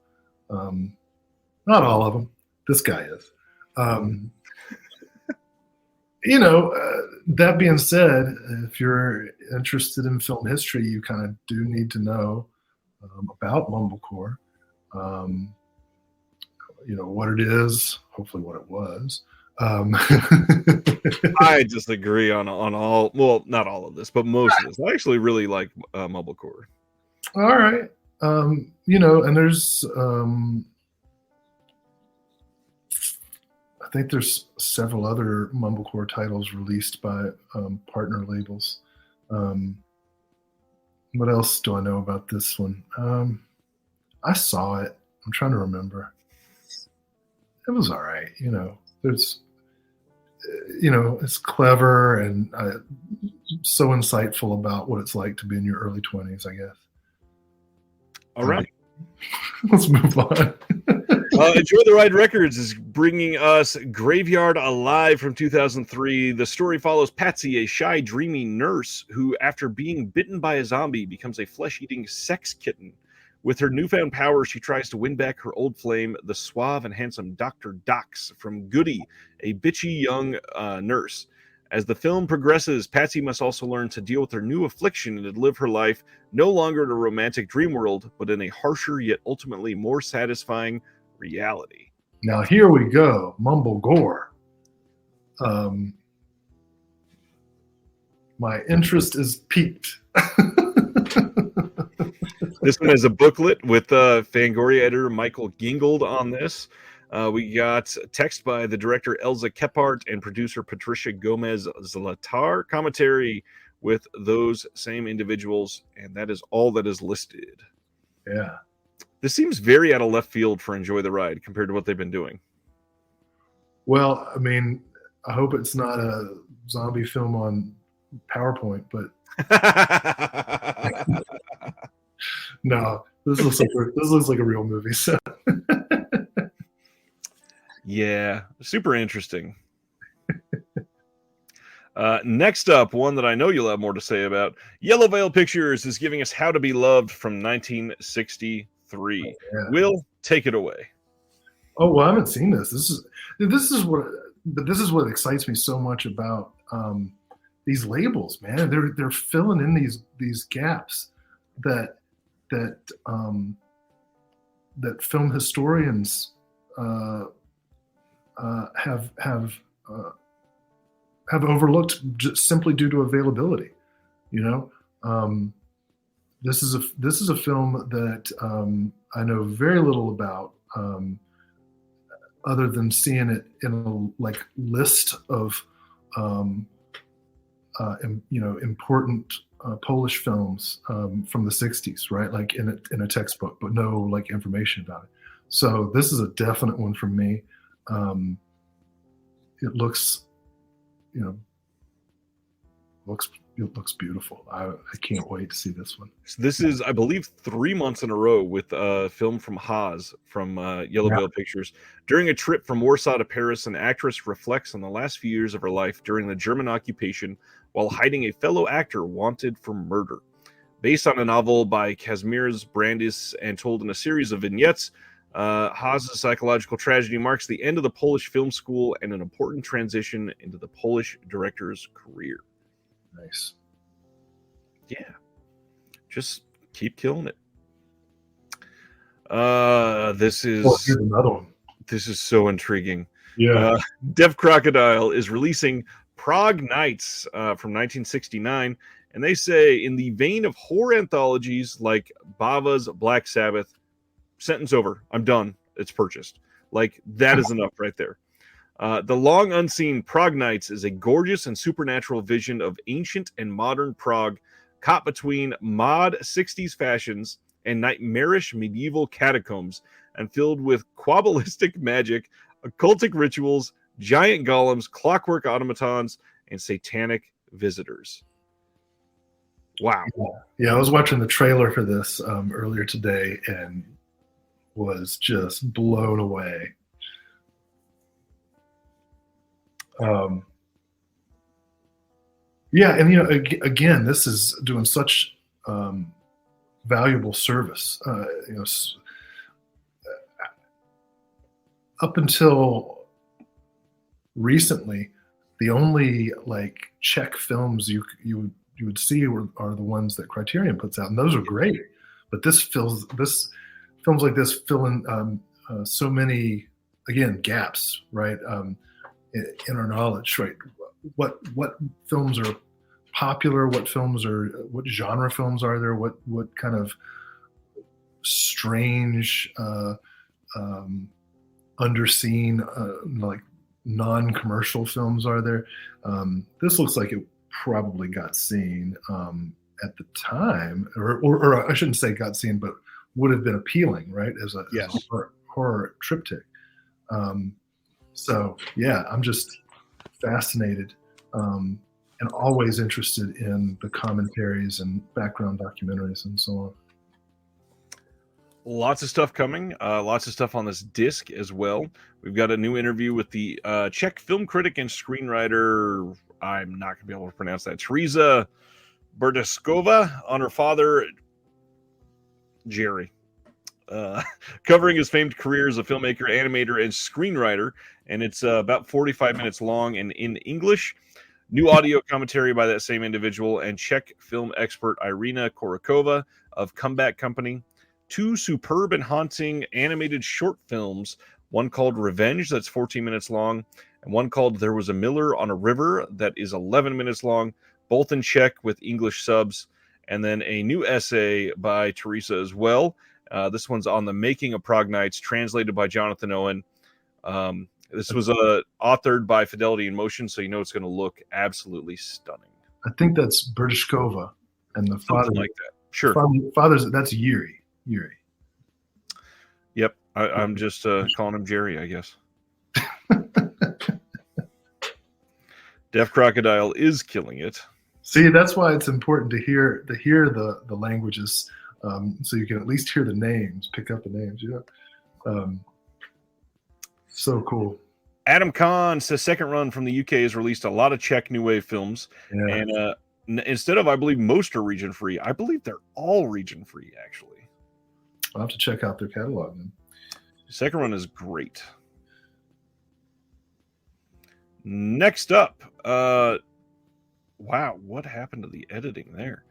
Not all of them. This guy is. That being said, if you're interested in film history, you kind of do need to know about mumblecore. What it is, hopefully what it was. I disagree on all. Well, not all of this, but most of this. I actually really like mumblecore. All right, and there's I think there's several other mumblecore titles released by partner labels. What else do I know about this one? I saw it. I'm trying to remember. It was all right. There's, it's clever and so insightful about what it's like to be in your early 20s, I guess. All right. Let's move on. Enjoy the Ride Records is bringing us Graveyard Alive from 2003. The story follows Patsy, a shy, dreamy nurse who, after being bitten by a zombie, becomes a flesh-eating sex kitten. With her newfound power, she tries to win back her old flame, the suave and handsome Dr. Dox from Goody, a bitchy young nurse. As the film progresses, Patsy must also learn to deal with her new affliction and to live her life no longer in a romantic dream world, but in a harsher yet ultimately more satisfying reality. Now here we go, mumble gore. My interest is piqued. This one has a booklet with Fangoria editor Michael Gingold on this. We got text by the director Elza Kephart and producer Patricia Gomez Zlatar, commentary with those same individuals, and that is all that is listed. Yeah. This seems very out of left field for Enjoy the Ride compared to what they've been doing. Well, I mean, I hope it's not a zombie film on PowerPoint, but no, this looks like a real movie. So. Yeah, super interesting. Next up, one that I know you'll have more to say about. Yellow Veil Pictures is giving us How to Be Loved from 1963. Yeah. Will, take it away. Oh, well, I haven't seen this. This is what excites me so much about these labels, man. They're filling in these gaps that film historians have overlooked just simply due to availability. This is a film that I know very little about, other than seeing it in a list of important Polish films from the 60s, right? Like in a textbook, but no information about it. So this is a definite one for me. It looks beautiful. I can't wait to see this one. So this is, I believe, 3 months in a row with a film from Haas from Yellow Veil Pictures. During a trip from Warsaw to Paris, an actress reflects on the last few years of her life during the German occupation while hiding a fellow actor wanted for murder. Based on a novel by Kazimierz Brandis and told in a series of vignettes, Haas's psychological tragedy marks the end of the Polish film school and an important transition into the Polish director's career. Nice. Yeah. Just keep killing it. This is here's another one. This is so intriguing. Yeah. Deaf Crocodile is releasing Prague Nights from 1969, and they say, in the vein of horror anthologies like Bava's Black Sabbath, sentence over. I'm done. It's purchased. That is enough right there. The long unseen Prague Nights is a gorgeous and supernatural vision of ancient and modern Prague, caught between mod 60s fashions and nightmarish medieval catacombs, and filled with quabalistic magic, occultic rituals, giant golems, clockwork automatons, and satanic visitors. Wow. Yeah, I was watching the trailer for this earlier today and was just blown away. Yeah, and again, this is doing such valuable service. Up until recently, the only like Czech films you would see are the ones that Criterion puts out, and those are great. But films like this fill in so many gaps, right? In our knowledge, right? What films are popular? What genre films are there? What kind of strange, underseen, like non-commercial films are there? This looks like it probably got seen at the time, or I shouldn't say got seen, but would have been appealing, right? As a horror triptych. So yeah, I'm just fascinated and always interested in the commentaries and background documentaries and so on. Lots of stuff coming. Lots of stuff on this disc as well. We've got a new interview with the Czech film critic and screenwriter. I'm not going to be able to pronounce that. Teresa Berdiskova on her father, Jerry. Covering his famed career as a filmmaker, animator, and screenwriter. And it's about 45 minutes long and in English. New audio commentary by that same individual and Czech film expert Irina Korokova of Comeback Company. 2 superb and haunting animated short films, one called Revenge, that's 14 minutes long, and one called There Was a Miller on a River, that is 11 minutes long, both in Czech with English subs, and then a new essay by Teresa as well. This one's on the making of Prague Nights, translated by Jonathan Owen. This was authored by Fidelity in Motion, so you know it's going to look absolutely stunning. I think that's Berdiskova, and the father like that. Sure, father's that's Yuri. Yep, I'm just calling him Jerry, I guess. Deaf Crocodile is killing it. See, that's why it's important to hear the languages, so you can at least hear the names, pick up the names. Yeah, so cool. Adam Kahn says second run from the UK has released a lot of Czech new wave films, and instead of, I believe, most are region free, I believe they're all region free actually. I'll have to check out their catalog then. Second run is great. Next up, wow, what happened to the editing there?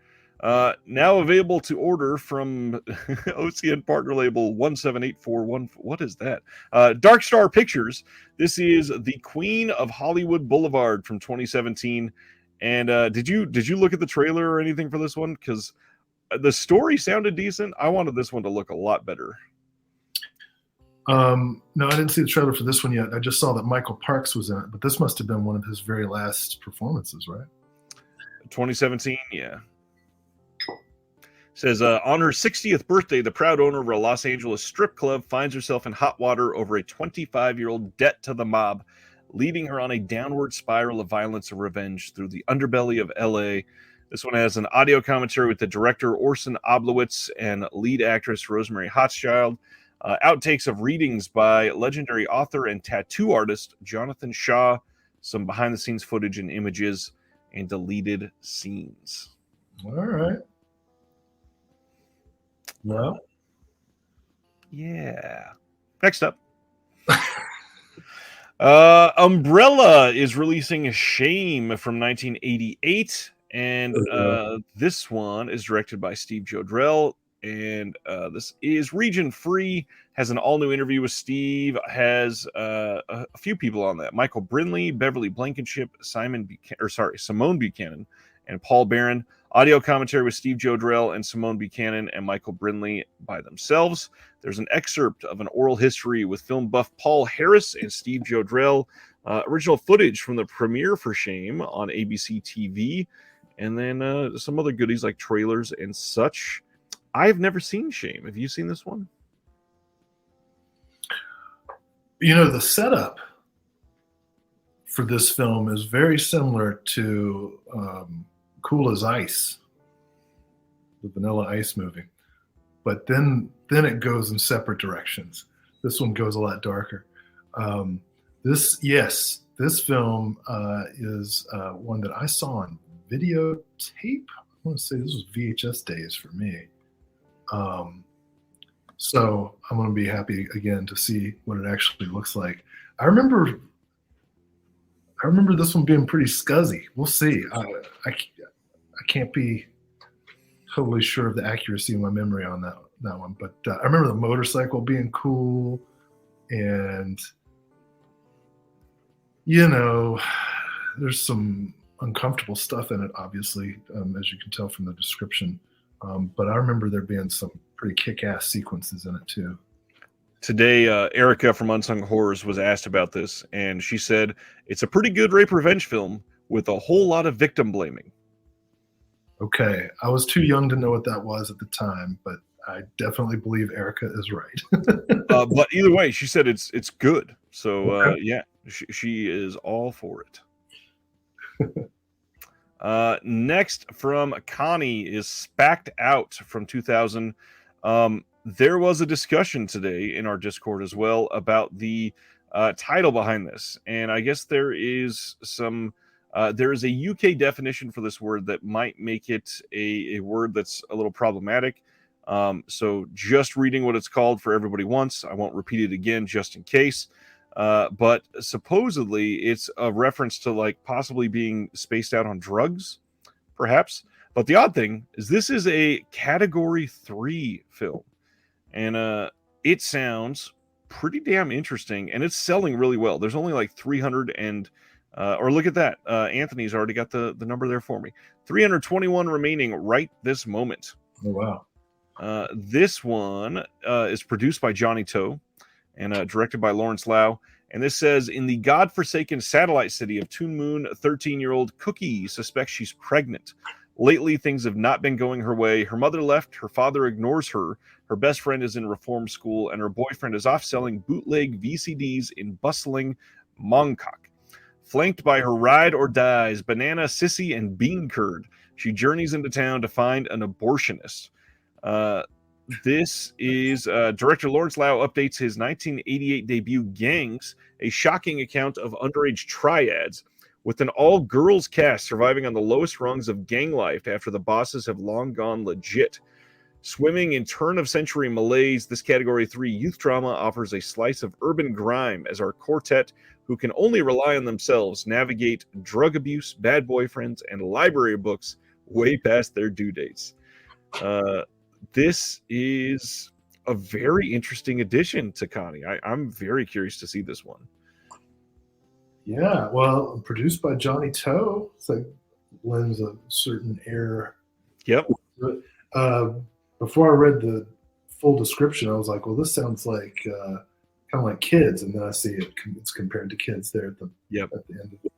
Now available to order from OCN partner label 17841. What is that? Dark Star Pictures. This is The Queen of Hollywood Boulevard from 2017. And did you look at the trailer or anything for this one? Because the story sounded decent. I wanted this one to look a lot better. No, I didn't see the trailer for this one yet. I just saw that Michael Parks was in it, but this must have been one of his very last performances, right? 2017, yeah. Says, on her 60th birthday, the proud owner of a Los Angeles strip club finds herself in hot water over a 25-year-old debt to the mob, leading her on a downward spiral of violence and revenge through the underbelly of L.A. This one has an audio commentary with the director Orson Oblowitz and lead actress Rosemary Hochschild. Outtakes of readings by legendary author and tattoo artist Jonathan Shaw. Some behind-the-scenes footage and images and deleted scenes. All right. Well, yeah. Next up. Umbrella is releasing Shame from 1988. And this one is directed by Steve Jodrell. And this is region free, has an all-new interview with Steve, has a few people on that. Michael Brinley, Beverly Blankenship, Simone Buchanan, and Paul Barron. Audio commentary with Steve Jodrell and Simone Buchanan and Michael Brinley by themselves. There's an excerpt of an oral history with film buff Paul Harris and Steve Jodrell. Original footage from the premiere for Shame on ABC TV. And then some other goodies like trailers and such. I've never seen Shame. Have you seen this one? You know, the setup for this film is very similar to Cool as Ice, the Vanilla Ice movie, but then it goes in separate directions. This one goes a lot darker. This film is one that I saw on videotape. I want to say this was VHS days for me. So I'm going to be happy again to see what it actually looks like. I remember this one being pretty scuzzy. We'll see. I can't be totally sure of the accuracy of my memory on that one, but I remember the motorcycle being cool, and there's some uncomfortable stuff in it, obviously, as you can tell from the description. But I remember there being some pretty kick-ass sequences in it too. Today, Erica from Unsung Horrors was asked about this, and she said it's a pretty good rape revenge film with a whole lot of victim blaming. Okay, I was too young to know what that was at the time, but I definitely believe Erica is right. But either way, she said it's good. So Okay. yeah, she is all for it. Next from Connie is Spacked Out from 2000. There was a discussion today in our Discord as well about the title behind this, and I guess there is a UK definition for this word that might make it a word that's a little problematic. So just reading what it's called for everybody once. I won't repeat it again just in case. But supposedly it's a reference to like possibly being spaced out on drugs, perhaps. But the odd thing is this is a Category 3 film. And it sounds pretty damn interesting, and it's selling really well. There's only like 300 and or look at that. Anthony's already got the number there for me. 321 remaining right this moment. Oh, wow. This one is produced by Johnny To and directed by Lawrence Lau. And this says, in the godforsaken satellite city of Toon Moon, 13-year-old Cookie suspects she's pregnant. Lately, things have not been going her way. Her mother left, her father ignores her, her best friend is in reform school, and her boyfriend is off selling bootleg VCDs in bustling Mongkok. Flanked by her ride or dies, Banana, Sissy, and Bean Curd, she journeys into town to find an abortionist. This is director Lawrence Lau updates his 1988 debut Gangs, a shocking account of underage triads, with an all-girls cast surviving on the lowest rungs of gang life after the bosses have long gone legit. Swimming in turn-of-century malaise, this Category 3 youth drama offers a slice of urban grime as our quartet, who can only rely on themselves, navigate drug abuse, bad boyfriends, and library books way past their due dates. This is a very interesting addition to Connie. I'm very curious to see this one. Yeah, well, produced by Johnny To, so lends a certain air. Yep. Before I read the full description, I was like, well, this sounds like kind of like Kids, and then I see it's compared to Kids there at the end of the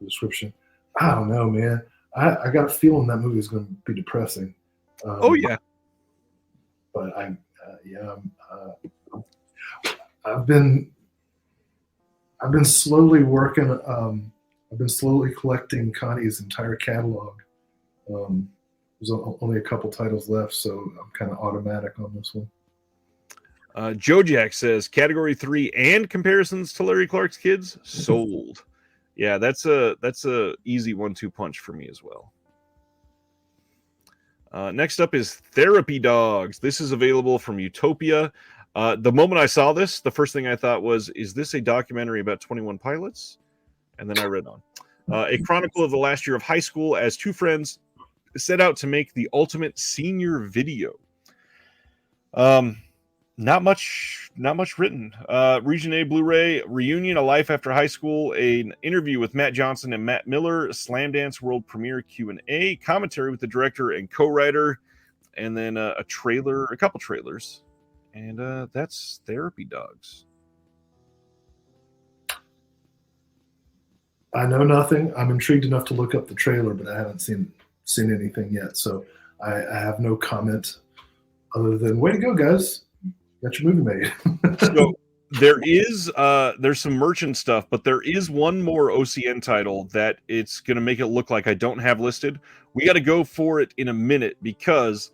description. I don't know, man. I got a feeling that movie is going to be depressing. Oh yeah. But I've been slowly working. I've been slowly collecting Connie's entire catalog. There's only a couple titles left, so I'm kind of automatic on this one. Joe Jack says Category 3 and comparisons to Larry Clark's Kids sold. Yeah, that's a easy 1-2 punch for me as well. Next up is Therapy Dogs. This is available from Utopia. The moment I saw this, the first thing I thought was, is this a documentary about 21 Pilots? And then I read on. A chronicle of the last year of high school as two friends set out to make the ultimate senior video. Not much written. Region A Blu-ray, Reunion, A Life After High School, an interview with Matt Johnson and Matt Miller, Slam Dance World Premiere Q&A, commentary with the director and co-writer, and then a couple trailers. And that's Therapy Dogs. I know nothing. I'm intrigued enough to look up the trailer, but I haven't seen anything yet. So I have no comment other than, way to go, guys. Got your movie made. So there's some merchant stuff, but there is one more OCN title that it's going to make it look like I don't have listed. We got to go for it in a minute because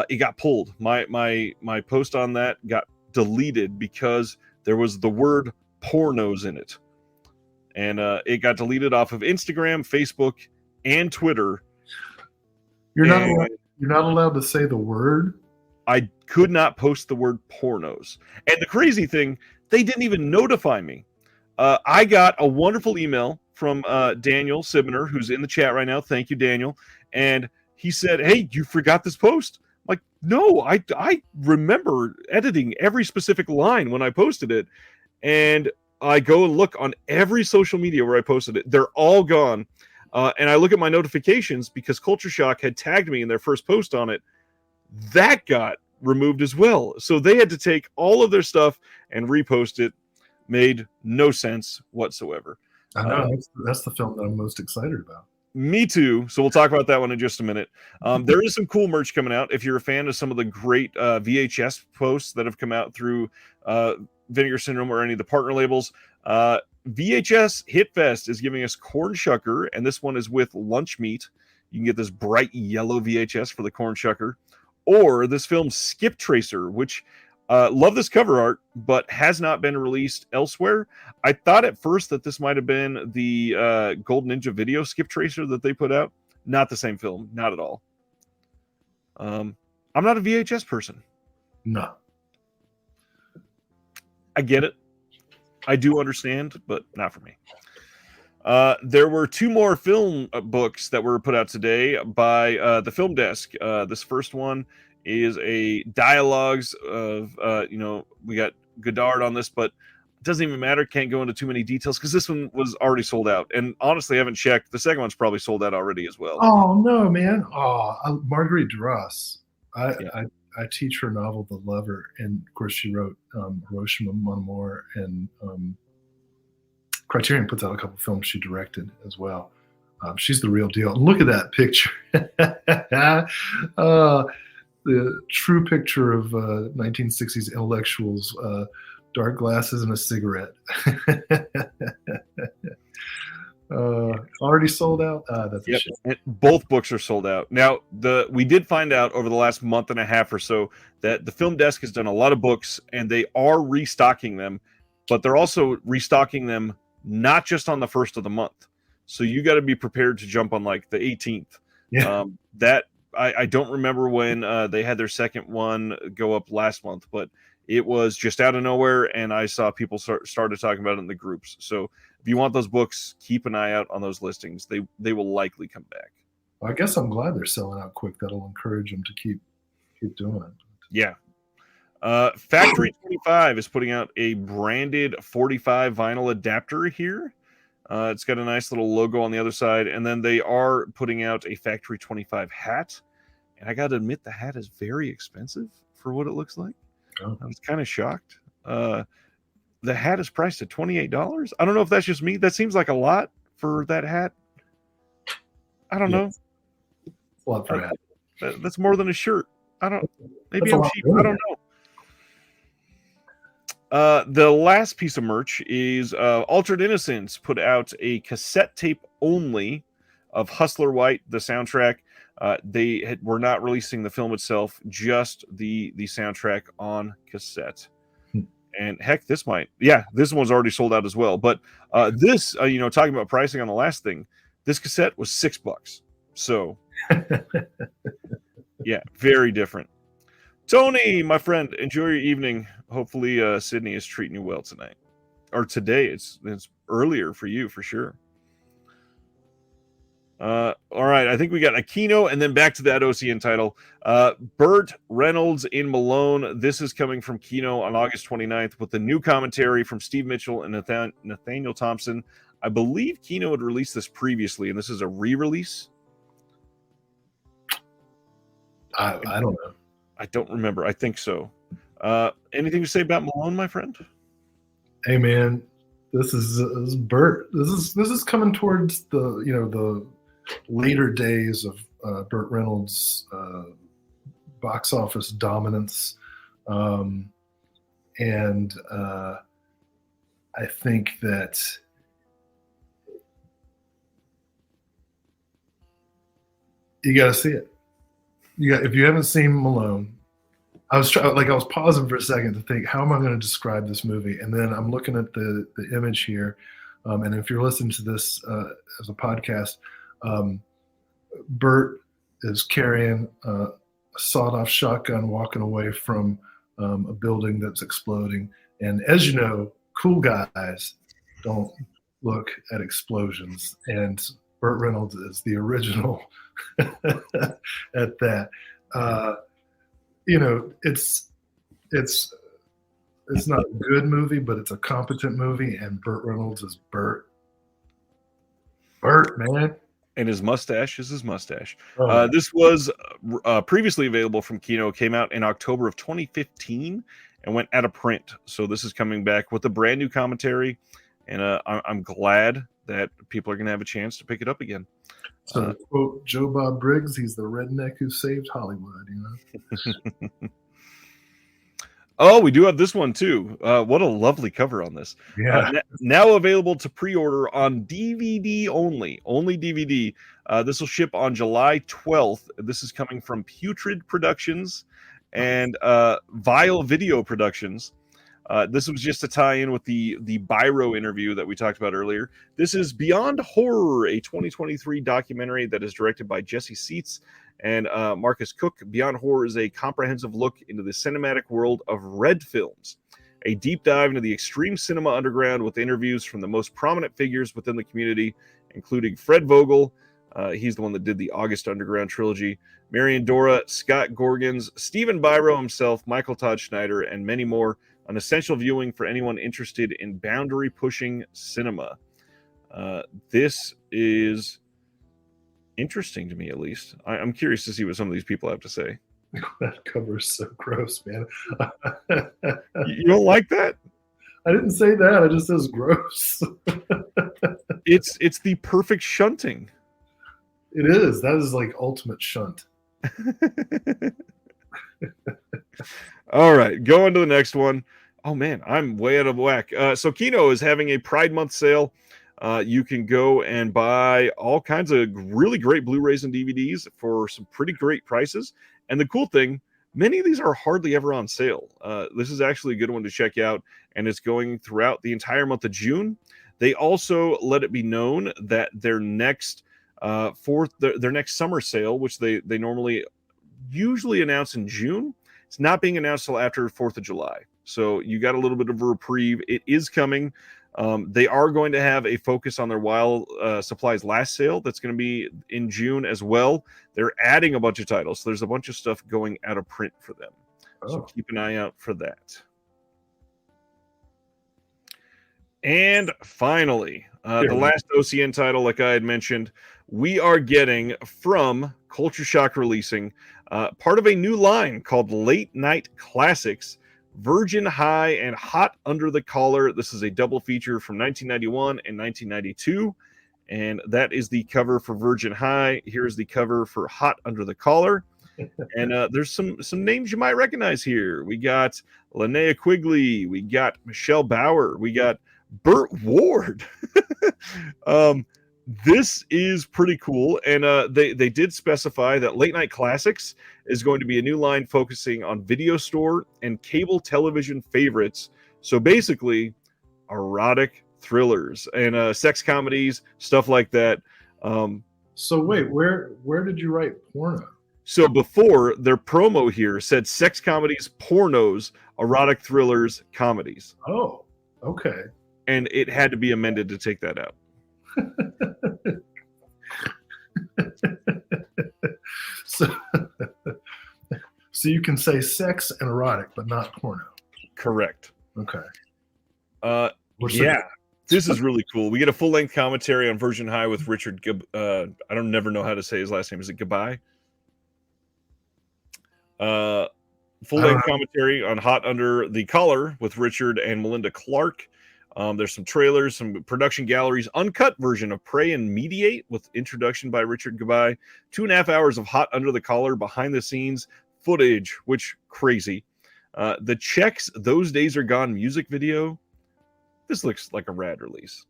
it got pulled. My post on that got deleted because there was the word pornos in it, and it got deleted off of Instagram, Facebook, and Twitter. You're not allowed to say the word. I could not post the word pornos. And the crazy thing, they didn't even notify me. I got a wonderful email from Daniel Sibner, who's in the chat right now. Thank you, Daniel. And he said, "Hey, you forgot this post." I'm like, no, I remember editing every specific line when I posted it. And I go and look on every social media where I posted it. They're all gone. And I look at my notifications because Culture Shock had tagged me in their first post on it. That got removed as well. So they had to take all of their stuff and repost it. Made no sense whatsoever. I know. That's the film that I'm most excited about. Me too. So we'll talk about that one in just a minute. There is some cool merch coming out. If you're a fan of some of the great VHS posts that have come out through Vinegar Syndrome or any of the partner labels, VHS Hitfest is giving us Corn Shucker, and this one is with lunch meat. You can get this bright yellow VHS for the Corn Shucker. Or this film Skip Tracer, which love this cover art, but has not been released elsewhere. I thought at first that this might have been the Gold Ninja Video Skip Tracer that they put out. Not the same film, not at all. I'm not a VHS person. No. I get it. I do understand, but not for me. There were two more film books that were put out today by the Film Desk. This first one is a dialogues of, we got Godard on this, but it doesn't even matter. Can't go into too many details because this one was already sold out. And honestly, I haven't checked. The second one's probably sold out already as well. Oh, no, man. Oh, Marguerite Duras. I teach her novel, The Lover. And of course, she wrote Hiroshima, Mon Amour, and Criterion puts out a couple films she directed as well. She's the real deal. Look at that picture. The true picture of 1960s intellectuals, dark glasses and a cigarette. Already sold out? That's a shame. Both books are sold out. Now, we did find out over the last month and a half or so that the Film Desk has done a lot of books, and they are restocking them, but they're also restocking them not just on the first of the month. So you got to be prepared to jump on like the 18th. Yeah. I don't remember when they had their second one go up last month, but it was just out of nowhere, and I saw people started talking about it in the groups. So if you want those books, keep an eye out on those listings. They will likely come back. Well, I guess I'm glad they're selling out quick. That'll encourage them to keep doing it. Yeah. Factory 25 is putting out a branded 45 vinyl adapter here. It's got a nice little logo on the other side, and then they are putting out a Factory 25 hat. And I got to admit, the hat is very expensive for what it looks like. Oh. I was kind of shocked. The hat is priced at $28. I don't know if that's just me. That seems like a lot for that hat. I don't know. It's a lot for a hat. That's more than a shirt. Maybe That's I'm cheap. I don't know. The last piece of merch is Altered Innocence put out a cassette tape only of Hustler White, the soundtrack. They were not releasing the film itself, just the soundtrack on cassette. And heck, this one's already sold out as well. But this, talking about pricing on the last thing, this cassette was $6. So, yeah, very different. Tony, my friend, enjoy your evening. Hopefully, Sydney is treating you well tonight, or today. It's earlier for you for sure. All right, I think we got Aquino, and then back to that OCN title. Burt Reynolds in Malone. This is coming from Kino on August 29th with the new commentary from Steve Mitchell and Nathaniel Thompson. I believe Kino had released this previously, and this is a re-release. I don't know. I don't remember. I think so. Anything to say about Malone, my friend? Hey, man, this is Burt. This is coming towards the later days of Burt Reynolds' box office dominance, and I think that you got to see it. If you haven't seen Malone, I was pausing for a second to think, how am I going to describe this movie? And then I'm looking at the image here, and if you're listening to this as a podcast, Bert is carrying a sawed-off shotgun, walking away from a building that's exploding. And as you know, cool guys don't look at explosions, and Burt Reynolds is the original at that. It's not a good movie, but it's a competent movie, and Burt Reynolds is Burt. Burt, man. And his mustache is his mustache. Oh. This was previously available from Kino. Came out in October of 2015 and went out of print. So this is coming back with a brand new commentary, and I'm glad that people are going to have a chance to pick it up again. So, to quote Joe Bob Briggs, he's the redneck who saved Hollywood, Oh, we do have this one too. What a lovely cover on this. Yeah. Now available to pre-order on DVD only DVD. This will ship on July 12th. This is coming from Putrid Productions and Vile Video Productions. This was just a tie-in with the Biro interview that we talked about earlier. This is Beyond Horror, a 2023 documentary that is directed by Jesse Seitz and Marcus Cook. Beyond Horror is a comprehensive look into the cinematic world of red films, a deep dive into the extreme cinema underground with interviews from the most prominent figures within the community, including Fred Vogel. He's the one that did the August Underground trilogy. Marion Dora, Scott Gorgons, Stephen Biro himself, Michael Todd Schneider, and many more. An essential viewing for anyone interested in boundary-pushing cinema. This is interesting to me, at least. I'm curious to see what some of these people have to say. That cover is so gross, man. You don't like that? I didn't say that. I just said it's gross. It's the perfect shunting. It is. That is like ultimate shunt. All right, going to the next one. Oh man, I'm way out of whack. So Kino is having a Pride Month sale. You can go and buy all kinds of really great Blu-rays and DVDs for some pretty great prices. And the cool thing, many of these are hardly ever on sale. This is actually a good one to check out, and it's going throughout the entire month of June. They also let it be known that their next their next summer sale, which they normally usually announce in June, it's not being announced till after 4th of July. So you got a little bit of a reprieve. It is coming. They are going to have a focus on their Wild Supplies last sale. That's going to be in June as well. They're adding a bunch of titles. So there's a bunch of stuff going out of print for them. So keep an eye out for that. And finally, the last OCN title, like I had mentioned, we are getting from Culture Shock Releasing part of a new line called Late Night Classics, Virgin High and Hot Under the Collar. This is a double feature from 1991 and 1992, and that is the cover for Virgin High. Here's the cover for Hot Under the Collar. And there's some names you might recognize here. We got Linnea Quigley, we got Michelle Bauer, we got Burt Ward. This is pretty cool, and they did specify that Late Night Classics is going to be a new line focusing on video store and cable television favorites. So basically, erotic thrillers and sex comedies, stuff like that. So wait, where did you write porno? So before, their promo here said sex comedies, pornos, erotic thrillers, comedies. Oh, okay. And it had to be amended to take that out. So you can say sex and erotic, but not porno. Correct. Okay. Yeah, this is really cool. We get a full-length commentary on Virgin High with Richard. I don't never know how to say his last name. Is it Goodbye? Full-length commentary on Hot Under the Collar with Richard and Melinda Clark. There's some trailers, some production galleries, uncut version of Pray and Mediate with introduction by Richard Goodbye, 2.5 hours of Hot Under the Collar behind the scenes footage, which crazy. The Checks Those Days Are Gone music video. this looks like a rad release.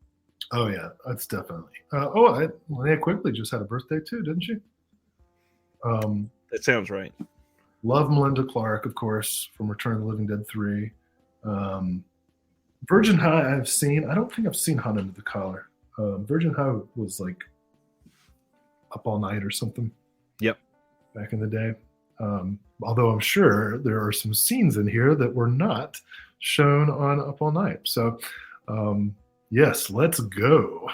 Oh yeah, that's definitely. Linnea Quigley just had a birthday too, didn't she? That sounds right. Love Melinda Clark, of course, from Return of the Living Dead 3. Virgin High, I've seen. I don't think I've seen Hot Under the Collar. Virgin High was like Up All Night or something. Yep. Back in the day. Although I'm sure there are some scenes in here that were not shown on Up All Night. So, yes, let's go.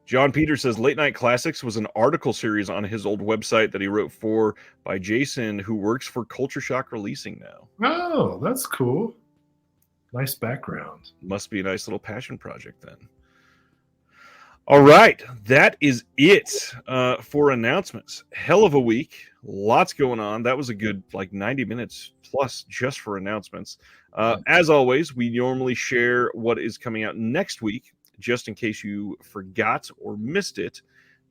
John Peter says Late Night Classics was an article series on his old website that he wrote for by Jason, who works for Culture Shock Releasing now. Oh, that's cool. Nice background. Must be a nice little passion project then. All right, that is it for announcements. Hell of a week. Lots going on. That was a good 90 minutes plus just for announcements. As always, we normally share what is coming out next week, just in case you forgot or missed it.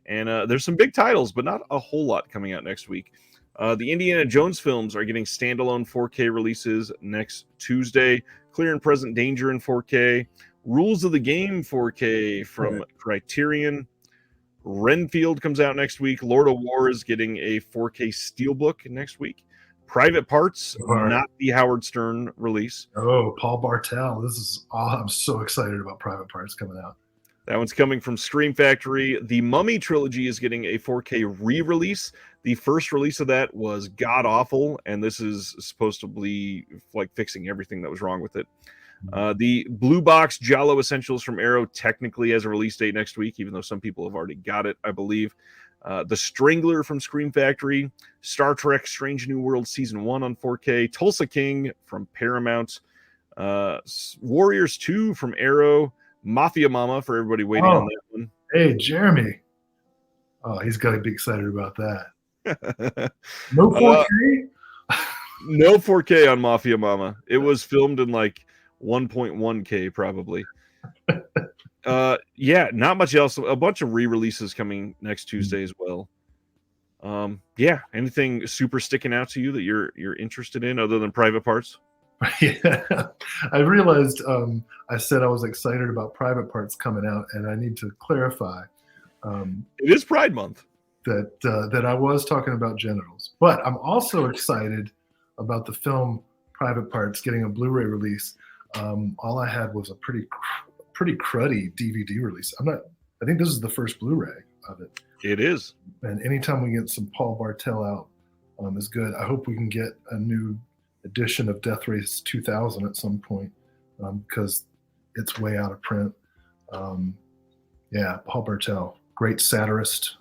And there's some big titles, but not a whole lot coming out next week. The Indiana Jones films are getting standalone 4K releases next Tuesday. Clear and Present Danger in 4K. Rules of the Game 4K from Criterion. Renfield comes out next week. Lord of War is getting a 4K Steelbook next week. Private Parts, not the Howard Stern release. Oh, Paul Bartel. I'm so excited about Private Parts coming out. That one's coming from Scream Factory. The Mummy trilogy is getting a 4K re-release. The first release of that was god-awful, and this is supposed to be fixing everything that was wrong with it. The Blue Box Giallo Essentials from Arrow technically has a release date next week, even though some people have already got it, I believe. The Strangler from Scream Factory, Star Trek Strange New World Season 1 on 4K, Tulsa King from Paramount, Warriors 2 from Arrow, Mafia Mama for everybody waiting on that one. Hey, Jeremy. Oh, he's got to be excited about that. No 4K? No 4K on Mafia Mama. It was filmed in 1.1K probably. Not much else. A bunch of re-releases coming next Tuesday as well. Anything super sticking out to you that you're interested in other than Private Parts? Yeah, I realized I said I was excited about Private Parts coming out, and I need to clarify. It is Pride Month. That I was talking about genitals, but I'm also excited about the film Private Parts getting a Blu-ray release. All I had was a pretty cruddy DVD release. I think this is the first Blu-ray of it. It is. And anytime we get some Paul Bartel out, is good. I hope we can get a new edition of Death Race 2000 at some point, because it's way out of print. Paul Bartel, great satirist,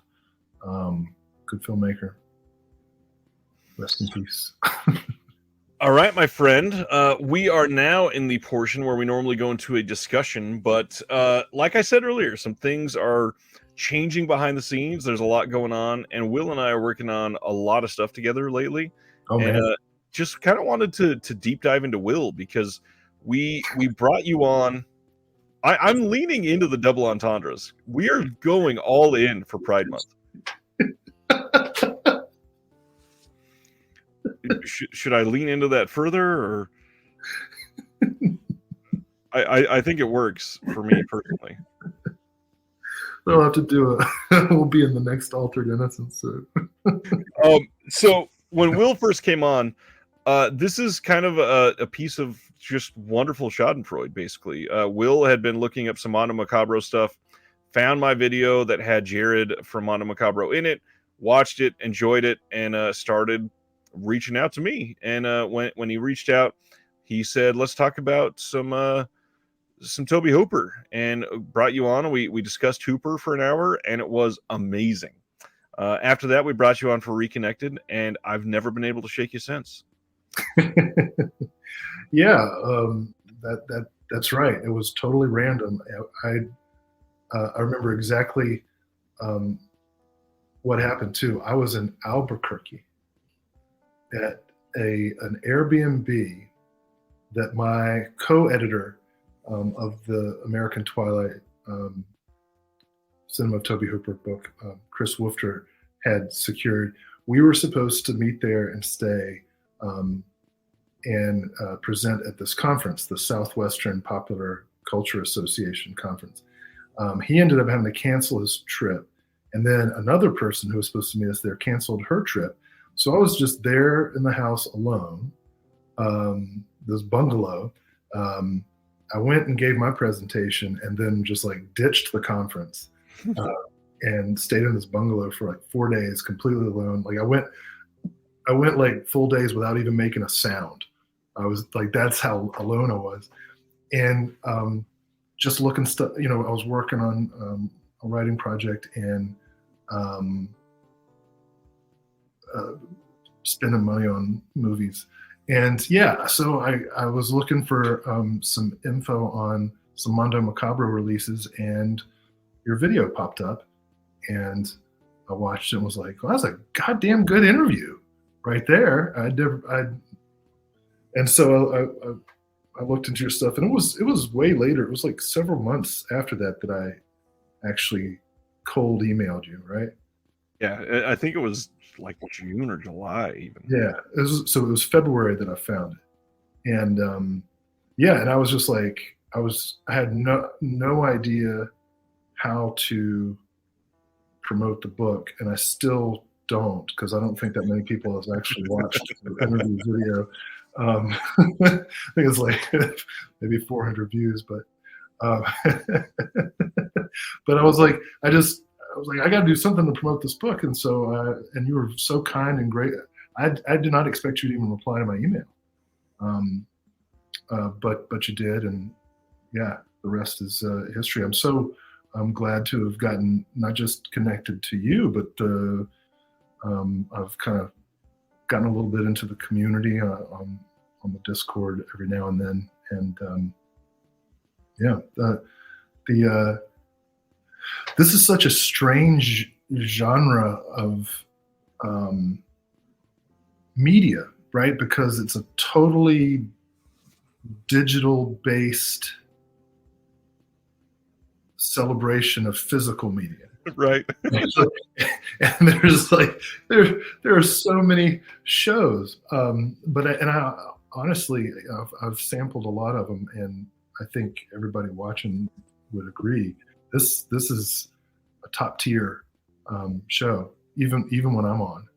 good filmmaker. Rest in peace. All right, my friend. We are now in the portion where we normally go into a discussion, but like I said earlier, some things are changing behind the scenes. There's a lot going on, and Will and I are working on a lot of stuff together lately. Just kind of wanted to deep dive into Will, because we brought you on. I'm leaning into the double entendres. We are going all in for Pride Month. Should I lean into that further, or I think it works for me personally. We'll have to do it. We'll be in the next Altered Innocence. So when Will first came on, this is kind of a piece of just wonderful schadenfreude, basically. Will had been looking up some Mondo Macabro stuff, found my video that had Jared from Mondo Macabro in it, watched it, enjoyed it, and started reaching out to me. And when he reached out, he said, let's talk about some Tobe Hooper, and brought you on. We discussed Hooper for an hour, and it was amazing. After that, we brought you on for Reconnected, and I've never been able to shake you since. That's right. It was totally random. I remember exactly what happened too. I was in Albuquerque at an Airbnb that my co-editor of the American Twilight Cinema of Tobe Hooper book, Chris Woofter, had secured. We were supposed to meet there and stay and present at this conference, the Southwestern Popular Culture Association conference. He ended up having to cancel his trip. And then another person who was supposed to meet us there canceled her trip. So I was just there in the house alone, this bungalow. I went and gave my presentation and then just like ditched the conference and stayed in this bungalow for like 4 days completely alone. Like I went like full days without even making a sound. I was like, that's how alone I was. And just looking stuff, I was working on a writing project and spending money on movies. And yeah, so I was looking for some info on some Mondo Macabro releases, and your video popped up, and I watched it and was like, well, that's a goddamn good interview right there. And so I looked into your stuff, and it was way later. It was like several months after that I actually cold emailed you, right? Yeah, I think it was like June or July even. Yeah, it was February that I found it, and yeah, and I was just like, I had no idea how to promote the book, and I still don't, because I don't think that many people have actually watched the interview video. I think it's like maybe 400 views, but but I was like, I got to do something to promote this book, and so and you were so kind and great. I did not expect you to even reply to my email, but you did, and yeah, the rest is history. I'm glad to have gotten not just connected to you, but I've kind of gotten a little bit into the community on the Discord every now and then, and yeah, this is such a strange genre of media, right? Because it's a totally digital-based celebration of physical media. Right. And there's like there are so many shows, but I honestly I've sampled a lot of them, and I think everybody watching would agree. This is a top tier show, even when I'm on.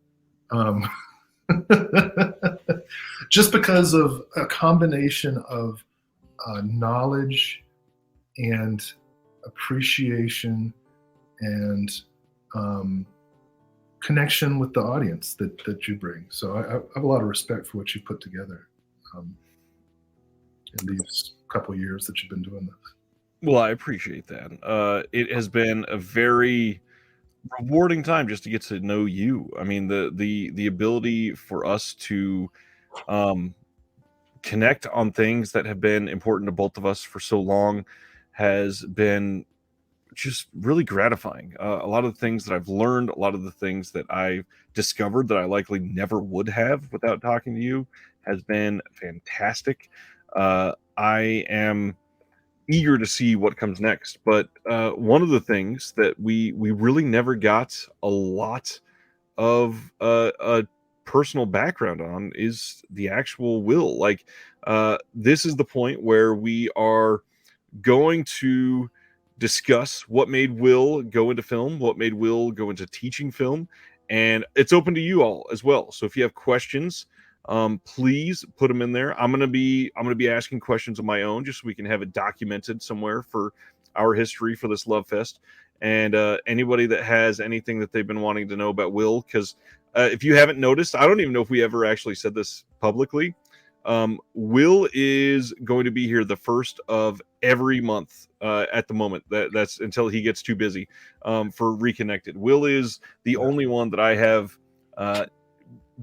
Just because of a combination of knowledge and appreciation and connection with the audience that you bring. So I have a lot of respect for what you put together in these couple years that you've been doing this. Well, I appreciate that. It has been a very rewarding time just to get to know you. I mean, the ability for us to connect on things that have been important to both of us for so long has been just really gratifying. A lot of the things that I've learned, a lot of the things that I've discovered that I likely never would have without talking to you has been fantastic. I am eager to see what comes next, but one of the things that we really never got a lot of a personal background on is the actual Will. Like this is the point where we are going to discuss what made Will go into film, what made Will go into teaching film, and it's open to you all as well. So if you have questions, please put them in there. I'm gonna be asking questions of my own, just so we can have it documented somewhere for our history for this Love Fest. And anybody that has anything that they've been wanting to know about Will, because if you haven't noticed, I don't even know if we ever actually said this publicly. Will is going to be here the first of every month at the moment. That's until he gets too busy for Reconnected. Will is the only one that I have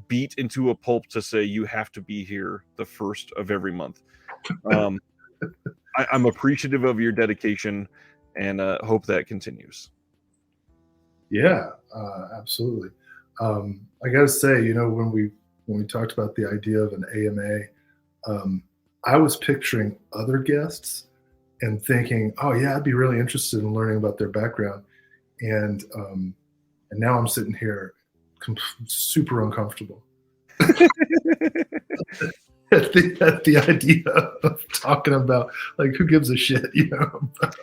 beat into a pulp to say you have to be here the first of every month. I'm appreciative of your dedication and hope that continues. Yeah, absolutely. I got to say, when we talked about the idea of an AMA, I was picturing other guests and thinking, oh yeah, I'd be really interested in learning about their background. And now I'm sitting here super uncomfortable. at the idea of talking about like who gives a shit, you know. But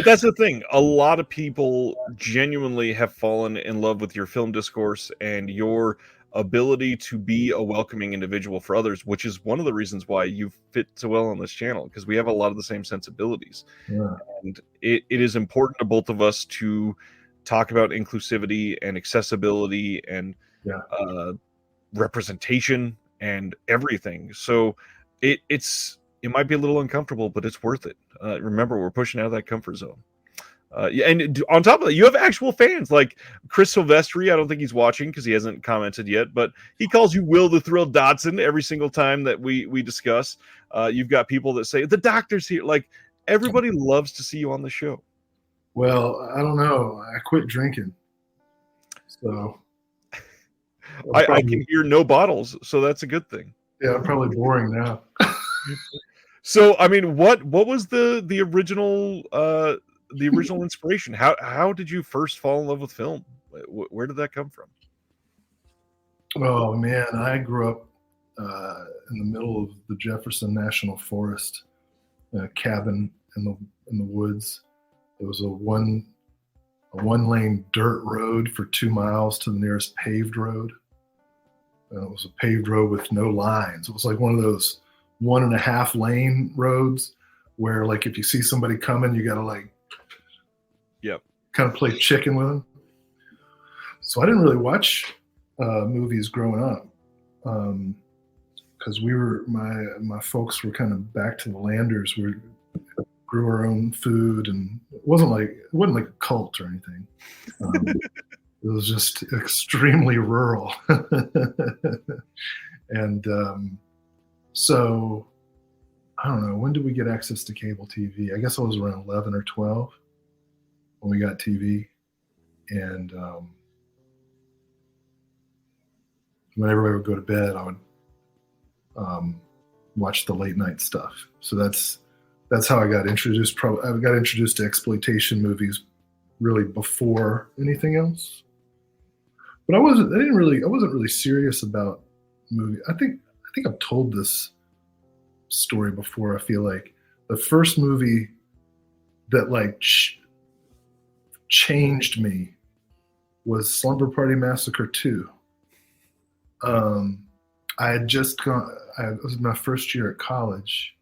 that's the thing. A lot of people genuinely have fallen in love with your film discourse and your ability to be a welcoming individual for others, which is one of the reasons why you fit so well on this channel, because we have a lot of the same sensibilities. Yeah. And it is important to both of us to talk about inclusivity and accessibility and Yeah. representation and everything. So it might be a little uncomfortable, but it's worth it. Remember, we're pushing out of that comfort zone. Yeah, and on top of that, you have actual fans like Chris Silvestri. I don't think he's watching because he hasn't commented yet, but he calls you Will the Thrill Dodson every single time that we discuss. You've got people that say the doctor's here. Like, everybody loves to see you on the show. Well, I don't know. I quit drinking, so I can hear no bottles, so that's a good thing. Yeah, I'm probably boring now. So, I mean, what was the original inspiration? How did you first fall in love with film? Where did that come from? Oh man, I grew up in the middle of the Jefferson National Forest, a cabin in the woods. It was a one lane dirt road for 2 miles to the nearest paved road. And it was a paved road with no lines. It was like one of those 1.5 lane roads where, like, if you see somebody coming, you got to like, kind of play chicken with them. So I didn't really watch movies growing up because my folks were kind of back to the landers. We grew our own food, and it wasn't like a cult or anything. It was just extremely rural. And so I don't know, when did we get access to cable TV? I guess I was around 11 or 12 when we got TV. And when everybody would go to bed, I would watch the late night stuff. So that's how I got introduced. I got introduced to exploitation movies really before anything else. But I wasn't really serious about movie. I think I've told this story before. I feel like the first movie that like changed me was Slumber Party Massacre 2. I had just gone. It was my first year at college,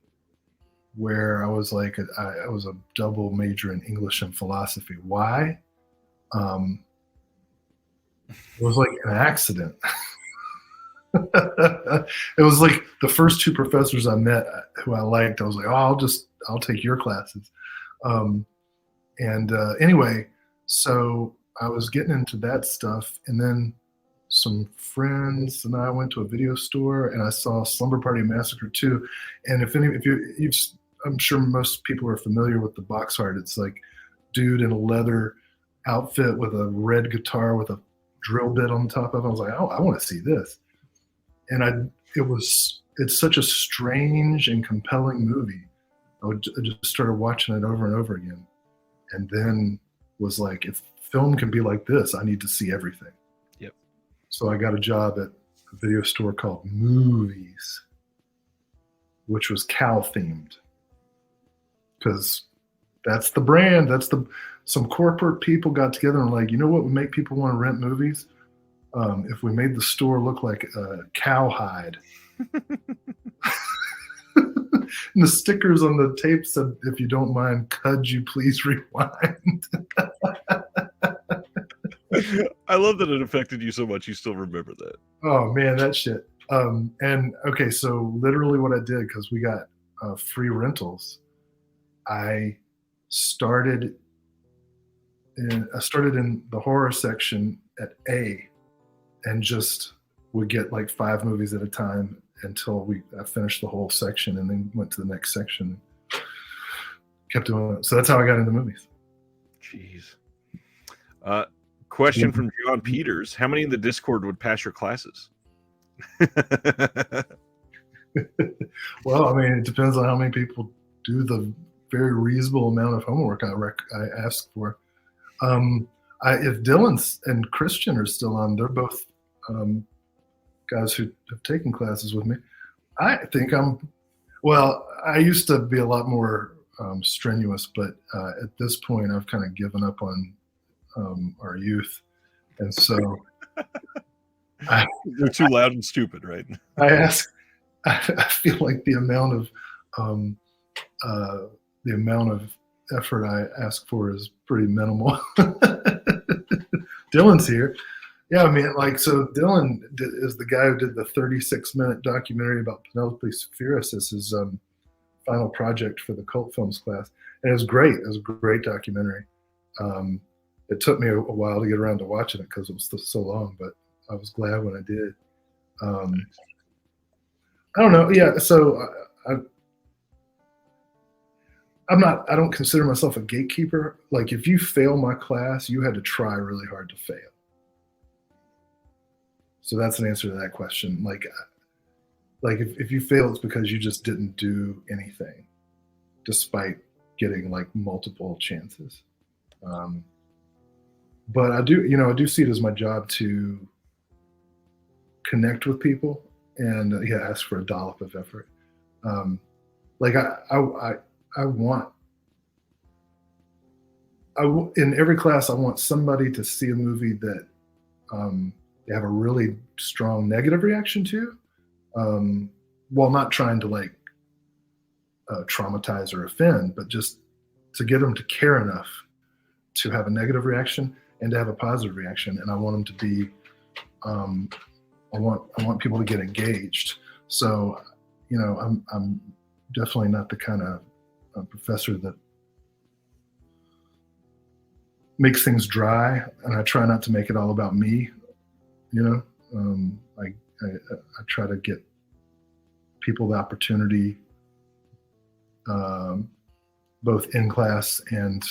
where I was like, I was a double major in English and philosophy. Why? It was like an accident. It was like the first 2 professors I met who I liked. I was like, oh, I'll take your classes. Anyway, so I was getting into that stuff, and then some friends and I went to a video store, and I saw Slumber Party Massacre 2. And I'm sure most people are familiar with the box art. It's like dude in a leather outfit with a red guitar with a drill bit on the top of it. I was like, oh, I want to see this. And it's such a strange and compelling movie. I just started watching it over and over again. And then was like, if film can be like this, I need to see everything. Yep. So I got a job at a video store called Movies, which was cow themed. Because that's the brand. Some corporate people got together and like, you know what would make people want to rent movies? If we made the store look like a cowhide. And the stickers on the tape said, if you don't mind, could you please rewind? I love that it affected you so much you still remember that. Oh, man, that shit. And okay, so literally what I did, because we got free rentals, I started in the horror section at A, and just would get like 5 movies at a time until I finished the whole section, and then went to the next section. Kept doing it. So that's how I got into movies. Jeez. Question from John Peters: how many in the Discord would pass your classes? Well, I mean, it depends on how many people do the very reasonable amount of homework I ask for. If Dylan and Christian are still on, they're both guys who have taken classes with me. I think well, I used to be a lot more strenuous, but at this point, I've kind of given up on our youth. And so I, They're too loud and stupid, right? I ask, I feel like um, the amount of effort I ask for is pretty minimal. Dylan's here. Yeah, I mean, like, so Dylan is the guy who did the 36-minute documentary about Penelope Spheris as his final project for the cult films class. And it was great. It was a great documentary. It took me a while to get around to watching it because it was so long, but I was glad when I did. I don't know. Yeah, so I don't consider myself a gatekeeper. Like, if you fail my class, you had to try really hard to fail. So that's an answer to that question. Like if you fail, it's because you just didn't do anything, despite getting like multiple chances. But I do see it as my job to connect with people and ask for a dollop of effort. Like I want in every class, I want somebody to see a movie that they have a really strong negative reaction to, while not trying to like traumatize or offend, but just to get them to care enough to have a negative reaction and to have a positive reaction. And I want them to be, I want people to get engaged. So, I'm definitely not the kind of professor that makes things dry, and I try not to make it all about me. I try to get people the opportunity, both in class and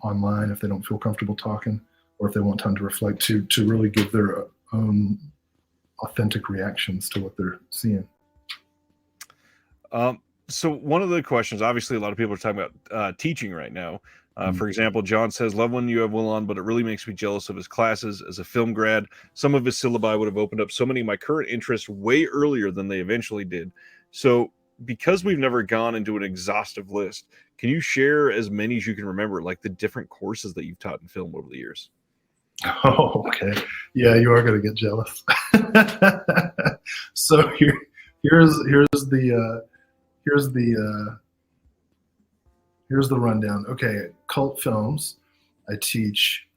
online, if they don't feel comfortable talking, or if they want time to reflect, to really give their own authentic reactions to what they're seeing. So one of the questions, obviously, a lot of people are talking about teaching right now. For example, John says, love when you have Will on, but it really makes me jealous of his classes. As a film grad, some of his syllabi would have opened up so many of my current interests way earlier than they eventually did. So because we've never gone into an exhaustive list, can you share as many as you can remember, like the different courses that you've taught in film over the years? Oh, okay. Yeah, you are going to get jealous. So here's the rundown. Okay, cult films. I teach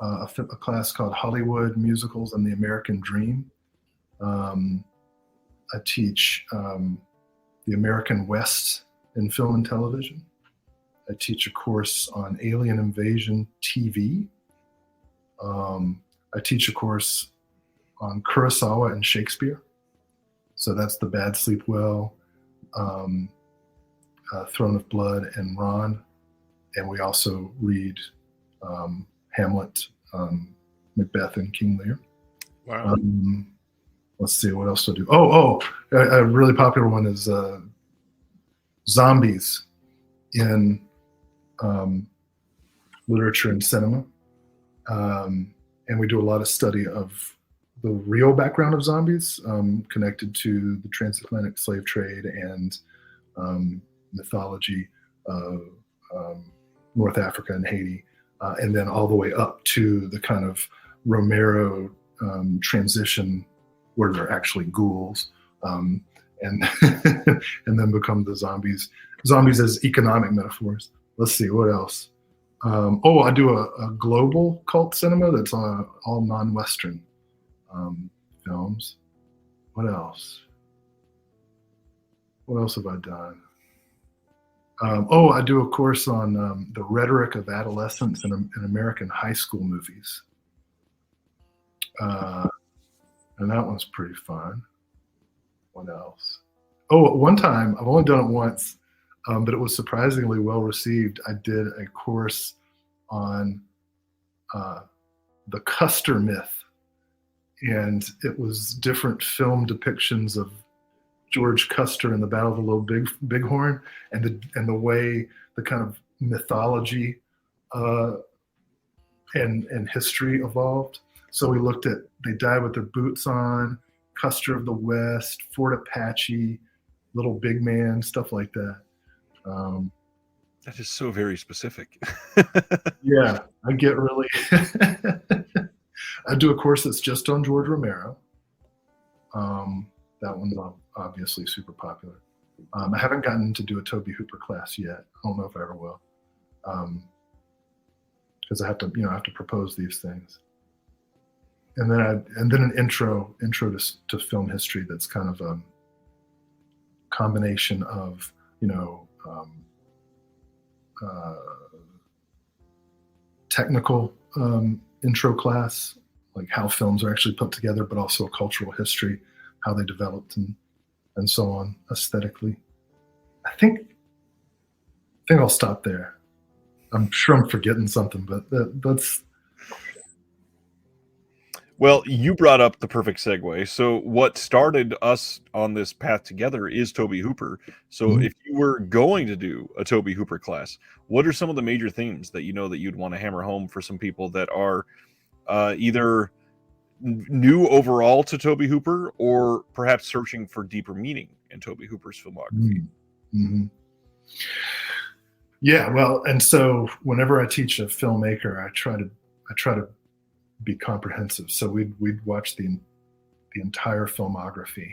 a class called Hollywood Musicals and the American Dream. I teach the American West in film and television. I teach a course on alien invasion TV. I teach a course on Kurosawa and Shakespeare. So that's The Bad Sleep Well, Throne of Blood, and Ron. And we also read Hamlet, Macbeth, and King Lear. Wow. Let's see, what else do I do? A really popular one is zombies in literature and cinema. And we do a lot of study of the real background of zombies, connected to the transatlantic slave trade and mythology of North Africa and Haiti, and then all the way up to the kind of Romero transition where they're actually ghouls, and and then become the zombies as economic metaphors. Let's see, what else? I do a global cult cinema that's all non-Western films. What else? What else have I done? I do a course on the rhetoric of adolescence in American high school movies. And that one's pretty fun. What else? One time, I've only done it once, but it was surprisingly well received. I did a course on the Custer myth, and it was different film depictions of George Custer in the Battle of the Little Bighorn, and the way the kind of mythology and history evolved. So we looked at They Died with Their Boots On, Custer of the West, Fort Apache, Little Big Man, stuff like that. Um, That is so very specific. yeah, I get really. I do a course that's just on George Romero. That one's obviously super popular. I haven't gotten to do a Toby Hooper class yet. I don't know if I ever will, because I have to propose these things. And then an intro to film history that's kind of a combination of technical intro class, like how films are actually put together, but also a cultural history, how they developed and so on aesthetically. I think I'll stop there. I'm sure I'm forgetting something, but that's. Well, you brought up the perfect segue. So what started us on this path together is Toby Hooper. So if you were going to do a Toby Hooper class, what are some of the major themes that that you'd want to hammer home for some people that are either new overall to Toby Hooper or perhaps searching for deeper meaning in Toby Hooper's filmography? Mm-hmm. Yeah, well, and so whenever I teach a filmmaker, I try to be comprehensive. So we'd watch the entire filmography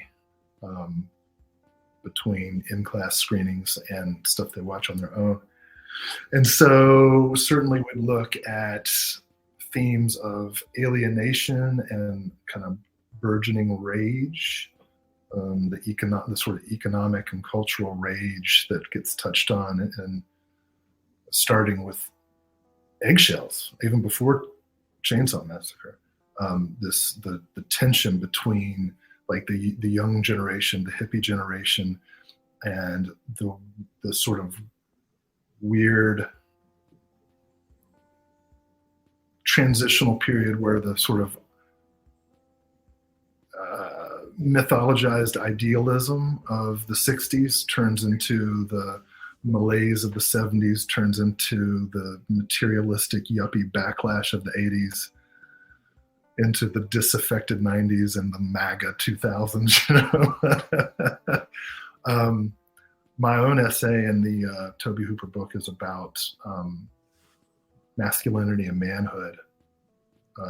between in-class screenings and stuff they watch on their own. And so certainly we'd look at themes of alienation and kind of burgeoning rage, the sort of economic and cultural rage that gets touched on, and starting with Eggshells, even before Chainsaw Massacre. The tension between like the young generation, the hippie generation, and the sort of weird transitional period where the sort of mythologized idealism of the 60s turns into the malaise of the 70s, turns into the materialistic yuppie backlash of the 80s, into the disaffected 90s and the MAGA 2000s. My own essay in the Toby Hooper book is about masculinity and manhood.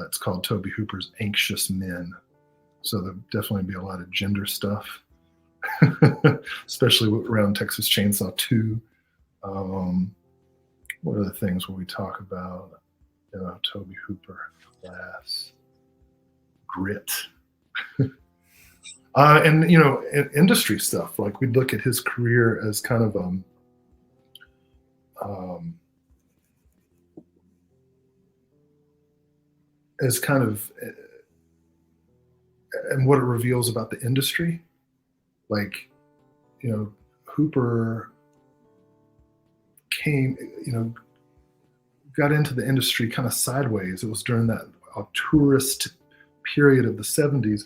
It's called Toby Hooper's Anxious Men. So there'll definitely be a lot of gender stuff, especially around Texas Chainsaw 2. What are the things where we talk about Toby Hooper class? Grit. And industry stuff. Like we'd look at his career as kind of and what it reveals about the industry. Like, Hooper got into the industry kind of sideways. It was during that tourist period of the 70s.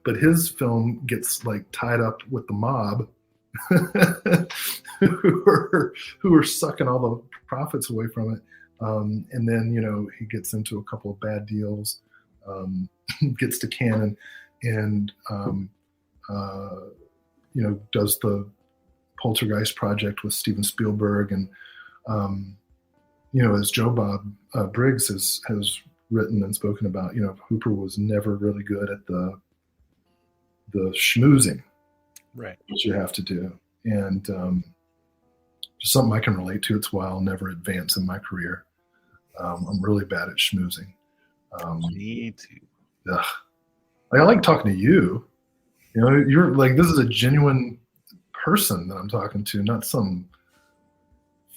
But his film gets like tied up with the mob who are sucking all the profits away from it. And then, he gets into a couple of bad deals, gets to Cannon and, does the Poltergeist project with Steven Spielberg. And, as Joe Bob Briggs has written and spoken about, Hooper was never really good at the schmoozing, right, that you have to do. And just something I can relate to. It's why I'll never advance in my career. I'm really bad at schmoozing. Me too. Ugh. I like talking to you. You're like, this is a genuine person that I'm talking to, not some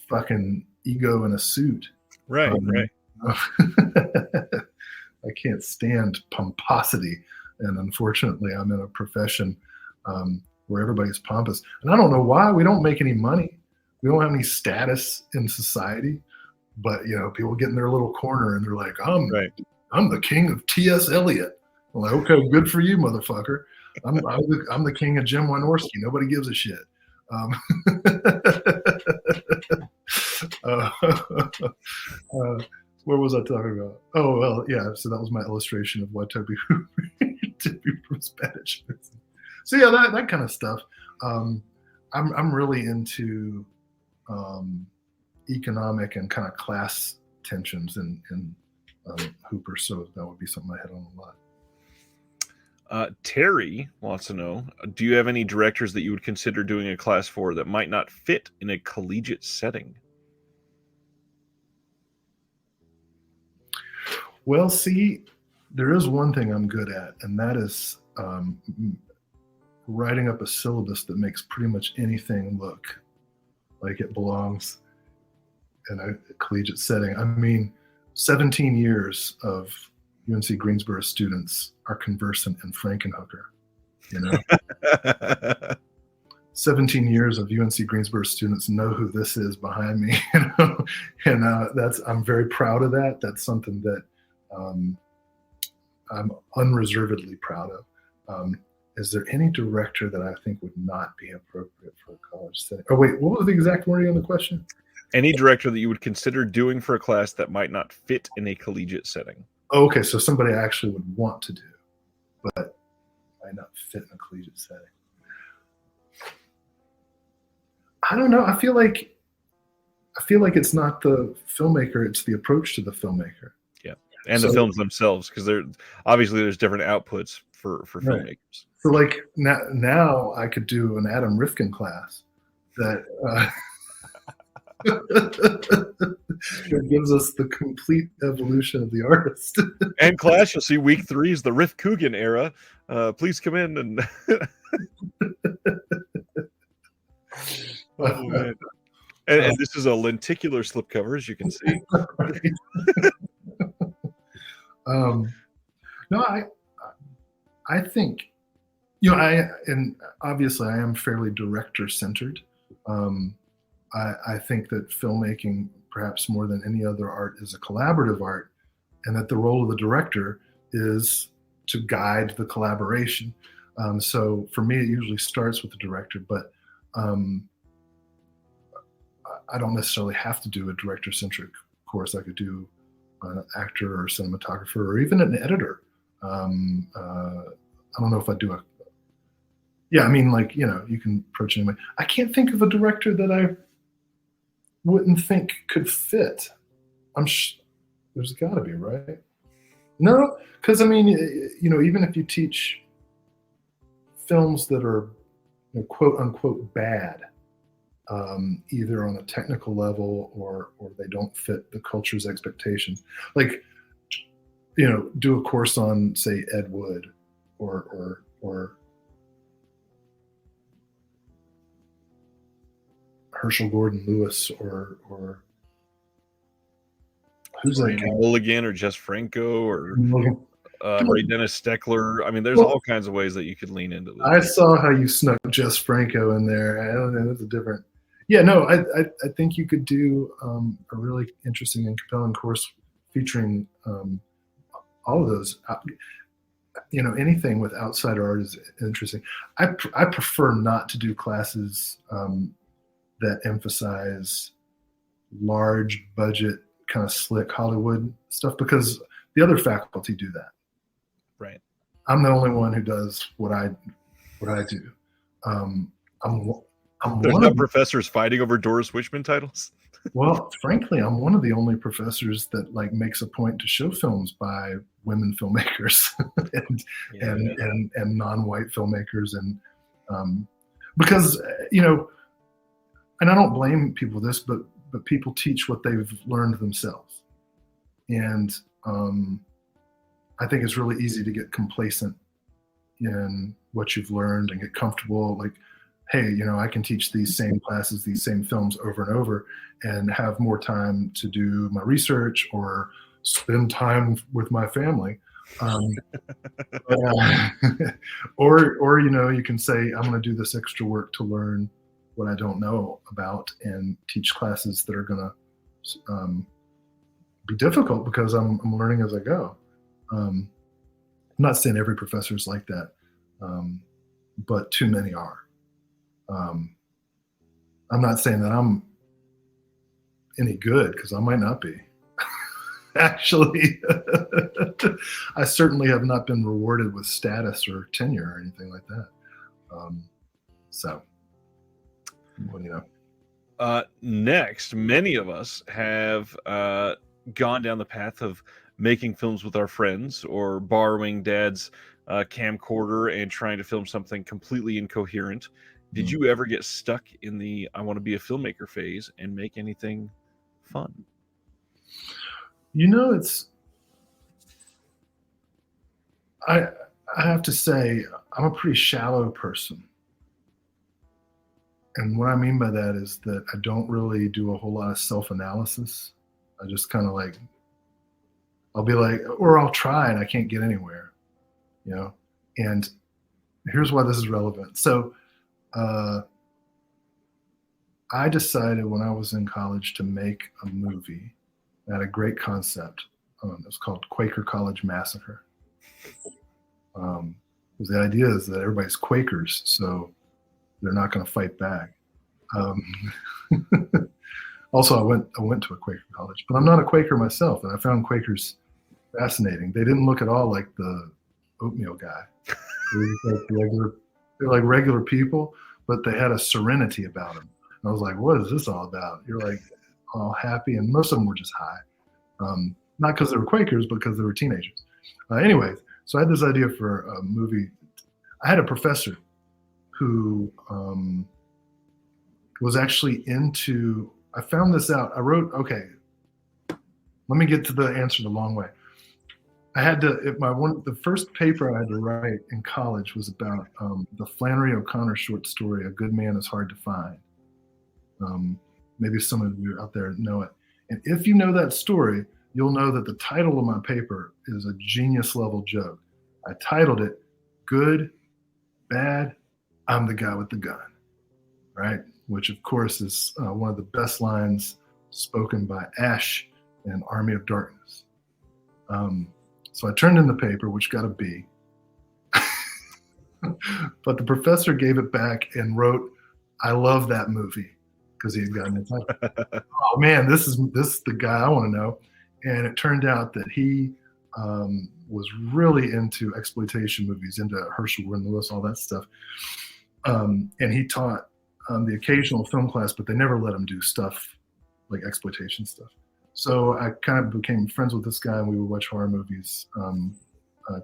fucking ego in a suit. Right, right. I can't stand pomposity. And unfortunately, I'm in a profession where everybody's pompous. And I don't know why. We don't make any money. We don't have any status in society. But, people get in their little corner and they're like, I'm the king of T.S. Eliot. I'm like, okay, good for you, motherfucker. I'm the king of Jim Wynorski. Nobody gives a shit. What was I talking about? Oh, well, yeah. So that was my illustration of why Toby Hooper was bad at schmoozing. So yeah, that kind of stuff. I'm really into economic and kind of class tensions in Hooper, so that would be something I hit on a lot. Terry wants to know, do you have any directors that you would consider doing a class for that might not fit in a collegiate setting? Well, see, there is one thing I'm good at, and that is writing up a syllabus that makes pretty much anything look like it belongs in a collegiate setting. I mean, 17 years of UNC Greensboro students are conversant in Frankenhooker, you know? 17 years of UNC Greensboro students know who this is behind me, you know? And I'm very proud of that. That's something that I'm unreservedly proud of. Is there any director that I think would not be appropriate for a college setting? Oh, wait, what was the exact wording on the question? Any director that you would consider doing for a class that might not fit in a collegiate setting. Oh, okay, so somebody I actually would want to do, but might not fit in a collegiate setting. I don't know. I feel like it's not the filmmaker; it's the approach to the filmmaker. Yeah, and the films themselves, because there's different outputs for filmmakers. Right. So, like now, I could do an Adam Rifkin class that gives us the complete evolution of the artist. And class, you'll see week 3 is the Riff Coogan era. Please come in and. Oh, man. And this is a lenticular slipcover, as you can see. No, I think, you know, and obviously I am fairly director centered. I think that filmmaking, perhaps more than any other art, is a collaborative art, and that the role of the director is to guide the collaboration. So for me, it usually starts with the director, but I don't necessarily have to do a director-centric course. I could do an actor or cinematographer or even an editor. I don't know if I'd do a... Yeah, I mean, like, you know, you can approach it anyway. I can't think of a director that I wouldn't think could fit. There's got to be, right? No, because I mean, you know, even if you teach films that are, you know, quote unquote bad, either on a technical level or they don't fit the culture's expectations, like, you know, do a course on, say, Ed Wood or Herschel Gordon Lewis or who's that guy? Mulligan or Jess Franco or Ray Dennis Steckler. I mean, there's all kinds of ways that you could lean into this. I saw how you snuck Jess Franco in there. I don't know, that's a different. Yeah, no, I think you could do a really interesting and compelling course featuring all of those. You know, anything with outsider art is interesting. I prefer not to do classes that emphasize large budget, kind of slick Hollywood stuff, because the other faculty do that. Right. I'm the only one who does what I do. There's no professors fighting over Doris Wishman titles. Well, frankly, I'm one of the only professors that like makes a point to show films by women filmmakers and non-white filmmakers, and because, you know, and I don't blame people for this, but people teach what they've learned themselves, and I think it's really easy to get complacent in what you've learned and get comfortable. Like, hey, you know, I can teach these same classes, these same films over and over, and have more time to do my research or spend time with my family. Or, you know, you can say, I'm going to do this extra work to learn what I don't know about and teach classes that are going to be difficult because I'm learning as I go. I'm not saying every professor is like that, but too many are. I'm not saying that I'm any good, because I might not be. Actually, I certainly have not been rewarded with status or tenure or anything like that. So, what do you know? Next, many of us have gone down the path of making films with our friends or borrowing dad's camcorder and trying to film something completely incoherent. Did you ever get stuck in the I want to be a filmmaker phase and make anything fun? I have to say, I'm a pretty shallow person. And what I mean by that is that I don't really do a whole lot of self-analysis. I just kind of like, I'll be like, or I'll try and I can't get anywhere, And here's why this is relevant. So I decided when I was in college to make a movie. I had a great concept. It was called Quaker College Massacre. The idea is that everybody's Quakers, so they're not going to fight back. Also, I went to a Quaker college, but I'm not a Quaker myself, and I found Quakers fascinating. They didn't look at all like the oatmeal guy. They're like regular people, but they had a serenity about them. And I was like, what is this all about? You're like all happy, and most of them were just high. Not because they were Quakers, but because they were teenagers. Anyways, so I had this idea for a movie. I had a professor who was actually into, I found this out. I wrote, okay, let me get to the answer the long way. I had to, the first paper I had to write in college was about the Flannery O'Connor short story, A Good Man Is Hard to Find. Maybe some of you out there know it. And if you know that story, you'll know that the title of my paper is a genius level joke. I titled it, Good, Bad, I'm the Guy with the Gun, right? Which of course is one of the best lines spoken by Ash in Army of Darkness. So I turned in the paper, which got a B. But the professor gave it back and wrote, I love that movie, because he had gotten it. Oh man, this is the guy I want to know. And it turned out that he was really into exploitation movies, into Herschel Gordon Lewis, all that stuff. And he taught the occasional film class, but they never let him do stuff like exploitation stuff. So I kind of became friends with this guy, and we would watch horror movies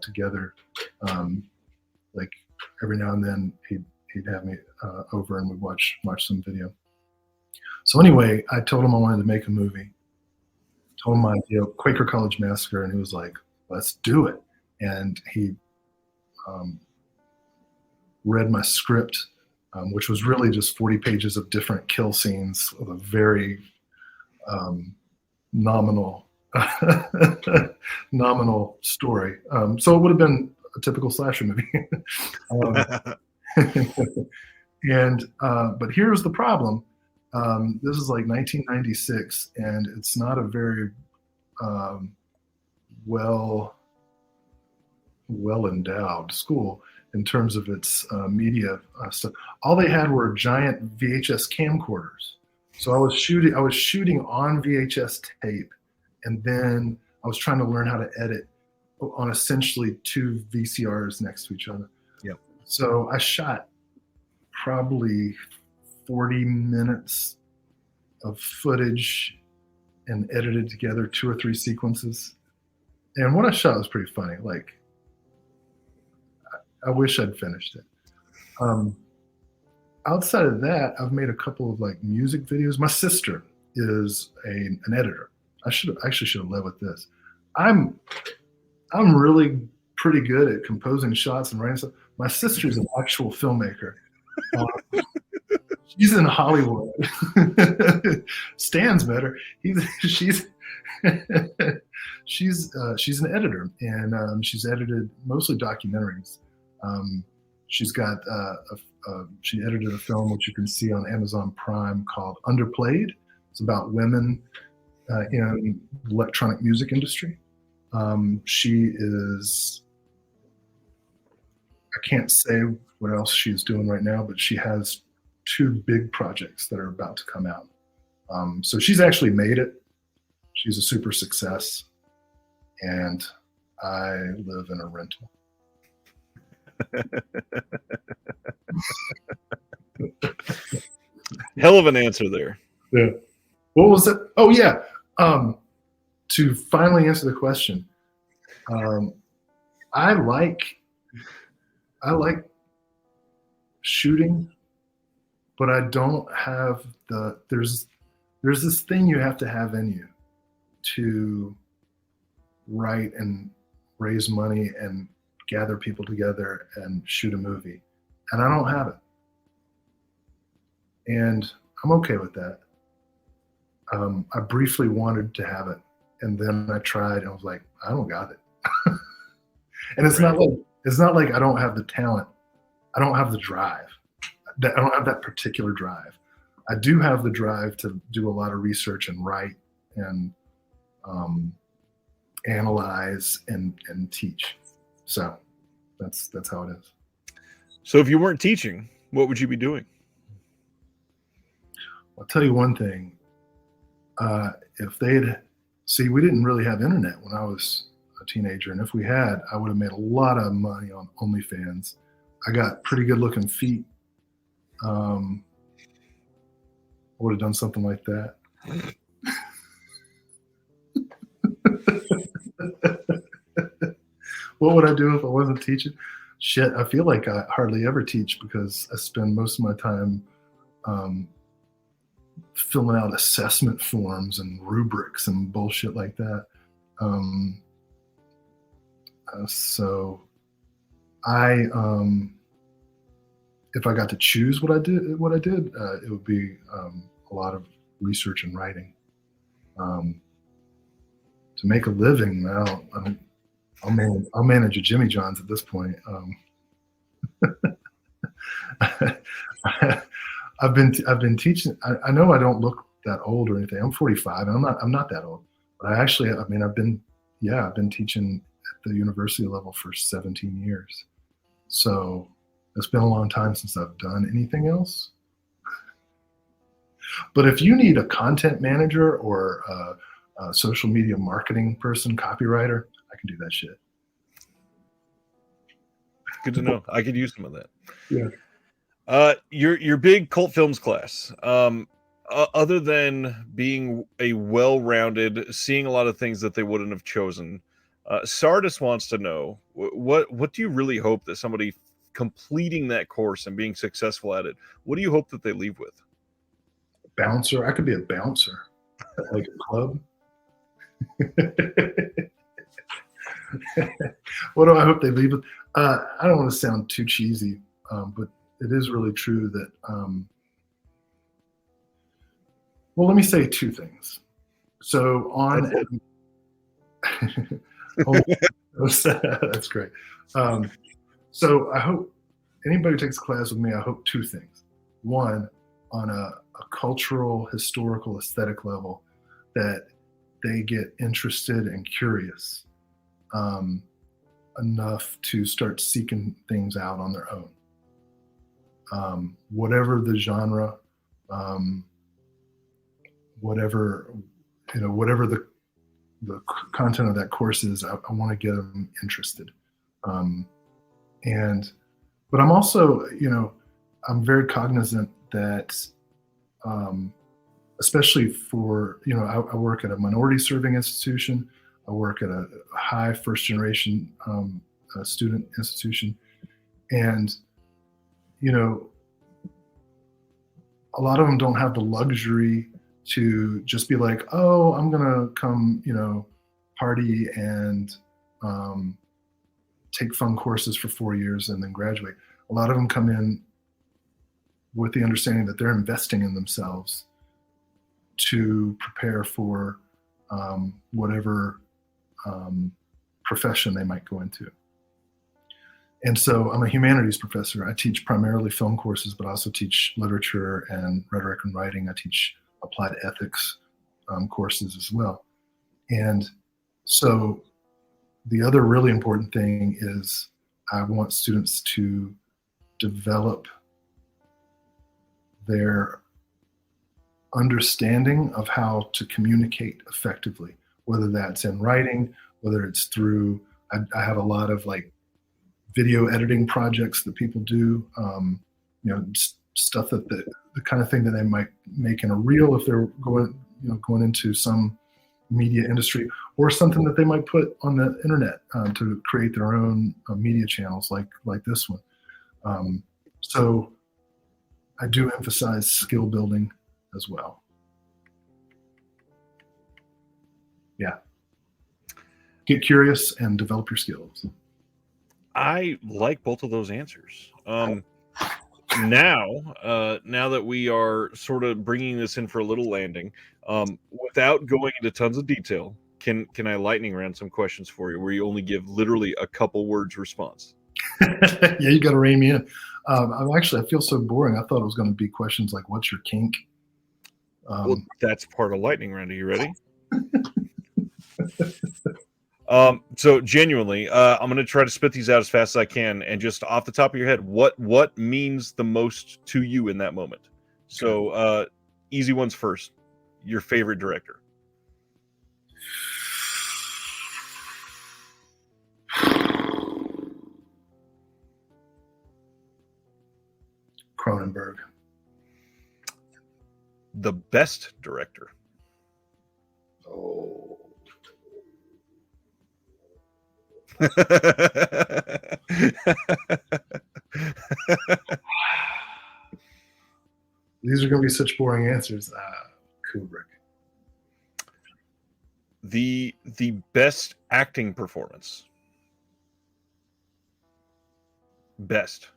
together. Like every now and then, he'd have me over, and we'd watch some video. So anyway, I told him I wanted to make a movie. Told him my idea, Quaker College Massacre, and he was like, "Let's do it." And he read my script, which was really just 40 pages of different kill scenes with a very nominal story. So it would have been a typical slasher movie. But here's the problem. This is like 1996, and it's not a very well endowed school in terms of its media stuff. All they had were giant VHS camcorders. So I was shooting on VHS tape, and then I was trying to learn how to edit on essentially two VCRs next to each other. Yep. So I shot probably 40 minutes of footage and edited together 2 or 3 sequences. And what I shot was pretty funny. Like, I wish I'd finished it. Outside of that, I've made a couple of like music videos. My sister is an editor. I should have led with this. I'm really pretty good at composing shots and writing stuff. My sister's an actual filmmaker. She's in Hollywood. Stan's better. She's an editor, and she's edited mostly documentaries. She's got she edited a film which you can see on Amazon Prime called Underplayed. It's about women in the electronic music industry. She is, I can't say what else she's doing right now, but she has 2 big projects that are about to come out. So she's actually made it. She's a super success, and I live in a rental. Hell of an answer there. Yeah. What was it? Oh yeah. To finally answer the question, I like shooting, but I don't have there's this thing you have to have in you to write and raise money and gather people together and shoot a movie, and I don't have it, and I'm okay with that. I briefly wanted to have it, and then I tried, and I was like, I don't got it. And it's Right. not like I don't have the talent. I don't have the drive. I don't have that particular drive. I do have the drive to do a lot of research and write and analyze and teach. So that's how it is. So if you weren't teaching, what would you be doing? I'll tell you one thing. If they'd see, we didn't really have internet when I was a teenager, and if we had, I would have made a lot of money on OnlyFans. I got pretty good looking feet. I would have done something like that. What would I do if I wasn't teaching? Shit, I feel like I hardly ever teach because I spend most of my time filling out assessment forms and rubrics and bullshit like that. So I, if I got to choose what I did, it would be a lot of research and writing. To make a living, I'll manage a Jimmy John's at this point. I've been teaching. I know I don't look that old or anything. I'm 45, and I'm not that old. But I've been teaching at the university level for 17 years. So it's been a long time since I've done anything else. But if you need a content manager or a social media marketing person, copywriter, I can do that shit. Good to know. I could use some of that. Yeah. Your big cult films class. Other than being a well-rounded, seeing a lot of things that they wouldn't have chosen, Sardis wants to know what do you really hope that somebody completing that course and being successful at it, what do you hope that they leave with? Bouncer. I could be a bouncer at like a club. What do I hope they leave with? I don't want to sound too cheesy, but it is really true that. Well, let me say two things. So on. Oh, that's great. So I hope anybody who takes a class with me, I hope two things. One, on a cultural, historical, aesthetic level, that they get interested and curious enough to start seeking things out on their own. Whatever the genre, whatever the content of that course is, I want to get them interested. But I'm also, I'm very cognizant that, especially for, I work at a minority serving institution. I work at a high first generation student institution. And, a lot of them don't have the luxury to just be like, oh, I'm going to come, party and take fun courses for 4 years and then graduate. A lot of them come in with the understanding that they're investing in themselves to prepare for whatever profession they might go into. And so I'm a humanities professor. I teach primarily film courses, but I also teach literature and rhetoric and writing. I teach applied ethics courses as well. And so the other really important thing is I want students to develop their understanding of how to communicate effectively, whether that's in writing, whether it's through, I have a lot of like video editing projects that people do, stuff that the kind of thing that they might make in a reel if they're going into some media industry, or something that they might put on the internet to create their own media channels like this one. So I do emphasize skill building as well. Yeah. Get curious and develop your skills. I like both of those answers. Now that we are sort of bringing this in for a little landing, without going into tons of detail, can I lightning round some questions for you where you only give literally a couple words response? Yeah, you got to rein me in. I feel so boring. I thought it was going to be questions like, "What's your kink?" Well, that's part of lightning round. Are you ready? So genuinely, I'm going to try to spit these out as fast as I can, and just off the top of your head, what means the most to you in that moment? So, easy ones first. Your favorite director? Cronenberg. The best director? Oh. These are going to be such boring answers. Kubrick. The best acting performance? Best.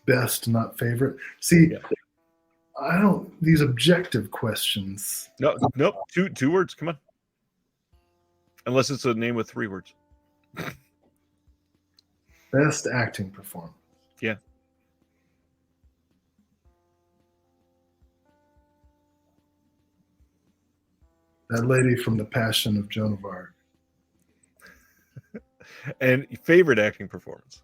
Best, not favorite. See, yeah. I don't. These objective questions. No, nope. Two words. Come on. Unless it's a name with 3 words. Best acting performance. Yeah. That lady from The Passion of Joan of Arc. And favorite acting performance?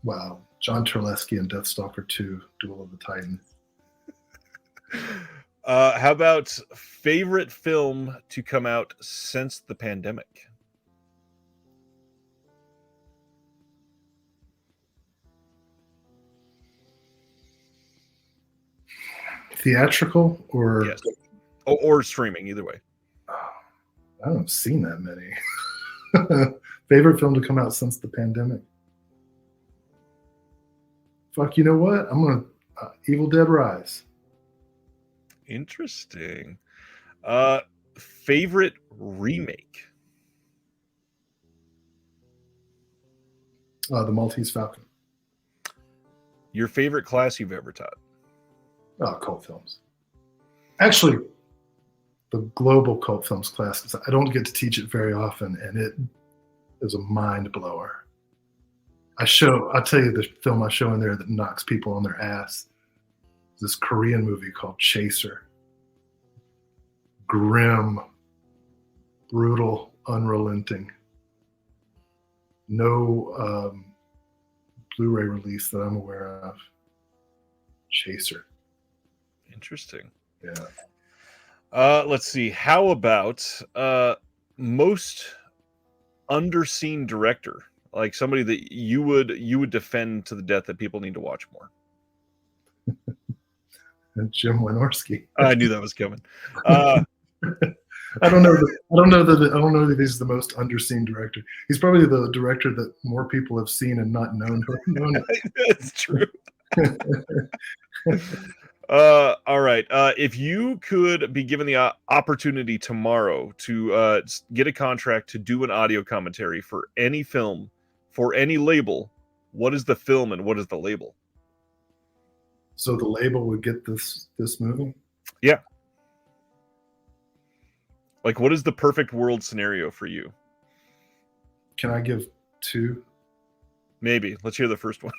Wow. John Terlesky in Deathstalker 2, Duel of the Titans. How about favorite film to come out since the pandemic? Theatrical or? Yes. Or streaming, either way. I haven't seen that many. Favorite film to come out since the pandemic? Fuck, you know what? I'm going to Evil Dead Rise. Interesting. Favorite remake? The Maltese Falcon. Your favorite class you've ever taught? Cult films. Actually, the global cult films class, because I don't get to teach it very often, and it is a mind blower. I'll tell you the film I show in there that knocks people on their ass. This Korean movie called Chaser. Grim, brutal, unrelenting. No Blu-ray release that I'm aware of. Chaser. Interesting. Yeah. Let's see. How about most underseen director? Like somebody that you would defend to the death that people need to watch more. Jim Wynorski. I knew that was coming. I don't know that he's the most underseen director. He's probably the director that more people have seen and not known. That's true. All right. If you could be given the opportunity tomorrow to get a contract to do an audio commentary for any film, for any label, what is the film and what is the label? So the label would get this movie? Yeah. Like, what is the perfect world scenario for you? Can I give 2? Maybe. Let's hear the first one.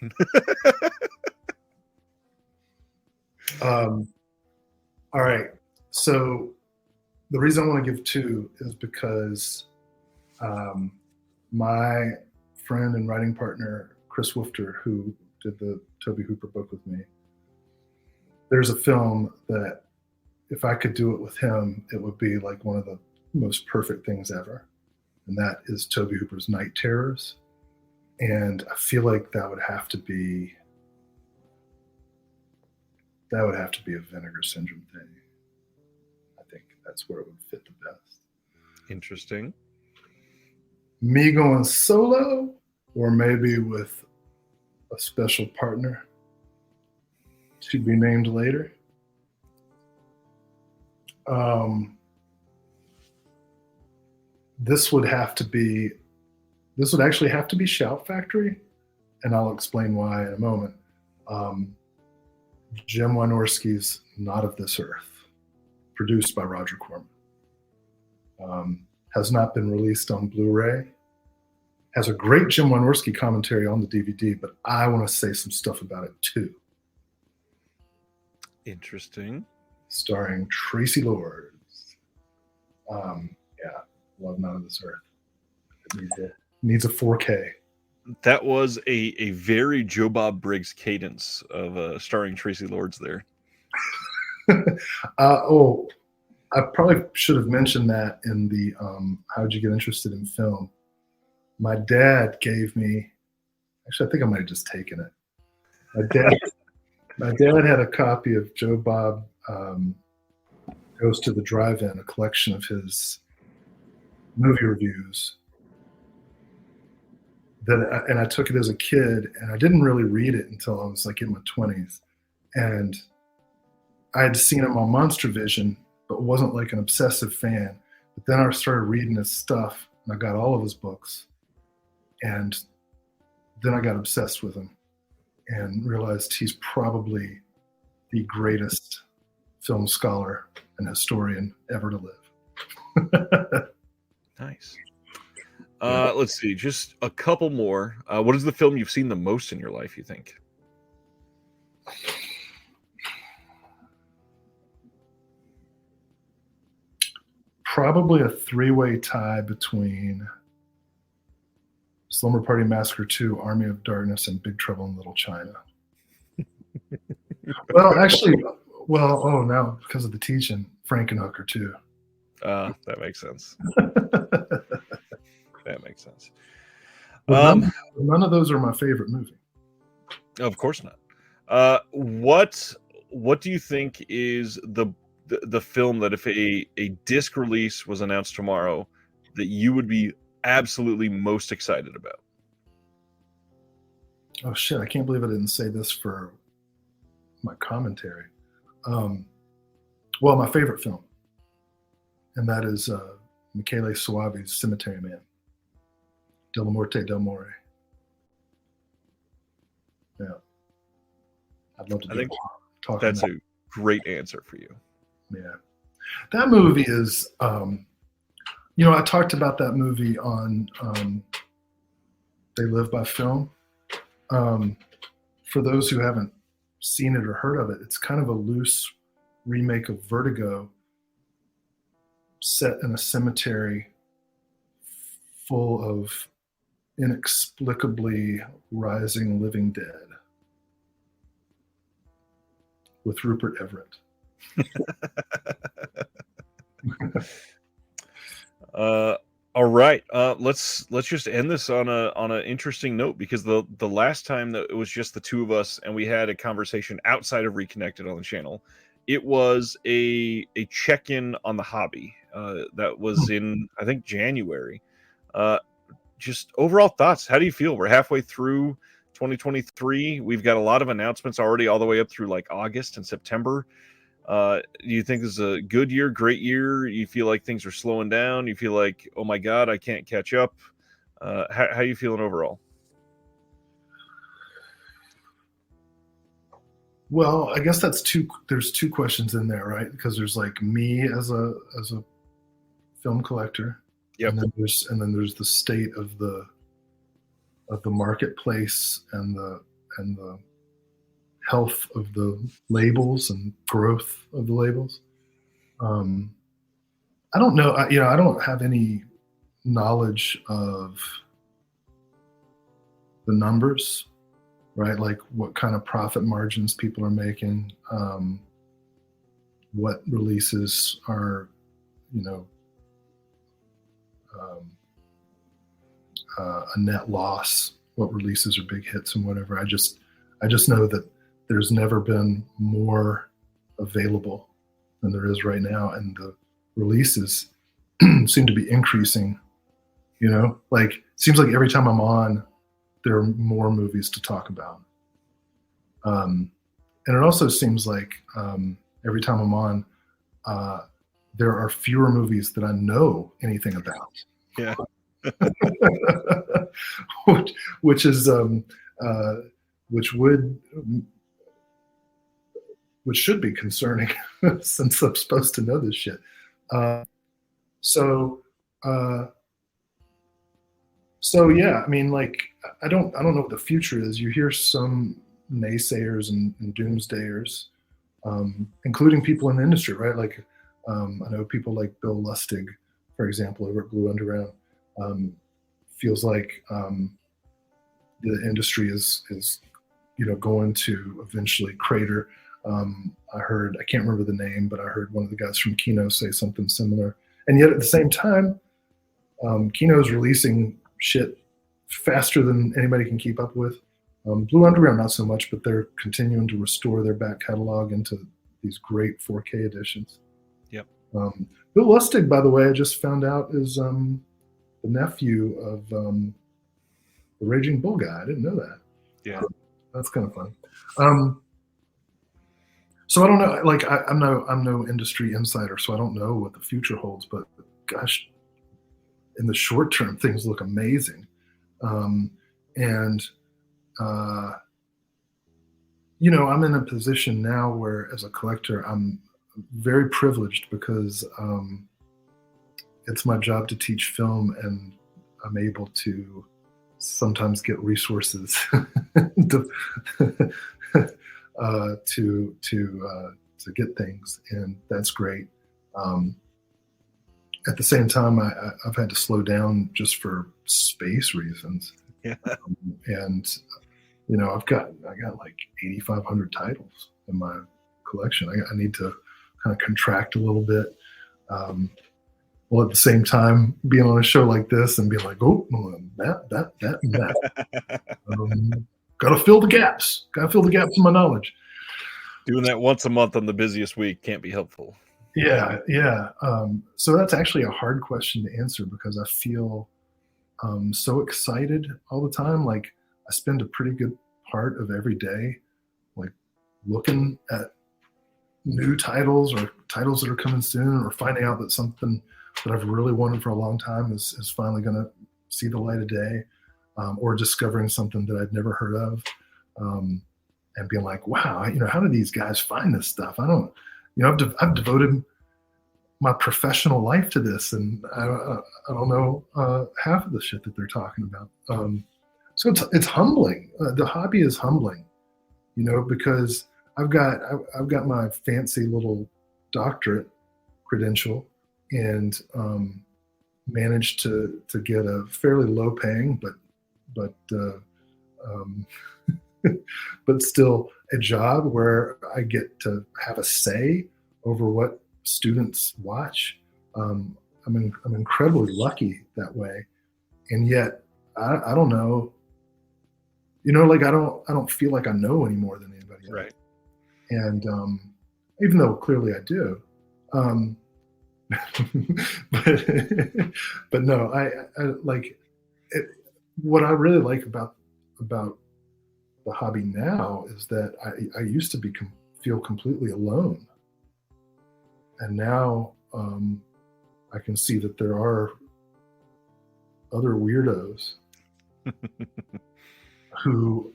All right. So the reason I want to give 2 is because my friend and writing partner, Chris Woofter, who did the Toby Hooper book with me, there's a film that if I could do it with him, it would be like one of the most perfect things ever. And that is Toby Hooper's Night Terrors. And I feel like that would have to be a Vinegar Syndrome thing. I think that's where it would fit the best. Interesting. Me going solo, or maybe with a special partner to be named later. This would actually have to be Shout Factory, and I'll explain why in a moment. Jim Wynorski's Not of This Earth, produced by Roger Corman. Has not been released on Blu-ray. Has a great Jim Wynorski commentary on the DVD, but I want to say some stuff about it too. Interesting. Starring Tracy Lords. Love Not of This Earth. It needs a 4K. That was a very Joe Bob Briggs cadence of starring Tracy Lords there. I probably should have mentioned that in the How'd You Get Interested in Film? My dad gave me, actually, I think I might have just taken it. My dad had a copy of Joe Bob Goes to the Drive-In, a collection of his movie reviews. And I took it as a kid, and I didn't really read it until I was like in my 20s. And I had seen him on Monster Vision, but wasn't like an obsessive fan. But then I started reading his stuff, and I got all of his books. And then I got obsessed with him and realized he's probably the greatest film scholar and historian ever to live. Nice. Let's see, just a couple more. What is the film you've seen the most in your life, you think? Probably a three-way tie between Slumber Party Massacre 2, Army of Darkness, and Big Trouble in Little China. Well, actually, now because of the teaching, Frankenhooker too. That makes sense. That makes sense. None of those are my favorite movie. Of course not. What do you think is the film that if a disc release was announced tomorrow that you would be absolutely most excited about? Oh shit, I can't believe I didn't say this for my commentary. Well, my favorite film, and that is Michele Soavi's Cemetery Man. De la Morte del More. Yeah. I'd love to do talk. That's a great answer for you. Yeah. That movie is, I talked about that movie on They Live by Film. For those who haven't seen it or heard of it, it's kind of a loose remake of Vertigo set in a cemetery full of inexplicably rising living dead with Rupert Everett. All right. Let's just end this on an interesting note, because the last time that it was just the two of us and we had a conversation outside of Reconnected on the channel, it was a check-in on the hobby. That was in, I think, January. Just overall thoughts. How do you feel? We're halfway through 2023. We've got a lot of announcements already all the way up through like August and September. Do you think this is a good year, great year? You feel like things are slowing down? You feel like, oh my God, I can't catch up? How are you feeling overall? Well, I guess there's two questions in there, right? Because there's like me as a film collector. Yep. And then there's the state of the marketplace and the health of the labels and growth of the labels. I don't know. I don't have any knowledge of the numbers, right? Like what kind of profit margins people are making. what releases are, um, a net loss, what releases are big hits and whatever. I just know that there's never been more available than there is right now, and the releases seem to be increasing. Like seems like every time I'm on, there are more movies to talk about. And it also seems like every time I'm on, there are fewer movies that I know anything about. Yeah. which is which should be concerning since I'm supposed to know this shit. So yeah, I mean, like, I don't know what the future is. You hear some naysayers and doomsdayers, including people in the industry, right? Like, I know people like Bill Lustig, for example, over at Blue Underground, feels like the industry is going to eventually crater. I can't remember the name, but I heard one of the guys from Kino say something similar. And yet at the same time, Kino's releasing shit faster than anybody can keep up with. Blue Underground, not so much, but they're continuing to restore their back catalog into these great 4K editions. Yep. Bill Lustig, by the way, I just found out is the nephew of the Raging Bull guy. I didn't know that. Yeah. That's kind of fun. So I don't know. Like I'm no industry insider, so I don't know what the future holds. But gosh, in the short term, things look amazing. And I'm in a position now where, as a collector, I'm very privileged because it's my job to teach film, and I'm able to sometimes get resources to get things, and that's great. At the same time, I've had to slow down just for space reasons. Yeah. And I got like 8,500 titles in my collection. I need to kind of contract a little bit. Well, at the same time, being on a show like this and being like, oh, that, and that. Got to fill the gaps. Got to fill the gaps in my knowledge. Doing that once a month on the busiest week can't be helpful. Yeah. So that's actually a hard question to answer because I feel so excited all the time. Like I spend a pretty good part of every day like looking at new titles or titles that are coming soon, or finding out that something that I've really wanted for a long time is finally going to see the light of day, or discovering something that I'd never heard of, and being like, wow, how do these guys find this stuff? I don't, I've devoted my professional life to this, and I don't know half of the shit that they're talking about. So it's humbling. The hobby is humbling, because I've got my fancy little doctorate credential, and managed to get a fairly low paying but but still a job where I get to have a say over what students watch. I'm incredibly lucky that way, and yet I don't know. Like I don't feel like I know any more than anybody else. Right. And even though clearly I do, but no, I like it. What I really like about the hobby now is that I used to feel completely alone, and now I can see that there are other weirdos who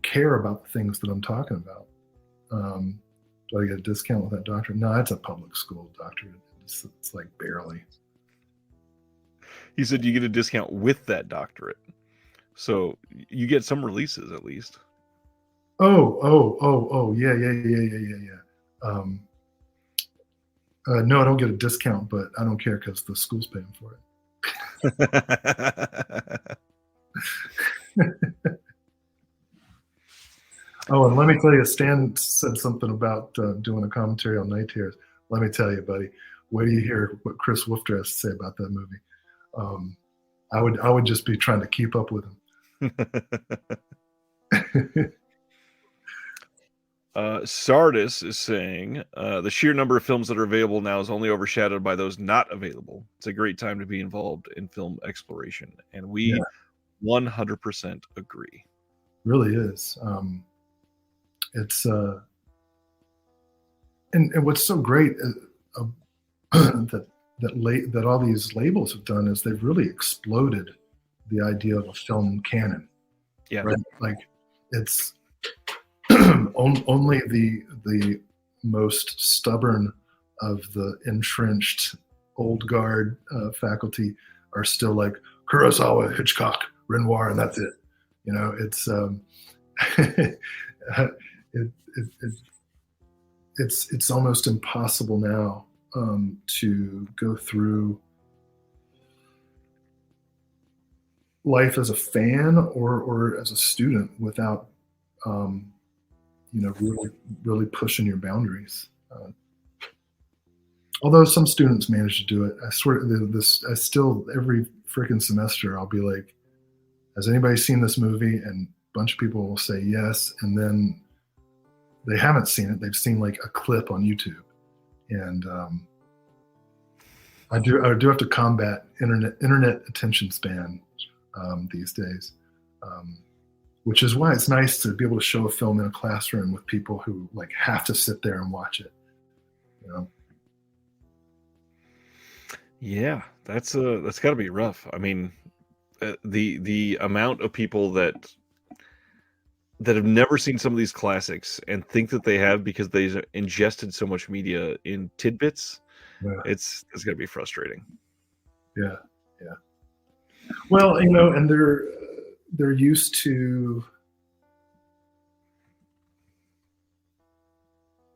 care about the things that I'm talking about. Do I get a discount with that doctorate? No, it's a public school doctorate. It's like barely. He said you get a discount with that doctorate, so you get some releases at least. Oh, yeah. No, I don't get a discount, but I don't care because the school's paying for it. Oh, and let me tell you, Stan said something about doing a commentary on Night Terrors. Let me tell you, buddy, wait till you hear what Chris Wolfter has to say about that movie. I would just be trying to keep up with him. Sardis is saying the sheer number of films that are available now is only overshadowed by those not available. It's a great time to be involved in film exploration, and we 100% agree. Really is. It's and what's so great that all these labels have done is they've really exploded the idea of a film canon. Yeah, right? Like it's only the most stubborn of the entrenched old guard faculty are still like Kurosawa, Hitchcock, Renoir, and that's it. You know, it's it's almost impossible now to go through life as a fan or as a student without really pushing your boundaries. Although some students manage to do it, I swear I still every freaking semester I'll be like, has anybody seen this movie? And a bunch of people will say yes, and then they haven't seen it. They've seen like a clip on YouTube, and I do have to combat internet attention span these days, which is why it's nice to be able to show a film in a classroom with people who like have to sit there and watch it. You know? Yeah, that's got to be rough. I mean, the amount of people that have never seen some of these classics and think that they have because they've ingested so much media in tidbits. Yeah. It's got to be frustrating. Yeah. Well, and they're used to,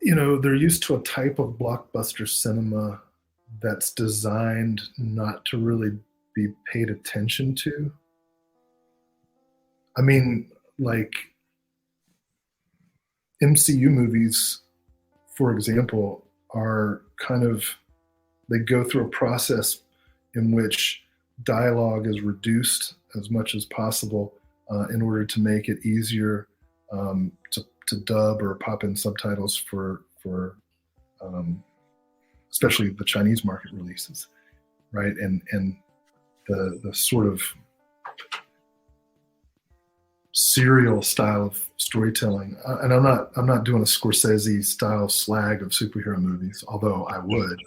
they're used to a type of blockbuster cinema that's designed not to really be paid attention to. I mean, like MCU movies, for example, are kind of, they go through a process in which dialogue is reduced as much as possible in order to make it easier to dub or pop in subtitles for especially the Chinese market releases, right? And the sort of serial style of storytelling. And I'm not doing a Scorsese style slag of superhero movies, although I would.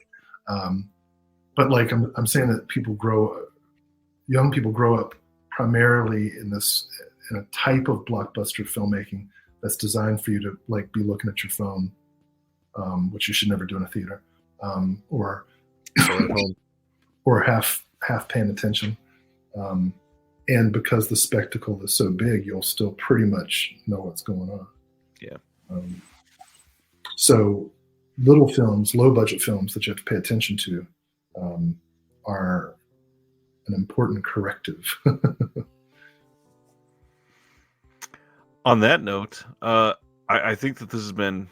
But like I'm saying that young people grow up primarily in a type of blockbuster filmmaking that's designed for you to like be looking at your phone, which you should never do in a theater, or half paying attention. And because the spectacle is so big, you'll still pretty much know what's going on. Yeah. So little films, low budget films that you have to pay attention to are an important corrective. On that note, I think that this has been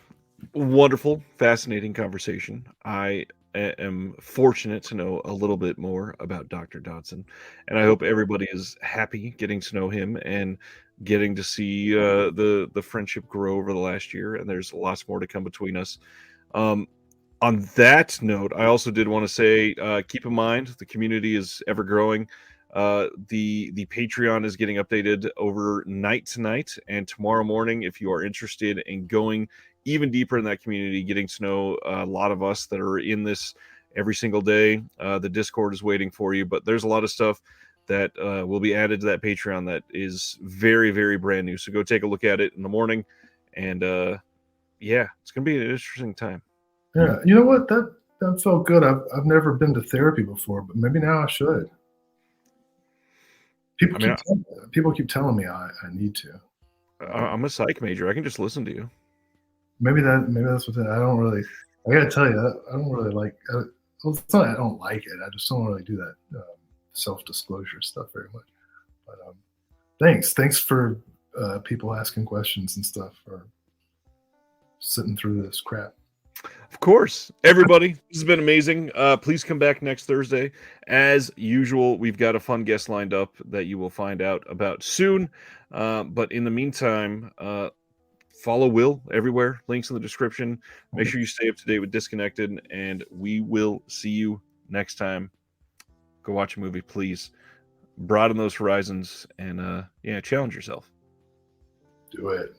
a wonderful, fascinating conversation. I am fortunate to know a little bit more about Dr. Dodson, and I hope everybody is happy getting to know him and getting to see the friendship grow over the last year. And there's lots more to come between us. On that note, I also did want to say, keep in mind the community is ever growing. The Patreon is getting updated overnight tonight and tomorrow morning. If you are interested in going even deeper in that community, getting to know a lot of us that are in this every single day, the Discord is waiting for you. But there's a lot of stuff that will be added to that Patreon that is very, very brand new. So go take a look at it in the morning, and yeah, it's gonna be an interesting time. Yeah, you know what? That felt good. I've never been to therapy before, but maybe now I should. People keep telling me I need to. I'm a psych major. I can just listen to you. Maybe that's what I don't really. I gotta tell you, I don't really like. Well, it's not I don't like it. I just don't really do that self-disclosure stuff very much. But thanks for people asking questions and stuff, or sitting through this crap. Of course, everybody, this has been amazing. Please come back next Thursday. As usual, we've got a fun guest lined up that you will find out about soon. But in the meantime, follow Will everywhere. Links in the description. Make sure you stay up to date with Disconnected, and we will see you next time. Go watch a movie, please. Broaden those horizons and challenge yourself. Do it.